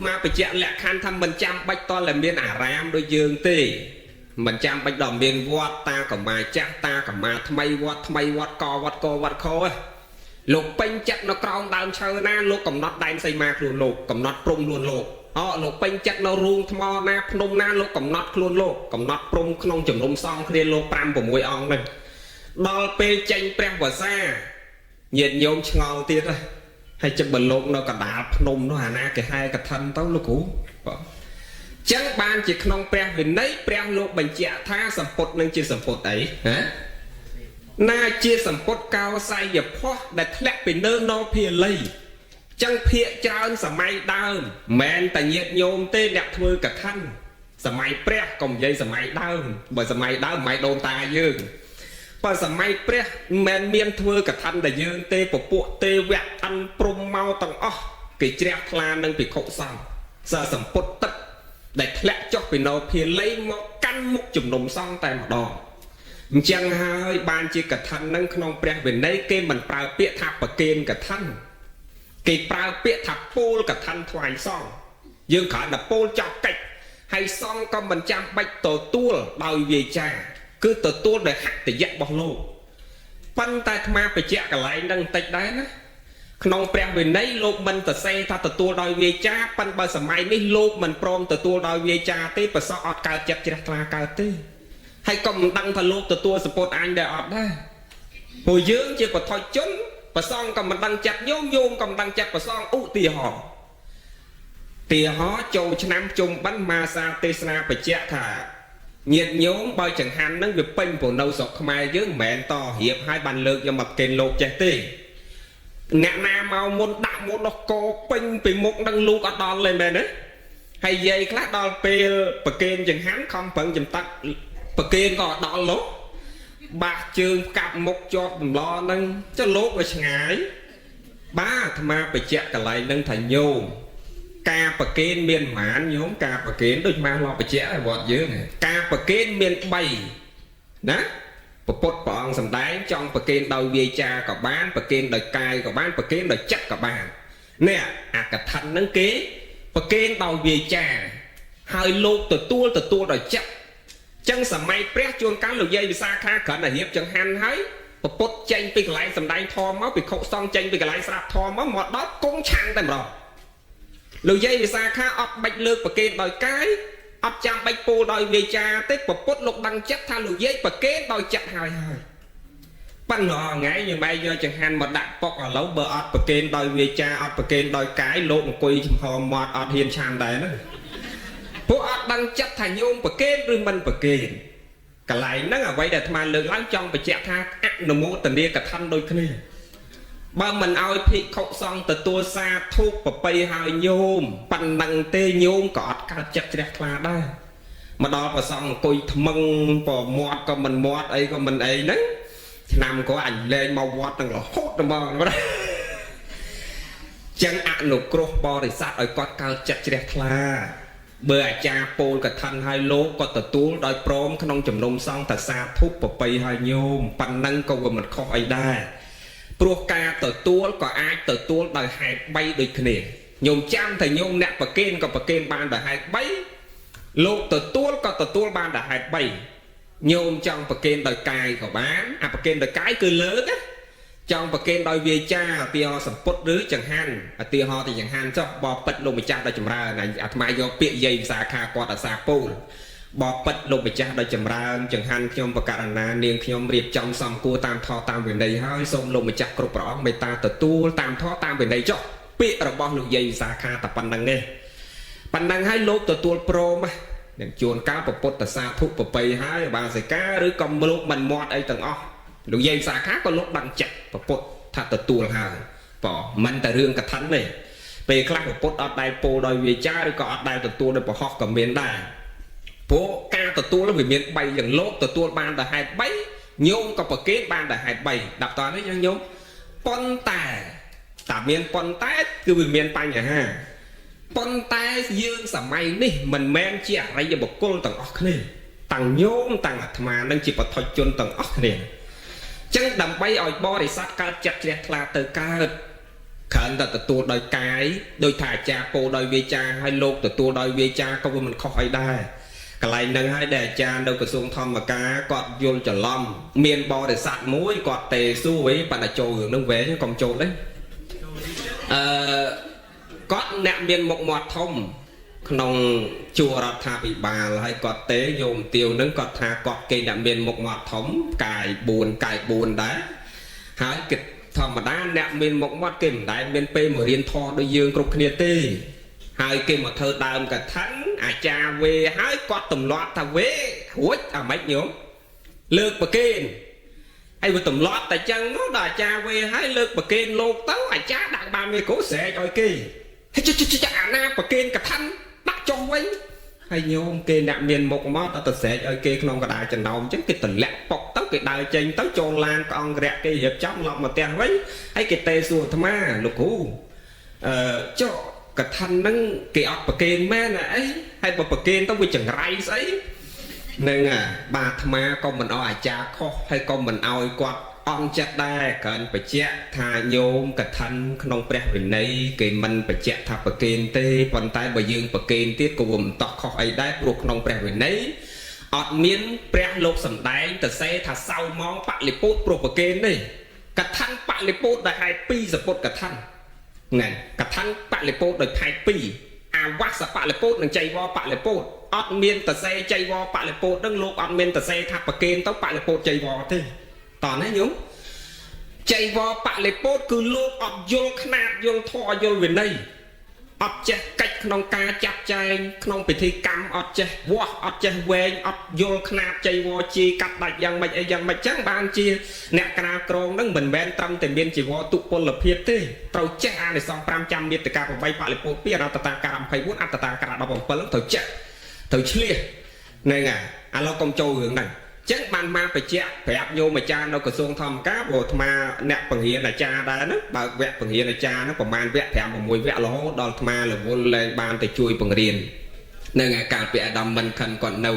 មកបញ្ជាក់លក្ខខណ្ឌថាមិនចាំបាច់តតែមានអារាមដូចយើងទេមិនចាំបាច់ដល់មានវត្តតាកម្មាចាស់តាកម្មាថ្មីវត្តកវត្តខលោកពេញចិត្តនៅក្រោមដើមឈើណាលោកកំណត់ដែនសីមាខ្លួនលោកកំណត់ព្រំខ្លួនលោកលោកពេញចិត្តនៅរូងថ្មណាភ្នំណាលោកកំណត់ខ្លួនលោកកំណត់ព្រំក្នុងជំនុំសង្ឃគ្នាលោក5 6អង្គហ្នឹងដល់ពេលចេញព្រះវស្សាញាតិញោមឆ្ងល់ទៀតហើយចឹងបើលោកនៅកណ្ដាលភ្នំនោះអាណាគេហែកឋិនទៅលោកគ្រូចឹងបានជាក្នុងព្រះវិន័យព្រះលោកបញ្ជាក់ថាសម្ពុតនឹងជាសម្ពុតអីណាជាសម្ពុតកោស័យភ័ស្ត្រដែលធ្លាក់ពីនៅនភាលីចឹងភាកច្រើនសម័យដើមមិនតែញាតិញោមទេអ្នកធ្វើកឋិនសម័យព្រះកុំនិយាយសម័យដើមបើសម័យដើមសម័យដូនតាយើងបើសម័យព្រះមិនមានធ្វើកឋិនតែយើងទេពពួកទេវៈអិនព្រំមកទាំងអស់គេជ្រះថ្លានឹងភិក្ខុសង្ឃសើសម្ពុតទឹកដែលធ្លាក់ចុះពីនៅភាលីមកកាន់មុខជំនុំសង្ឃតែម្ដងអញ្ចឹងហើយបានជាកឋិននឹងក្នុងព្រះវិន័យគេមិនប្រើពាក្យថាប្រគេនកឋិនគេប្រើពាក្យថាពូលកឋិនថ្វាយសង្ឃយើងគ្រាន់តែពូលចប់កិច្ចហើយសង្ឃក៏មិនចាំបាច់ទទួលដោយវាចាគឺទទួលដោយហត្ថយៈរបស់លោកប៉ុន្តែអាត្មាបញ្ជាក់កន្លែងហ្នឹងបន្តិចដែរណាក្នុងព្រះវិន័យលោកមិនទៅសេថាទទួលដោយវាចាប៉ុន្តែបើសម័យនេះលោកមិនព្រមទទួលដោយវាចាទេប្រសោះអត់កើតចិត្តជ្រះថ្លាកើតទេហើយក៏មិនដឹងថាលោកទទួលសពុតអញដែរអត់ដែរព្រោះយើងជាបឋមជនប្រសងក៏មិនដឹងចិត្តញោមក៏មិនដឹងចិត្តប្រសងឧទាហរណ៍ចូលឆ្នាំជុំបិណ្ឌមាសាទេសនាបញ្ជាក់ថាញាតិញោមបើចង្ហាន់ហ្នឹងវាពេញព្រោះនៅស្រុកខ្មែរយើងមិនមែនតរៀបឲ្យបានលើកយកមកប្រគេនលោកចេះទេអ្នកណាមកមុនដាក់មុននោះកោពេញពីមុខនឹងលូកអត់ដល់ទេមែនទេហើយយាយខ្លះដល់ពេលប្រគេនចង្ហាន់ខំប្រឹងចំតាក់ប្រគេនក៏អត់ដល់លោកបាក់ជើងកាប់មុខជាប់តម្លហ្នឹងចុះលោកវាឆ្ងាយបាទអាត្មាបញ្ជាក់កន្លែងហ្នឹងថាញោមការប្រគេនមានប្រមាណញោមការប្រគេនដូចមកឡោបញ្ជាក់ឲ្យវត្តយើងការប្រគេនមាន3ណាពុទ្ធព្រះអង្គសម្ដែងចង់ប្រគេនដោយវាចាក៏បានប្រគេនដោយកាយក៏បានប្រគេនដោយចិត្តក៏បាននេះអាកឋិនហ្នឹងគេប្រគេនដោយវាចាហើយលោកទទួលដោយចិត្តចឹងសម័យព្រះជួនកាលលោកយាយវិសាខាគ្រាន់តែរៀបចង្ហាន់ហើយពុទ្ធចេញពីកន្លែងសម្ដែងធម៌មកភិក្ខុសង្ឃចេញពីកន្លែងស្រាប់ធម៌មកដល់គង់ឆាំងតែម្ដងលោកយាយវិសាខាអត់បាច់លើកប្រគេនដោយកាយអត់ចាំបាច់ពោលដោយវាចាទេពុទ្ធលោកដឹងចិត្តថាលោកយាយប្រគេនដោយចិត្តហើយប៉ុន្តែថ្ងៃយើងបែរយកចង្ហាន់មកដាក់ប៉ុកឥឡូវបើអត់ប្រគេនដោយវាចាអត់ប្រគេនដោយកាយលោកអង្គុយចំហមាត់អត់ហ៊ានឆាំដែរណាពួកអត់ដឹងចិត្តថាញោមប្រគេនឬមិនប្រគេនកន្លែងហ្នឹងអ្វីដែលអាត្មាលើកឡើងចង់បញ្ជាក់ថាអនុមោទនាកឋិនដូចគ្នាបើមិនឲ្យភិក្ខុសង្ឃទទួលសាធុប្របីហើយញោមប៉ុណ្ណឹងទេញោមក៏អត់កើតចិត្តជ្រះថ្លាដែរមកដល់ព្រះសង្ឃអង្គុយថ្មឹងប្រមាត់ក៏មិនមាត់អីក៏មិនអីហ្នឹងឆ្នាំក៏អញលែងមកវត្តទាំងរហូតហ្មងចឹងអនុគ្រោះបរិស័ទឲ្យគាត់កើតចិត្តជ្រះថ្លាបើអាចារ្យពោលកឋិនឲ្យលោកក៏ទទួលដោយព្រមក្នុងជំនុំសង្ឃតសាធុប្របីឲ្យញោមប៉ុណ្ណឹងក៏វាមិនខុសអីដែរព្រោះការទទួលក៏អាចទទួលដោយហេតុ3ដូចគ្នាញោមចាំថាញោមអ្នកប្រគេនក៏ប្រគេនបានដោយហេតុ3លោកទទួលក៏ទទួលបានដោយហេតុ3ញោមចង់ប្រគេនដោយកាយក៏បានអាប្រគេនដោយកាយគឺលើកណាចង់ប្រគេនដោយវាចាឧទាហរណ៍សម្ពុតឬចង្ហាន់ឧទាហរណ៍ទៅចង្ហាន់ចុះបបិទ្ធលោកម្ចាស់ដោយចម្រើនអាត្មាយកពាក្យយាយវិសាខាគាត់អាសាពូលបបិទ្ធលោកម្ចាស់ដោយចម្រើនចង្ហាន់ខ្ញុំបកករណានាងខ្ញុំរៀបចំសំគួរតាមធម៌តាមវិន័យហើយសូមលោកម្ចាស់គ្រប់ព្រះអង្គមេត្តាទទួលតាមធម៌តាមវិន័យចុះពាក្យរបស់លោកយាយវិសាខាតែប៉ុណ្្នឹងទេ បណ្ដឹងឲ្យលោកទទួលព្រមនឹងជួនកាលពុទ្ធសាធុប្របីហើយបាសិកាឬក៏លោកមិនមាត់អីទាំងអស់លោកយាយសាខាក៏លោកដឹងចិត្តពុទ្ធថាទទួលហើយបើមិនតែរឿងកថាទេពេលខ្លះពុទ្ធអត់ដែលពោលដោយវាចាឬក៏អត់ដែលទទួលដោយប្រហោះក៏មានដែរព្រោះការទទួលវាមាន3យ៉ាងលោកទទួលបានតែហេតុ3ញោមក៏ប្រកេនបានតែហេតុ3ដាក់តនេះយើងញោមប៉ុន្តែតែមានប៉ុន្តែគឺវាមានបញ្ហាប៉ុន្តែយើងសម័យនេះមិនមែនជាអរិយបុគ្គលទាំងអស់គ្នាទាំងញោមទាំងអាត្មានិងជាបុថុជនទាំងអស់គ្នាចឹងដើម្បីឲ្យបរិស័ទកើតចិត្តជ្រះថ្លាទៅកើតគ្រាន់តែទទួលដោយកាយដោយថាអាចារ្យពោលដោយវាចាហើយលោកទទួលដោយវាចាក៏វាមិនខុសអីដែរកន្លែងហ្នឹងហើយដែលអាចារ្យនៅក្រសួងធម្មការគាត់យល់ច្រឡំមានបរិស័ទមួយគាត់ទេសួរវិញប៉ុន្តែចូលរឿងហ្នឹងវែងកុំចូលទេគាត់អ្នកមានមុខមាត់ធំក្នុងជួររដ្ឋាភិបាលហើយគាត់ទេយោមទាវនឹងគាត់ថាគាត់គេអ្នកមានមុខមាត់ធំកាយ4ដែរហើយគិតធម្មតាអ្នកមានមុខមាត់គេមិនដែលមានពេលមករៀនធម៌ដូចយើងគ្រប់គ្នាទេហើយគេមកធ្វើដើមកថាអាចារ្យវេហើយគាត់ទម្លាប់ថាវេរួចអាម៉េចញោមលើកប្រកេនហើយវាទម្លាប់តែចឹងនោះដល់អាចារ្យវេហើយលើកប្រកេនលោកទៅអាចារ្យដាក់បានមេកោស្រែកឲ្យគេចអាណាប្រកេនកថាដាក់ចុះវិញហើយញោមគេអ្នកមានមុខមកដល់ទៅស្រែកឲ្យគេក្នុងកដាលចំណោមអញ្ចឹងគេទម្លាក់ប៉ុកទៅគេដើរចេញទៅចូលឡានក្អងរាក់គេរៀបចំឡប់មកផ្ទះវិញហើយគេទេសួរអាត្មាលោកគ្រូចុះកថាហ្នឹងគេអត់ប្រកេនមែនអីហើយបើប្រកេនទៅវាចង្រៃស្អីនឹងបាទអាត្មាក៏មិនអោយអាចារ្យខុសហើយក៏មិនអោយគាត់អង្គចិត្តដែរគ្រាន់បញ្ជាក់ថាញោមកថាក្នុងព្រះវិន័យគេមិនបញ្ជាក់ថាប្រកេនទេប៉ុន្តែបើយើងប្រកេនទៀតក៏មិនតោះខុសអីដែរព្រោះក្នុងព្រះវិន័យអត់មានព្រះលោកសំដែងទៅសេថាសៅម៉ងបលិពុតព្រោះប្រកេនទេកថាបលិពុតដែលហេតុ2សពុតកថាហ្នឹងកថាបលិពុតដោយហេតុ2អាវាសបលិពុតនិងចៃវរបលិពុតអត់មានតសេចៃវរបលិពុតនឹងលោកអត់មានតសេថាប្រកេនទៅបលិពុតចៃវរទេតោះណាញោមចៃវរបលិពុតគឺលោកអត់យល់ខ្នាតយល់ធម៌យល់វិន័យអត់ចេះកិច្ចក្នុងការចាត់ចែងក្នុងពិធីកម្មអត់ចេះវាស់អត់ចេះវែងអត់យល់ខ្នាតចៃវរជាកាត់ដាច់យ៉ាងម៉េចអីយ៉ាងម៉េចចឹងបានជាអ្នកក្រាលក្រងនឹងមិនមែនត្រឹមតែមានជីវរទុពលភាពទេត្រូវចេះអានិសង្ស5ចាំមេត្តា8បលិពុត2អត្តតាការ24អត្តតាការ17ត្រូវចេះត្រូវឆ្លៀសហ្នឹងហើយឥឡូវកុំចូលរឿងហ្នឹងចឹងបានមកបញ្ជាក់ប្រាប់ញោមអាចារ្យនៅក្រសួងធម្មការព្រោះអាត្មាអ្នកបង្រៀនអាចារ្យដែរហ្នឹងបើកវគ្គបង្រៀនអាចារ្យហ្នឹងប្រហែលវគ្គ5 6វគ្គរហូតដល់អាត្មារវល់លែងបានទៅជួយបង្រៀននៅឯកាលពីអាដាមមិនខិនគាត់នៅ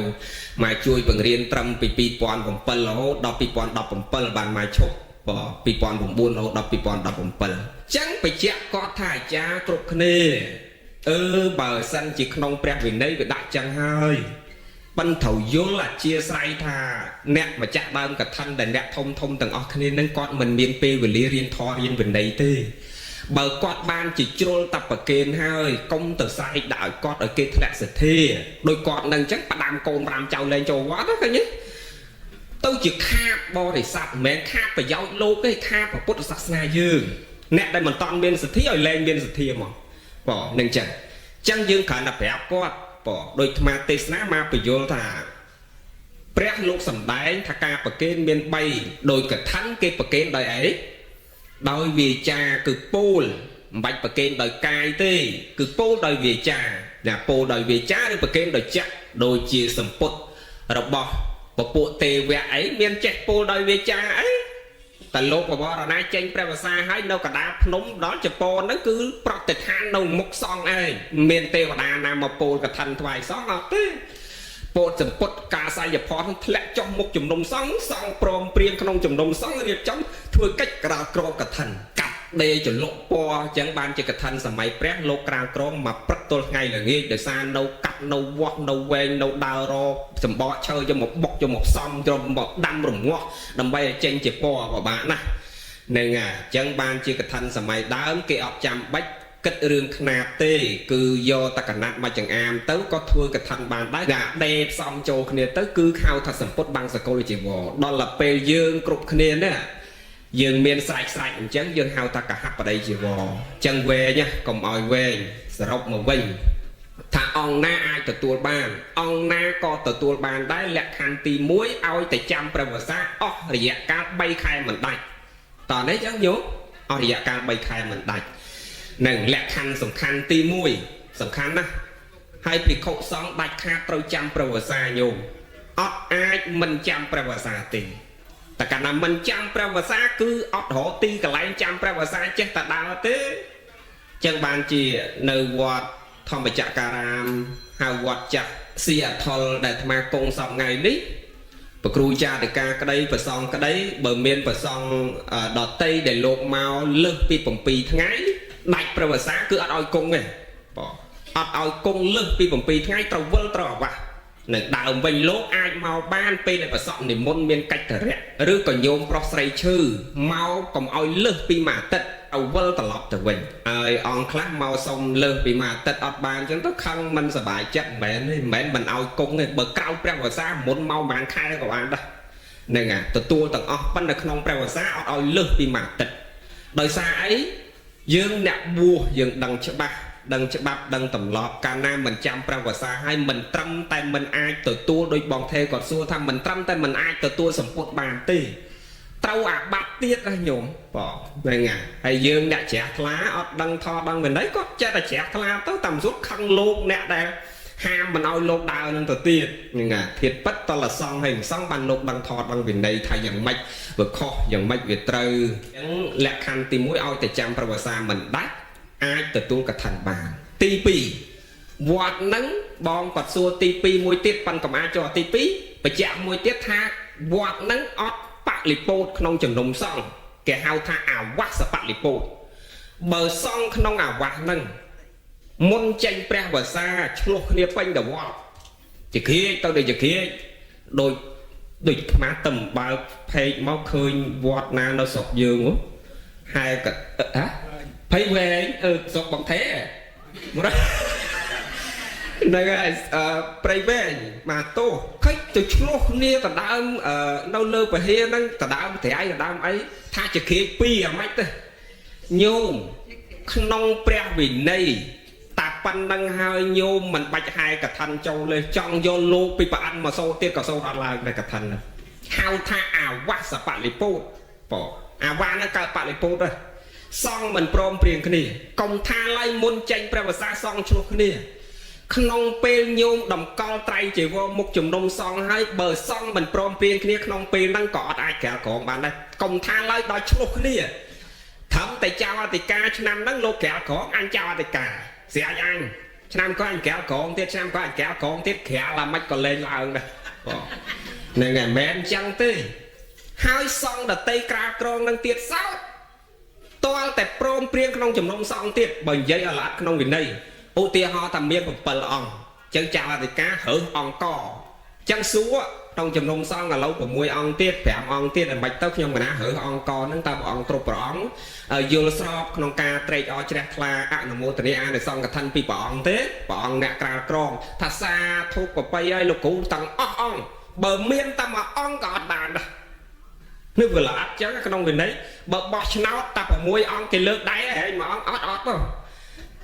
មកជួយបង្រៀនត្រឹមពី2007រហូតដល់2017បានមកឈប់2009រហូតដល់2017ចឹងបញ្ជាក់គាត់ថាអាចារ្យគ្រប់គ្នាបើសិនជាក្នុងព្រះវិន័យវាដាក់ចឹងហើយប៉ុន្តែត្រូវយល់អធិស្ឋានថាអ្នកម្ចាស់ដើមកថាដែលអ្នកធំទាំងអស់គ្នានឹងគាត់មិនមានពេលវេលារៀនធម៌រៀនវិន័យទេបើគាត់បានជាជ្រុលតបកេនហើយកុំទៅស្រែកដាក់ឲ្យគាត់ឲ្យគេធ្លាក់សទ្ធាដោយគាត់នឹងអញ្ចឹងផ្ដាំកូន5ចៅលែងចូលវត្តឃើញទេទៅជាខាតបរិស័ទមិនមែនខាតប្រយោជន៍លោកទេខាតពុទ្ធសាសនាយើងអ្នកដែលមិនតន់មានសទ្ធាឲ្យលែងមានសទ្ធាមកបងនឹងអញ្ចឹងយើងគ្រាន់តែប្រាប់គាត់ដោយអាត្មាទេសនាមកបញ្យល់ថាព្រះលោកសំដែងថាការប្រកេនមាន3ដោយកថាគេប្រកេនដោយអីដោយវាចាគឺពោលមិនបាច់ប្រកេនដោយកាយទេគឺពោលដោយវាចាណាពោលដោយវាចាឬប្រកេនដោយចក្រដូចជាសម្ពុតរបស់ពពួកទេវៈអីមានចេះពោលដោយវាចាអីតែលោកបវរណាចេញព្រះវសាហើយនៅកណ្ដាលភ្នំដល់ជប៉ុនហ្នឹងគឺប្រតិឋាននៅមុខសង្ឃឯងមានទេវតាណាមកពោលកថាថ្វាយសង្ឃអត់ទេពោលសម្ពុតការសាយផនធ្លាក់ចុះមុខជំនុំសង្ឃសង្ឃព្រមព្រៀងក្នុងជំនុំសង្ឃរៀបចំធ្វើកិច្ចក្រាលក្រមកថាកាត់ដេចលុកពណ៌អញ្ចឹងបានជាកថាសម័យព្រះលោកក្រាលក្រមមកព្រឹកទល់ថ្ងៃល្ងាចដោយសារនៅកាត់នៅវាស់នៅវែងនៅដើររកសម្បកឈើយកមកបុកយកមកសំយកមកដាំរងាស់ដើម្បីឲ្យចេញជាពណ៌ពិបាកណាស់ហ្នឹងអញ្ចឹងបានជាកថាសម័យដើមគេអត់ចាំបាច់គិតរឿងខ្នាតទេគឺយកតកណាត់មកចង្អាមទៅក៏ធ្វើកថាបានដែរតែដេផ្សំចូលគ្នាទៅគឺហៅថាសម្ពុតបាំងសកលជីវរដល់ទៅពេលយើងគ្រប់គ្នាណាយើងមានស្រេចអញ្ចឹងយើងហៅថាកហបតីជីវរអញ្ចឹងវែងកុំឲ្យវែងសរុបមកវិញ ថាអង្គណាអាចទទួលបានអង្គណាក៏ទទួលបានដែរលក្ខខណ្ឌទី1ឲ្យតែចាំព្រះវស្សាអស់រយៈកាល3ខែមិនដាច់តោះនេះចឹងញោមអស់រយៈកាល3ខែមិនដាច់នឹងលក្ខខណ្ឌសំខាន់ទី1សំខាន់ណាស់ហើយភិក្ខុសង្ឃដាច់ខាតត្រូវចាំព្រះវស្សាញោមអត់អាចមិនចាំព្រះវស្សាទេតែកាលណាមិនចាំព្រះវស្សាគឺអត់រកទីកន្លែងចាំព្រះវស្សាចេះតែដើរទេចឹងបានជានៅវត្តធម្មចក្រារាមហៅវត្តចាស់សៀអថុលដែលអាត្មាគង់សពថ្ងៃនេះព្រះគ្រូចាតិកាក្តីប្រសងក្តីបើមានប្រសងដតីដែលលោកមកលើសពី7ថ្ងៃដាច់ព្រះវស្សាគឺអត់ឲ្យគង់ទេបងអត់ឲ្យគង់លើសពី7ថ្ងៃត្រូវវិលត្រូវអាវាសនៅដើមវិញលោកអាចមកបានពេលដែលប្រសពនិមន្តមានកិច្ចធរៈឬក៏ញោមប្រុសស្រីឈឺមកកុំឲ្យលើសពីមួយអាទិត្យឲ្យវិលត្រឡប់ទៅវិញហើយអង្គខ្លះមកសុំលើសពីមួយអាទិត្យអត់បានអញ្ចឹងទៅខឹងមិនសប្បាយចិត្តមិនមែនមិនឲ្យគង់ទេបើក្រោយព្រះវស្សាមុនមកប្រហែលខែក៏បានដែរហ្នឹងហើយទទួលទាំងអស់ប៉ុន្តែក្នុងព្រះវស្សាអត់ឲ្យលើសពីមួយអាទិត្យដោយសារអីយើងអ្នកបួសយើងដឹងច្បាស់ដឹងច្បាប់ដឹងទម្លាប់កាលណាមិនចាំព្រះវស្សាហើយមិនត្រឹមតែមិនអាចទទួលដោយបងថេគាត់សួរថាមិនត្រឹមតែមិនអាចទទួលសម្ពុតបានទេត្រូវអាបត្តិទៀតណាញោមបងហ្នឹងហើយយើងអ្នកជ្រះថ្លាអត់ដឹងថតដឹងវិន័យគាត់ចេះតែជ្រះថ្លាទៅតាមសុទ្ធខឹងលោកអ្នកដែលហាមមិនឲ្យលោកដើរនឹងទៅទៀតហ្នឹងធាតពិតតលសង្ឃហើយសង្ឃបានលោកដឹងថតដឹងវិន័យថាយ៉ាងម៉េចវាខុសយ៉ាងម៉េចវាត្រូវអញ្ចឹងលក្ខខណ្ឌទី1ឲ្យតែចាំព្រះវស្សាមិនដាច់អាចទទួលកថាបានទី2វត្តហ្នឹងបងគាត់សួរទី2មួយទៀតប៉ុន្តែកុំអាចចូលទី2បញ្ជាក់មួយទៀតថាវត្តហ្នឹងអត់បលិពោតក្នុងជំនុំសង្ឃគេហៅថាអាវាសបលិពោតបើសង្ឃក្នុងអាវាសហ្នឹងមុនចេញព្រះវស្សាឆ្លោះគ្នាពេញទៅវត្តជាគ្រាចទៅដូចជាគ្រាចដូចខ្មាស់ទៅបើកផេកមកឃើញវត្តណានៅស្រុកយើងហើយក៏ភ័យវែងស្រុកបងថេនៅព្រៃវែងមកទោសឃើញទៅឆ្លោះគ្នាដណ្ដើមនៅលើពហិហ្នឹងដណ្ដើមត្រៃដណ្ដើមអីថាជាគ្រាចពីរអាម៉េចទៅញោមក្នុងព្រះវិន័យតាប៉ុណ្្នឹងហើយញោមមិនបាច់ហែកថាចូលលេចង់យកលោកពីប្រអិនមកសូត្រទៀតក៏សូត្រអត់ឡើងដែរកថាហ្នឹងហៅថាអាវាសបលិពោតបងអាវាហ្នឹងកើតបលិពោតហ្នឹងសង្ឃមិនព្រមព្រៀងគ្នាកុំថាឡើយមុនចេញព្រះវស្សាសង្ឃឆ្លោះគ្នាក្នុងពេលញោមតម្កល់ត្រៃចីវរមុខជំនុំសង្ឃហើយបើសង្ឃមិនព្រមព្រៀងគ្នាក្នុងពេលហ្នឹងក៏អត់អាចក្រាលក្រមបានដែរកុំថាឡើយដល់ឆ្លោះគ្នាត្រឹមតែចៅអធិការឆ្នាំហ្នឹងលោកក្រាលក្រមអញចៅអធិការស្រាច់អញឆ្នាំក៏អញក្រាលក្រមទៀតឆ្នាំក៏អញក្រាលក្រមទៀតក្រាលឡាមិនក៏លេងឡើងដែរហ្នឹងហើយមិនមែនអញ្ចឹងទេហើយសង្ឃដតីក្រាលក្រមនឹងទៀតសោតតលតែព្រមព្រៀងក្នុងចំណុំសង្ឃទៀតបើនិយាយឲ្យល្អិតក្នុងវិន័យឧទាហរណ៍ថាមាន7អង្គចឹងចៅអធិការរើសអង្គចឹងសួរក្នុងចំណុំសង្ឃឥឡូវ6អង្គទៀត5អង្គទៀតមិនបាច់ទៅខ្ញុំកណារើសអង្គហ្នឹងតើព្រះអង្គគ្រប់ព្រះអង្គយល់ស្របក្នុងការត្រេកអរជ្រះថ្លាអនុមោទនាអានិសង្ឃកថាពីព្រះអង្គទេព្រះអង្គអ្នកក្រាលក្រមថាសាធុបបៃឲ្យលោកគ្រូទាំងអស់អង្គបើមានតែមួយអង្គក៏អត់បានដែរនេះវាល្អិតចឹងក្នុងវិន័យបើបោះឆ្នោតតែ6អង្គគេលើកដៃហែងមួយអង្គអត់ទៅ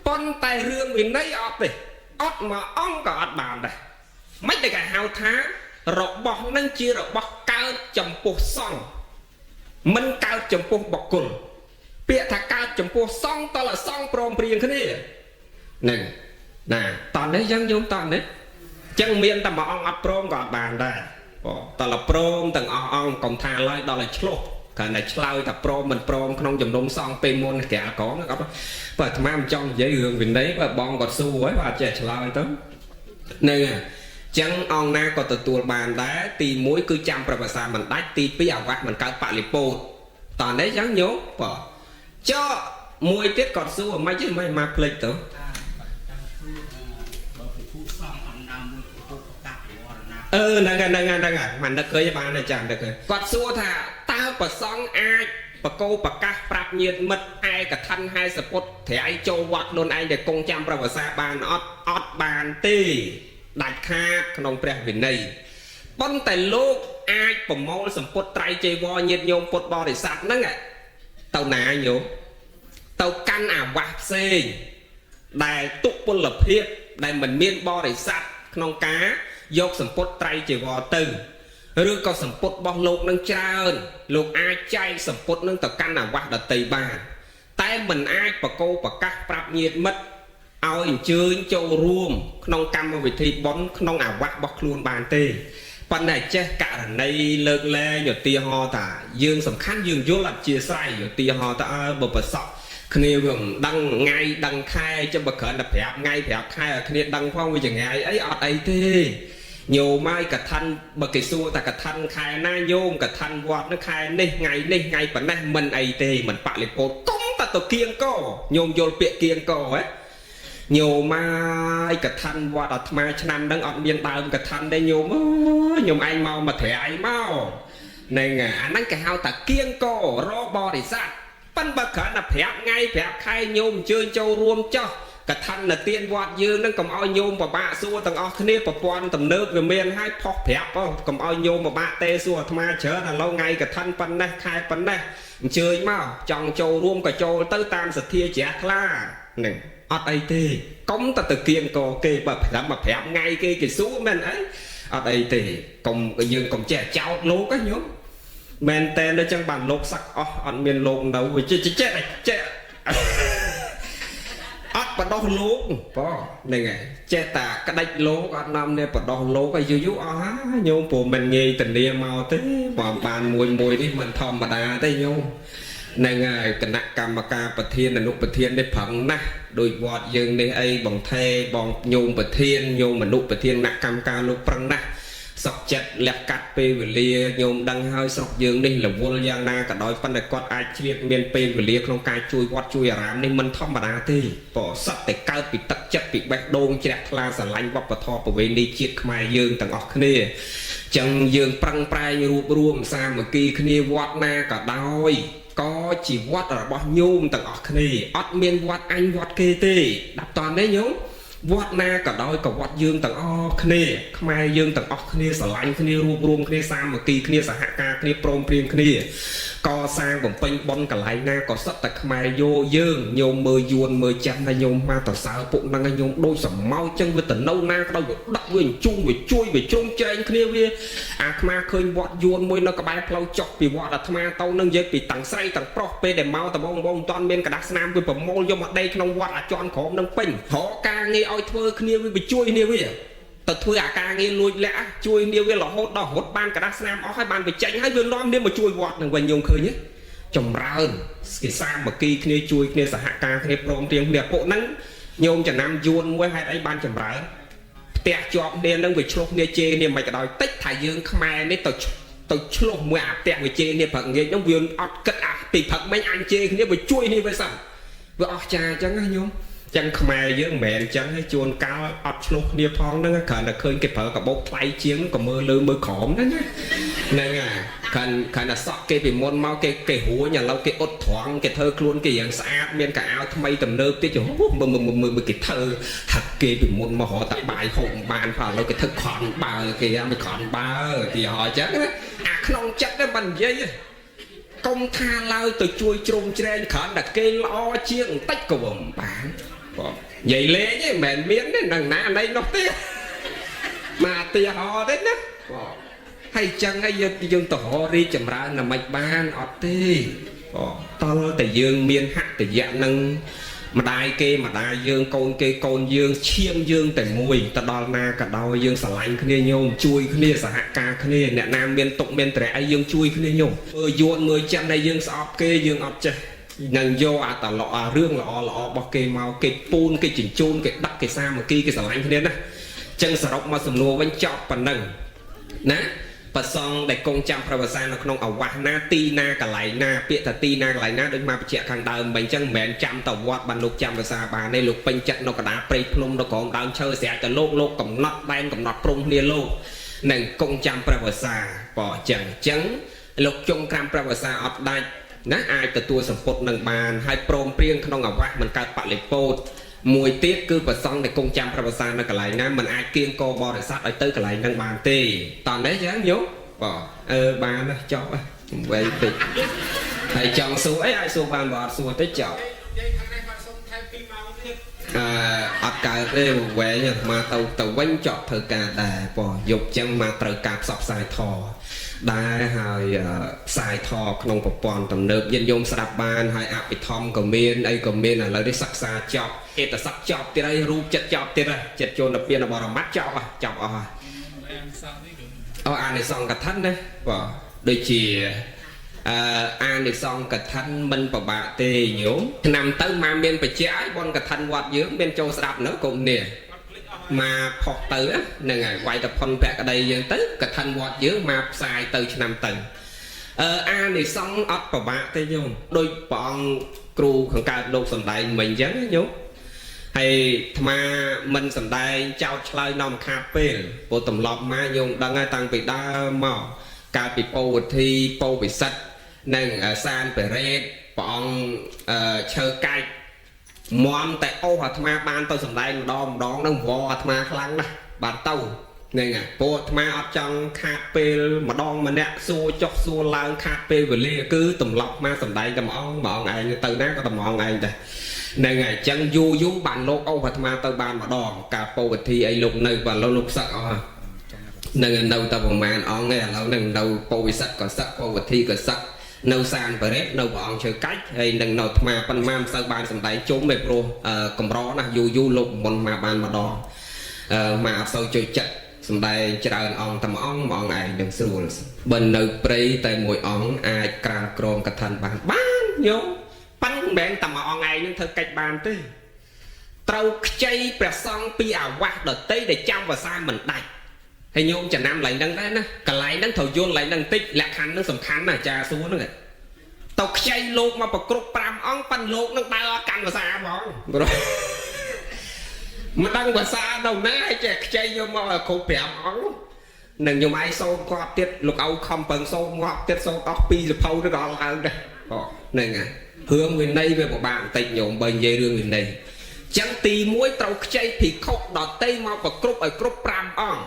ប៉ុន្តែរឿងវិន័យអត់ទេអត់មួយអង្គក៏អត់បានដែរមិនតែគេហៅថារបស់នឹងជារបស់កើតចំពោះសង្ឃមិនកើតចំពោះបុគ្គលពាក្យថាកើតចំពោះសង្ឃតើសង្ឃព្រមព្រៀងគ្នាហ្នឹងណាតោះនេះយើងយំតោះនេះចឹងមានតែមួយអង្គអត់ព្រមក៏អត់បានដែរតើព្រមទាំងអស់អង្គកុំថាឡើយដល់ឲ្យឆ្លោះគាត់តែឆ្លើយថាព្រមមិនព្រមក្នុងជំនុំសង្ឃពេលមុនក្រាលក្រមគាត់បើអាត្មាមិនចង់និយាយរឿងវិន័យបើបងគាត់សួរហើយបើអត់ចេះឆ្លើយទៅហ្នឹងហើយចឹងអង្គណាក៏ទទួលបានដែរទី1គឺចាំព្រះវស្សាមិនដាច់ទី2អាវាសមិនកើតបលិពោតតោះនេះចឹងញោមបើចុះមួយទៀតគាត់សួរមិនមកភ្លេចទៅហ្នឹងមិននឹកឃើញបានទេចាំនឹកឃើញគាត់សួរថាតើប្រសង់អាចបកោប្រកាសប្រាប់ញាតិមិត្តឯកថាហែសពុតត្រៃចូលវត្តខ្លួនឯងដែលគង់ចាំព្រះវស្សាបានអត់បានទេដាច់ខាតក្នុងព្រះវិន័យប៉ុន្តែលោកអាចប្រមូលសម្ពុតត្រៃចីវរញាតិញោមពុទ្ធបរិស័ទហ្នឹងទៅណាញោមទៅកាន់អាវាសផ្សេងដែលទុពលភាព ដែលមិនមានបរិស័ទក្នុងការយកសម្ពុតត្រៃជីវរទៅឬក៏សម្ពុតរបស់លោកនឹងច្រើនលោកអាចចែកសម្ពុតនឹងទៅកាន់អាវាសដតីបានតែមិនអាចបកោប្រកាសប្រាប់ញាតិមិត្តឲ្យអញ្ជើញចូលរួមក្នុងកម្មវិធីបុណ្យក្នុងអាវាសរបស់ខ្លួនបានទេប៉ុន្តែចេះករណីលើកលែងឧទាហរណ៍ថាយើងសំខាន់យើងយល់អធិស្ឋានឧទាហរណ៍ថាបើប្រសពគ្នាវាមិនដឹងថ្ងៃដឹងខែចាំបើគ្រាន់តែប្រាប់ថ្ងៃប្រាប់ខែឲ្យគ្នាដឹងផងវាចងាយអីអត់អីទេញោមហើយកថាបើគេសួរតែកថាខែណាញោមកថាវត្តនោះខែនេះថ្ងៃប៉ុណ្ណេះមិនអីទេមិនបលិពោតកុំតែទៅគៀងកញោមយល់ពាក្យគៀងកហ៎ញោមហើយកថាវត្តអាត្មាឆ្នាំហ្នឹងអត់មានដើមកថាទេញោមអើយញោមឯងមកមកត្រៃមកហ្នឹងអាហ្នឹងគេហៅថាគៀងករបរិស័ទប៉ិនបើគ្រាន់តែប្រាប់ថ្ងៃប្រាប់ខែញោមអញ្ជើញចូលរួមចោះកថានៅទៀនវត្តយើងនឹងកុំឲ្យញោមពិបាកសួរទាំងអស់គ្នាប្រព័ន្ធទំនើបវាមានហើយផុសប្រាប់កុំឲ្យញោមពិបាកទេសួរអាត្មាច្រើនឥឡូវថ្ងៃកថាប៉ុណ្ណេះខែប៉ុណ្ណេះអញ្ជើញមកចង់ចូលរួមក៏ចូលទៅតាមសទ្ធាជ្រះថ្លាហ្នឹងអត់អីទេកុំតែទៅគៀងកគេបើប្រាប់មកប្រាប់ថ្ងៃគេសួរមែនអីអត់អីទេកុំយើងកុំចេះចោតលោកញោមមែនតែនៅចឹងបានលោកសឹកអស់អត់មានលោកនៅវាចេះអត់បដោះលោកបងហ្នឹងហើយចេះតែក្តិចលោកអត់នាំនេះបដោះលោកឲ្យយូរអស់ហើយញោមព្រោះមិនងាយធានាមកទេបងបានមួយនេះមិនធម្មតាទេញោមហ្នឹងហើយគណៈកម្មការប្រធានអនុប្រធាននេះប្រឹងណាស់ដោយវត្តយើងនេះអីបងថេបងញោមប្រធានញោមអនុប្រធានគណៈកម្មការលោកប្រឹងណាស់សុខចិត្តលះកាត់ពេលវេលាញោមដឹងហើយស្រុកយើងនេះរវល់យ៉ាងណាក៏ដោយប៉ុន្តែគាត់អាចជ្រាបមានពេលវេលាក្នុងការជួយវត្តជួយអារាមនេះមិនធម្មតាទេព្រោះសត្វតែកើតពីទឹកចិត្តពីបេះដូងជ្រះថ្លាស្រឡាញ់វប្បធម៌ប្រវេណីជាតិខ្មែរយើងទាំងអស់គ្នាចឹងយើងប្រឹងប្រែងរួបរวมសាមគ្គីគ្នាវត្តណាក៏ដោយក៏ជីវត្តរបស់ញោមទាំងអស់គ្នាអត់មានវត្តអញវត្តគេទេដាប់តនេះញោមវត្តណាក៏ដោយក៏វត្តយើងទាំងអស់គ្នាខ្មែរយើងទាំងអស់គ្នាស្រឡាញ់គ្នារួបរวมគ្នាសាមគ្គីគ្នាសហការគ្នាព្រមព្រៀងគ្នាកសាងបំពេញបុណ្យកន្លែងណាក៏សុទ្ធតែខ្មែរយកយើងញោមមើលយួនមើលចាំតែញោមមកតសើពុកហ្នឹងញោមដូចសមោចចឹងវាទៅនៅណាក៏ដោយវាដឹកវាជុំវាជួយវាជ្រុំចែងគ្នាវាអាខ្មាឃើញវត្តយួនមួយនៅក្បែរផ្លូវចុះពីវត្តអាត្មាទៅនឹងនិយាយពីទាំងស្រីទាំងប្រុសពេលដែលមកដំបងមិនតាន់មានกระดาษស្នាមវាប្រមូលយកមកដេកក្នុងវត្តអាចន់ក្រមនឹងពេញរកការងារឲ្យធ្វើគ្នាវាជួយគ្នាវាទៅធ្វើអាការងារលួចលាក់ជួយគ្នាវារហូតដល់រត់បានកระดาษស្នាមអស់ហើយបានបញ្ចេញហើយវានាំគ្នាមកជួយវត្តនឹងវិញញោមឃើញទេចម្រើនគេសាមគ្គីគ្នាជួយគ្នាសហការគ្នាព្រមព្រៀងគ្នាពួកហ្នឹងញោមចំណាំយួនមួយហេតុអីបានចម្រើនផ្ទះជាប់គ្នានឹងវាឆ្លុះគ្នាជេរគ្នាមិនក៏ដោយតិចថាយើងខ្មែរនេះទៅឆ្លុះមួយអាផ្ទះវាជេរគ្នាព្រឹកងាយហ្នឹងវាអត់គិតអាពីព្រឹកមិញអញជេរគ្នាវាជួយគ្នាវាសិនវាអស់ចាអញ្ចឹងណាញោមចឹងខ្មែរយើងមិនមែនអញ្ចឹងទេជួនកាលអត់ឆ្លុះគ្នាផងហ្នឹងគ្រាន់តែឃើញគេប្រើកាបូបថ្លៃជាងក៏មើលលើមើលក្រមហ្នឹងហ្នឹងហើយគ្រាន់តែសក់គេពីមុនមកគេរួញឥឡូវគេអ៊ុតត្រង់គេធ្វើខ្លួនគេយ៉ាងស្អាតមានកៅអៅថ្មីទំនើបទៀតមើលគេធ្វើហាត់គេពីមុនមករកតាបាយហូបបានផងឥឡូវគេធ្វើខំបើគេមិនខំបើទីហោអញ្ចឹងអាក្នុងចិត្តហ្នឹងមិននិយាយទេកុំថាឡើយទៅជួយជ្រុំជ្រែងគ្រាន់តែគេល្អជាងបន្តិចក៏មិនបានបងនិយាយលេងទេមិនមែនមានទេនឹងណាណៃនោះទេមកទីហោទេណាបងហើយចឹងហើយយើងទៅរករីចម្រើនណាមិនបានអត់ទេបងតលតែយើងមានហត្ថយៈនឹងម្ដាយគេម្ដាយយើងកូនគេកូនយើងឈាមយើងតែមួយទៅដល់ណាក៏ដោយយើងស្រឡាញ់គ្នាញោមជួយគ្នាសហការគ្នាអ្នកណាមានទុកមានត្រែអីយើងជួយគ្នាញោមមើលយួនមើលចិត្តដែលយើងស្អប់គេយើងអត់ចេះនឹងយកអាតឡោអារឿងល្អរបស់គេមកគេពូនគេជញ្ជូនគេដាក់គេសាមគ្គីគេស្រឡាញ់គ្នាណាចឹងសរុបមកសំណួរវិញចប់ប៉ុណ្ណឹងណាប្រសងដែលគង់ចាំប្រវត្តិសាស្ត្រនៅក្នុងអាវាសណាទីណាកន្លែងណាពាក្យថាទីណាកន្លែងណាដូចមកបញ្ជាក់ខាងដើមមិនអញ្ចឹងមិនមែនចាំតវត្តបានលោកចាំភាសាបានទេលោកពេញចិត្តនៅកណ្ដាលព្រៃភ្នំនៅក្រោមដើមឈើស្រាប់តែលោកកំណត់ដែនកំណត់ព្រំគ្នាលោកនឹងគង់ចាំប្រវត្តិសាស្ត្របើអញ្ចឹងលោកជុំក្រាមប្រវត្តិសាស្ត្រអត់ដាច់ណាអាចទទួលសម្ពុតនឹងបានហើយព្រមព្រៀងក្នុងអាវាសមិនកើតបលិពោតមួយទៀតគឺប្រសងដែលគង់ចាំប្រវត្តិសាស្ត្រនៅកន្លែងណាមិនអាចគៀងកបរិស័ទឲ្យទៅកន្លែងហ្នឹងបានទេតោះនេះចឹងយោបាទបានណាចប់វែងតិចហើយចង់សួរអីអាចសួរបានបើអត់សួរតិចចប់និយាយខាងនេះបាទសុំថែម2ម៉ោងទៀត អត់កើតទេវែងអាទៅវិញចប់ធ្វើការដែរបងយប់ចឹងមកត្រូវការផ្សព្វផ្សាយធម៌ដែរហើយផ្សាយធម៌ក្នុងប្រព័ន្ធទំនើបញាតិញោមស្ដាប់បានហើយអភិធម្មក៏មានអីក៏មានឥឡូវនេះសិក្សាចប់អេតស័កចប់ទៀតហើយរូបចិត្តចប់ទៀតហើយចិត្តចូលដល់ពៀនបរមត្តចប់អស់អានិសង្ឃកថាណាបងដូចជាអានិសង្ឃកថាមិនប្របាក់ទេញោមឆ្នាំទៅមកមានបច្ចៈឲ្យបនកថាវត្តយើងមានចូលស្ដាប់នៅគុំនេះមកផុសទៅហ្នឹងហើយវាយតផុនភក្តីយើងទៅកថាវត្តយើងមកផ្សាយទៅឆ្នាំទៅអានិសង្ឃអត់ប្របាក់ទេញោមដោយព្រះអង្គគ្រូខាងកើតលោកសំដែងមិញអញ្ចឹងញោមហើយអាត្មាមិនសំដែងចោតឆ្លើយនាំខាតពេលព្រោះទម្លាប់មកញោមដឹងហើយតាំងពីដើមមកកាលពីពោវធីពោវិសិទ្ធនិងសានបេរេតព្រះអង្គឈើកាច់មមតែអូសអាត្មាបានទៅសំដែងម្ដងនឹងវល់អាត្មាខ្លាំងណាស់បានទៅហ្នឹងហើយព្រោះអាត្មាអត់ចង់ខាតពេលម្ដងម្នាក់សួរចុះសួរឡើងខាតពេលវេលាគឺទម្លាប់មកសំដែងតែម្ដងឯងទៅណាក៏តែម្ដងឯងដែរហ្នឹងហើយអញ្ចឹងយូរបានលោកអូសអាត្មាទៅបានម្ដងការពោវិធីអីលោកនៅបើលោកសឹកអស់នឹងនៅតែប្រហែលអង្គឯងឥឡូវនឹងនៅពោវិសិទ្ធក៏សឹកពោវិធីក៏សឹកនៅសានបរិទ្ធនៅព្រះអង្គឈើកាច់ហើយនឹងនៅអាត្មាប៉ុន្មានមិនសូវបានសម្ដែងជុំទេព្រោះកម្រណាស់យូរលោកមុនមកបានម្ដងមកអត់សូវជួយចិត្តសម្ដែងច្រើនអង្គតែមួយអង្គឯងនឹងស្រួលបើនៅព្រៃតែមួយអង្គអាចក្រាលក្រមកថាបានញោមប៉ិនមិនមែនតែមួយអង្គឯងនឹងធ្វើកិច្ចបានទេត្រូវខ្ចីព្រះសង្ឃពីអាវាសដតីដែលចាំភាសាមិនដាច់ហើយញោមចំណាំឡើងហ្នឹងដែរណាកន្លែងហ្នឹងត្រូវយល់ឡើងហ្នឹងតិចលក្ខខណ្ឌហ្នឹងសំខាន់ណាស់អាចារ្យសួរហ្នឹងទៅខ្ចីលោកមកប្រគ្រប់5អង្គប៉ិនលោកនឹងដើរអត់កាន់ភាសាហ្មងមិនដឹងភាសាđâuណាហើយចេះខ្ចីយកមកគ្រប់5អង្គនឹងញោមឯងសូត្រគាត់ទៀតលោកឪខំប្រឹងសូត្រងាប់ទៀតសូត្រអស់2សភៅទៅដល់ឡើងដែរហ្នឹងហើយរឿងវិន័យវាពិបាកបន្តិចញោមបើនិយាយរឿងវិន័យចឹងទី1ត្រូវខ្ចីភិក្ខុដតីមកប្រគ្រប់ឲ្យគ្រប់5អង្គ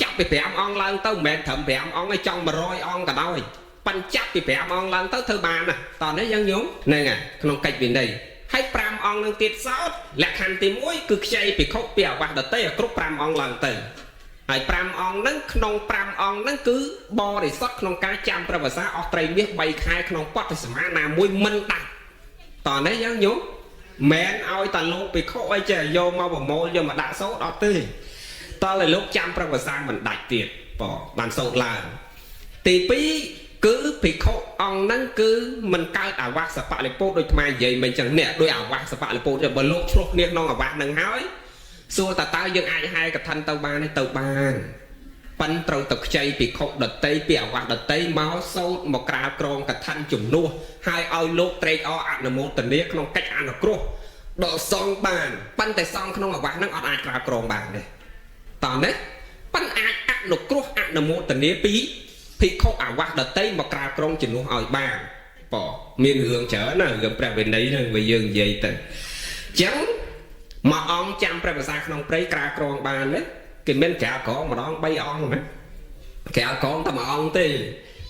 ចាប់ពី5អង្គឡើងទៅមិនមែនត្រឹម5អង្គឯងចង់100អង្គក៏ដោយប៉ិនចាប់ពី5អង្គឡើងទៅធ្វើបានណាតោះនេះយ៉ាងញោមហ្នឹងហើយក្នុងកិច្ចវិន័យហើយ5អង្គនឹងទៀតសោតលក្ខខណ្ឌទី1គឺខ្ចីភិក្ខុពីអាវាសដតីឲ្យគ្រប់5អង្គឡើងទៅហើយ5អង្គហ្នឹងក្នុង5អង្គហ្នឹងគឺបរិសុទ្ធក្នុងការចាំព្រះភាសាអស់ត្រីមាស3ខែក្នុងបទសមាណាមួយមិនដាច់តោះនេះយ៉ាងញោមមិនឲ្យតាលោកភិក្ខុអីចេះយកមកប្រមូលយកមកដាក់សូត្រអត់ទេតើឲ្យលោកចាំព្រះភាសាមិនដាច់ទៀតបានសូត្រឡើងទី2គឺភិក្ខុអង្គហ្នឹងគឺមិនកើតអាវាសបលិពោតដូចថ្មនិយាយមិនចឹងនេះដោយអាវាសបលិពោតបើលោកឆ្លោះគ្នាក្នុងអាវាសហ្នឹងហើយសួរតើយើងអាចហែកថាទៅបានទេទៅបានប៉ិនត្រូវទៅខ្ចីភិក្ខុដតីពីអាវាសដតីមកសូត្រមកក្រាលក្រងកថាជំនួសហើយឲ្យលោកត្រេកអរអនុមោទនាក្នុងកិច្ចអនុគ្រោះដល់សងបានប៉ិនតែសងក្នុងអាវាសហ្នឹងអត់អាចក្រាលក្រងបានទេតោះណាប៉ិនអាចអនុគ្រោះអនុមោទនាពីភិក្ខុអាវាសដតីមកក្រាលក្រងជំនួសឲ្យបានមានរឿងច្រើនណារឿងព្រះវិន័យហ្នឹងវាយើងនិយាយទៅអញ្ចឹងមួយអង្គចាំព្រះភាសាក្នុងព្រៃក្រាលក្រងបានទេគេមានក្រាលក្រងម្ដង3អង្គណាក្រាលក្រងតែមួយអង្គទេ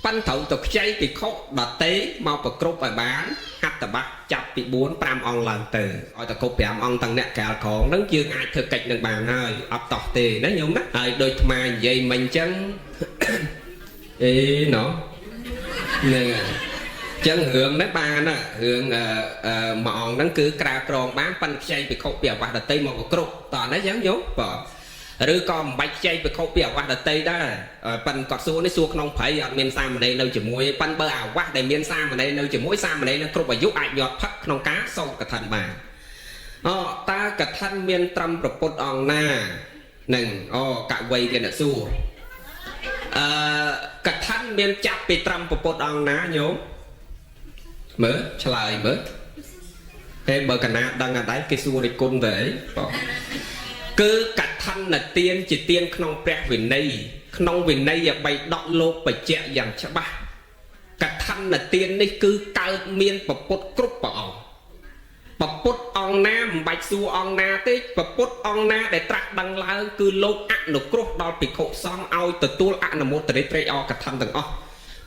ប៉ិនត្រូវទៅខ្ចីភិក្ខុដតីមកប្រគ្រប់ឲ្យបានហត្ថបទចាប់ពី4 5អង្គឡើងទៅឲ្យតែគ្រប់5អង្គទាំងអ្នកក្រាលក្រងហ្នឹងយើងអាចធ្វើកិច្ចនឹងបានហើយអត់តោះទេណាញោមណាហើយដូចថ្មនិយាយមិញអញ្ចឹងអេណោហ្នឹងចឹងរឿងនេះបានរឿងមួយអង្គហ្នឹងគឺក្រាលក្រងបានប៉ិនខ្ចីភិក្ខុពីអាវាសដតីមកប្រគ្រប់តោះណាចឹងញោមឬក៏មិនបាច់ខ្ចីភិក្ខុពីអាវាសដតីដែរប៉ិនគាត់សួរនេះសួរក្នុងព្រៃអត់មានសាមណេរនៅជាមួយប៉ិនបើអាវាសដែលមានសាមណេរនៅជាមួយសាមណេរនឹងគ្រប់អាយុអាចញាត់ផឹកក្នុងការសូត្រកថាបានតើកថាមានត្រឹមប្រពុតអង្គណានឹងកវៃគេអ្នកសួរកថាមានចាប់ពីត្រឹមប្រពុតអង្គណាញោមមើលឆ្លើយមើលតែបើកណាដឹងអត់ដែរគេសួររិគុណទៅអីគឺកថានទានជាទានក្នុងព្រះវិន័យក្នុងវិន័យបៃដកលោកបញ្ជាក់យ៉ាងច្បាស់កថានទាននេះគឺកើតមានប្រពុតគ្រប់ព្រះអង្គប្រពុតអង្គណាមិនបាច់សួរអង្គណាទេប្រពុតអង្គណាដែលត្រាស់ដឹងឡើងគឺលោកអនុគ្រោះដល់ភិក្ខុសង្ឃឲ្យទទួលអនុមោទនាត្រេកអរកថាទាំងអស់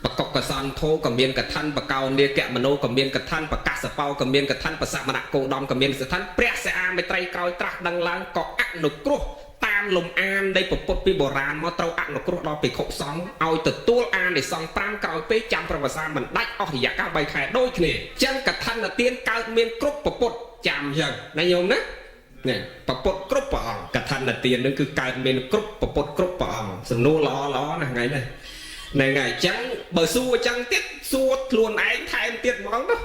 bậc cọc cả san thô cầm miên cả thân bậc cao nia kẹt mano cầm miên cả thân bậc cát sập bao cầm miên cả thân bậc sạ mạ cô đom cầm miên cả thân bẹt sẽ amไปไตรกรอยตรักดังล้างเกาะอักหนุกรุตามลมอานได้ปปดปีโบราณมาเตาอักหนุกรุดอไปขบสองเอาแต่ตัวอานได้สองปรามกรอยไปจำประวัติศาสตร์มันได้ออกอยากก้าวใบแขกโดยเฉลี่ยจังกับท่านเตียนการเมียนกรุปปดจำยังนายโยมนะเนี่ยปปดกรุปปองกับท่านเตียนนั่นคือการเมียนกรุปปดกรุปปองสนุล้อนะไงเนี่ยในไงจังเบอร์สู้จังเตี้ยสู้ทวนไอ้ไทยเตี้ยมองเนาะ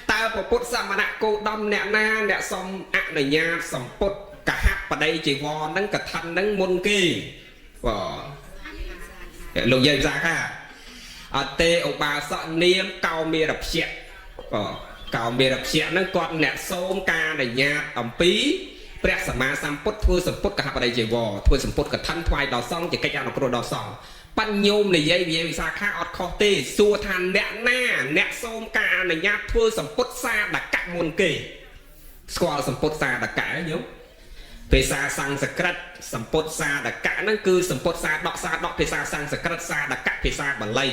ตาปปดสามณะโกดำเนี่ยนาเนี่ยสมอะในญาสมปดกะฮับประเดี๋ยวจีวรนั่งกะทันนั่งมนกีว่าลงยัยซาค่ะเตออบาสเนียมเกาเมียรับเสียเกาเมียรับเสียนั่งกอดเนี่ยโซมกาในญาอัมปีเปรียสมาสัมปดทัวสัมปดกะฮับประเดี๋ยวจีวรทัวสัมปดกะทันทวายดอซองจะกระยานกระโดดซองปัญญมในยัยวิสาขาอดคอเตสัวทันเนะหน้าเนะโซมกาในญาทัวสัมปดซาดักกะมนกีสกอลสัมปดซาดักกะเนี่ยเพศาสังสกัดสัมปดซาดักกะนั่นคือสัมปดซาดอกเพศาสังสกัดซาดักกะเพศาบัลลัย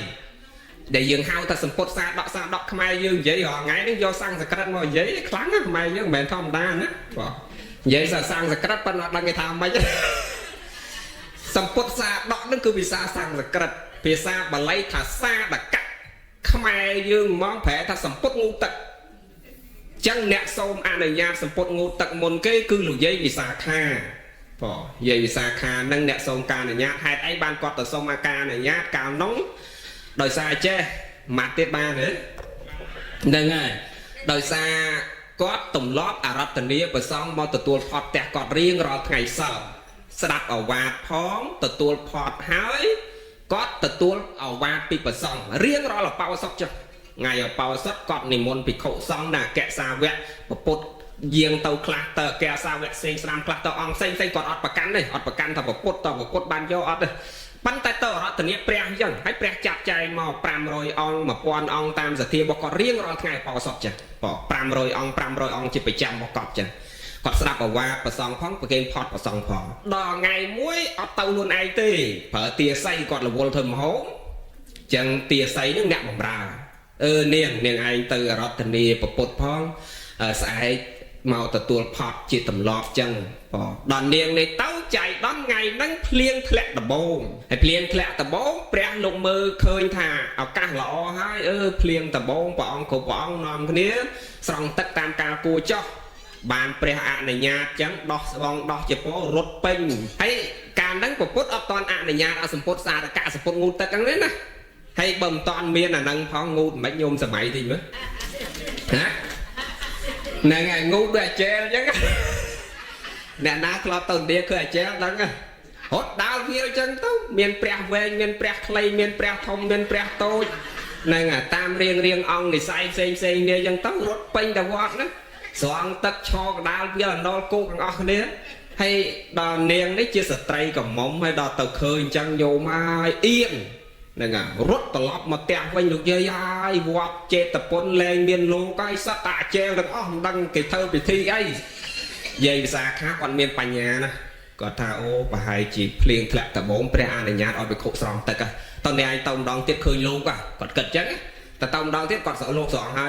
เดี๋ยวยังเฮาถ้าสัมปดซาดอกขมายยังยัยหอไงนั่นโยสังสกัดมายัยครั้งขมายยังแมนทอมดานะยัยสังสกัดปนดังไงทำไม่ใช่สัมปดซาดอกนั่นคือเพศาสังสกัดเพศาบัลลัยถ้าซาดักกะขมายยังมองแผลถ้าสัมปดงูตักจังเนะโซมอนุญาตสัมปดงูตักมนเก้คือหลุยยัยวิสาขาพอยัยวิสาขานั่งเนะโซมการอนุญาตให้ไอ้บานกอดต่อโซมอาการอนุญาตกาวน้องโดยซาเจมาเตบานเหรอได้ไงโดยซากอดตุ่มล้ออารัตเนียไปซองมอตตัวพอดแตกกอดเรียงรอไงเสาสดับเอาวาดพ้องตัวพอดหายกอดตัวเอาวาดปีไปซองเรียงรอหลับเป่าซอกจ้ะไงเอาเป่าซัดกอดในมนปิโคซองน่ะแกะซาเวะปดเยียงเตาคลาเตอแกะซาเวะเซงสนามคลาเตออองเซงกอดอดประกันเลยอดประกันถ้าปดบานโยอดเลยปั้นแต่เตอรัตเนียเปรี้ยยังให้เปรี้ยจับใจมาปรามรอยอองมาปอนอองตามสถีบอกกอดเรียงรอไงเป่าซอกจ้ะปรามรอยอองจะไปจำบอกกอดจ้ะกอดสลับเอาว่าประซองพ้องประเกณฑ์พอดประซองพอดอไงมุ้ยอดเตาลุนไอตีเผอเตียไซกอดละวอลเทอร์มโฮจังเตียไซนึกแนบบ่มราเนียงไอเตอรัตเนียปปดพ้องสายเมาตัวพอดจิตตำลอบจังดอนเนียงในเต้าใจดอนไงนั่งเพลียงแถลตะโบงให้เพลียงแถลตะโบงเปรี้ยลงมือเคยถ่าเอาก้าหล่อให้เพลียงตะโบงปองขบปองนอมคนนี้ส่องตักตามกากูจ้อบานเปรี้ยอะในญาจังดอกสองดอกจะโปรถเป็นให้การนั่งปปดเอาตอนอะในญาเอาสมปดซาตะกะสมปดงูตะกังนี้นะให้บ่มตอนเมียน่ะนั่งพ้องงูไม่ยมสมัยทีมั้ยฮะนายไงงูด้วยเจลยังไงเนี่ยนาคลอตต้นเดียคือเจลดังไงหดดาวเพียวจังตู้เมียนเปรี้ยเวงเมียนเปรี้ยคลายเมียนเปรี้ยทมเมียนเปรี้ยโตนายไงตามเรียงอองในใส่เซงเนี่ยยังต้องรถเป็นแต่วอดนะสองตัดชอกดาวเพียวนอกูกันออกเนี่ยให้ดอนเนียงได้เชื่อสตรีกับมอมให้ดอตะเคยจังโยมาเอียนนั่นไงรถตลบมาแตกวันหยุดเยอะๆวัดเจตปนแรงเมียนโลกไอ้สตาเจลดังอ้อมดังกิเธอไปที่ไอ้ยัยวิสาขาก่อนเมียนปัญญานะก็ท่าโอ้ปะไฮจีเพลียงแผลตะโบงเปรี้ยอันในญาติเอาไปโคสองแต่ก็ตอนนี้ไอ้ตอมดองเทียบเคยโลกอ่ะกดเกิดจังแต่ตอมดองเทียบกดสองโลกสองให้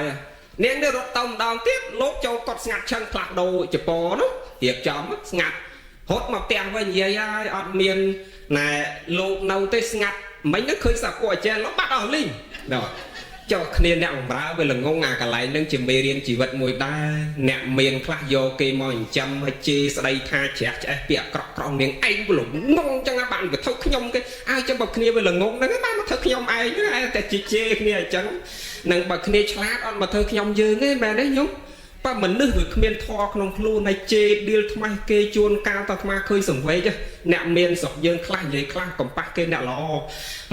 เนี่ยได้รถตอมดองเทียบโลกโจกดงัดช่างผลักโดจะปอเนาะเหียบจอมงัดหดมาแตกวันเยอะๆอดเมียนในโลกเนาเตสงัดmấy nó khơi sạc của trên nó bắt đầu linh rồi cho nên nẹo bá về là ngông ngà cả lại nâng chỉ mê riêng chỉ vật mùi đa nẹo miền khác vô cây mồi châm hay chi sau đây tha chẹt bịa cọ miếng anh của lủng ngông cho các bạn phải thâu nhông cái ai cho bậc kia về là ngông nó bạn nó thâu nhông ai nữa ai tại chỉ chê kia chẳng nâng bậc kia chát on mà thâu nhông dư cái mà đấy nhungป้าเหมือนนึกถึงเมียนทอขนมครูในเจเดียลทำไมเกยจวนกาวต่อมาเคยส่งไว้จ้ะเนี่ยเมียนสอบยังคลายใหญ่คลายกับปากเกยเนี่ยหล่อ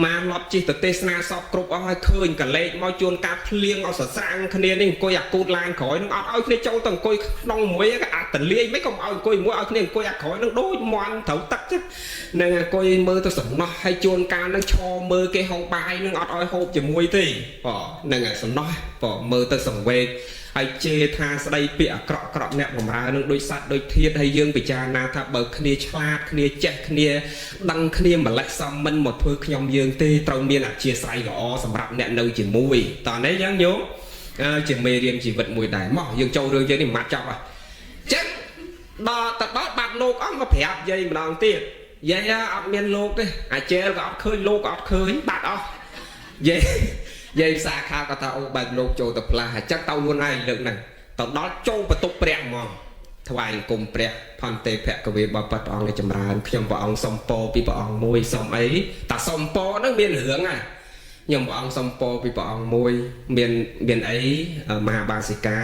มาหลบจีตเตสนาสอบกรุบเอาให้เคยกับเล็กมาจวนกาเพลียงเอาสร้างคะแนนนี่ก็อยากกูดลานขอยน้องเอาในเจ้าต้องกุยน้องมวยก็อาจแต่เลี้ยไม่ก็เอากุยมวยเอาเนี่ยก็อยากขอยน้องโดยมันเถาตักจ้ะนั่งกุยมือตัวสมน้อยให้จวนกานั่งชอมือเกยห้องใบนั่งเอาเอาหอบจะมวยตีป่อนั่งสมน้อยป่อมือตัวส่งเวไอเจทาสไลเปียกรอกเนี่ยผมราหนึ่งโดยสัตว์โดยเทียนให้ยื่นไปจานาถ้าเบิกคณีฉลาดคณี ចេះគ្នាដឹងគ្នាម្លេះសំមិនមកធ្វើខ្ញុំយើងទេត្រូវមានអធិស្ឋានល្អសម្រាប់អ្នកនៅជាមួយតោះនេះយ៉ាងញោមជាមេរៀនជីវិតមួយដែរមកយើងចូលរឿងយើងនេះមិនបាត់ចប់ហ៎ចឹងដល់ទៅដល់បាត់លោកអង្គក៏ប្រាប់យាយម្ដងទៀតយាយអត់មានលោកទេអាជែលក៏អត់ឃើញលោកក៏អត់ឃើញបាត់អស់យាយសាខាក៏ថាអូបើលោកចូលទៅផ្លាស់អញ្ចឹងទៅខ្លួនឯងលើកហ្នឹងទៅដល់ចូលបន្ទប់ព្រះហ្មងថ្វាយអង្គមព្រះផន្តេភគវេបបព្រះអង្គចម្រើនខ្ញុំព្រះអង្គសុំពរពីព្រះអង្គមួយសុំអីតាសុំពរហ្នឹងមានរឿងហ่ะខ្ញុំព្រះអង្គសុំពរពីព្រះអង្គមួយមានអីមហាបាសិកា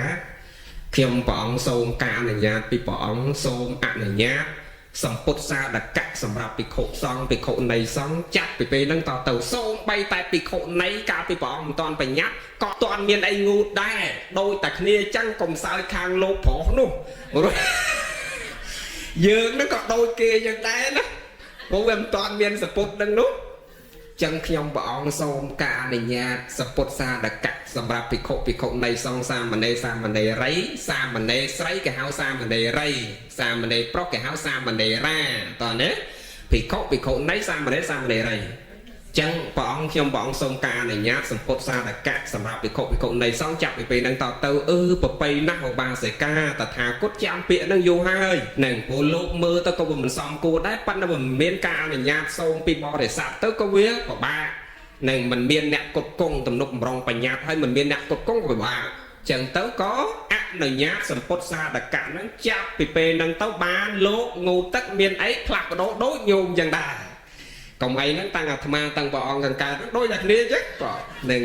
ខ្ញុំព្រះអង្គសូមការអនុញ្ញាតពីព្រះអង្គសូមអនុញ្ញាតសម្ពុទ្ធសាដកៈសម្រាប់ភិក្ខុសង្ឃភិក្ខុណីសង្ឃចាត់ពីពេលហ្នឹងតទៅសូមបីតែភិក្ខុណីកាលពីព្រះអង្គមិនតាន់បញ្ញត្តិក៏តាន់មានអីងូតដែរដោយតែគ្នាអញ្ចឹងកុំសើចខាងលោកប្រុសនោះយើងហ្នឹងក៏ដូចគេយ៉ាងដែរណាព្រោះវាមិនតាន់មានសពុទ្ធហ្នឹងនោះចឹងខ្ញុំព្រះអង្គសូមការអនុញ្ញាតសពុទ្ធសាដកៈសម្រាប់ភិក្ខុណីសង្ឃសាមណេរសាមណេរីសាមណេរស្រីគេហៅសាមណេរីសាមណេរប្រុសគេហៅសាមណេរាតើណាភិក្ខុណីសាមណេរសាមណេរីចឹងព្រះអង្គខ្ញុំព្រះអង្គសូមការអនុញ្ញាតសពុទ្ធសាដកៈសម្រាប់ភិក្ខុណីសង្ឃចាប់ពីពេលហ្នឹងតទៅប្របីណាស់ឧបាសិកាតថាគតចាំពាក្យហ្នឹងយូរហើយនឹងពលលោកមើលទៅក៏មិនសមគួរដែរប៉ុន្តែមិនមានការអនុញ្ញាតសូមពីបរិស័ទទៅក៏វាពិបាកនឹងមិនមានអ្នកគត់គង់ទំនុកបំរុងបញ្ញត្តិហើយមិនមានអ្នកគត់គង់ក៏ពិបាកចឹងទៅក៏អនុញ្ញាតសម្ពុទ្ធសាដកៈហ្នឹងចាប់ពីពេលហ្នឹងទៅបានលោកងូទឹកមានអីផ្លាស់ប្ដូរដូចញោមចឹងដែរកុំអីហ្នឹងតាំងអាត្មាតាំងព្រះអង្គខាងកើតដូចតែគ្នាចឹងក៏នឹង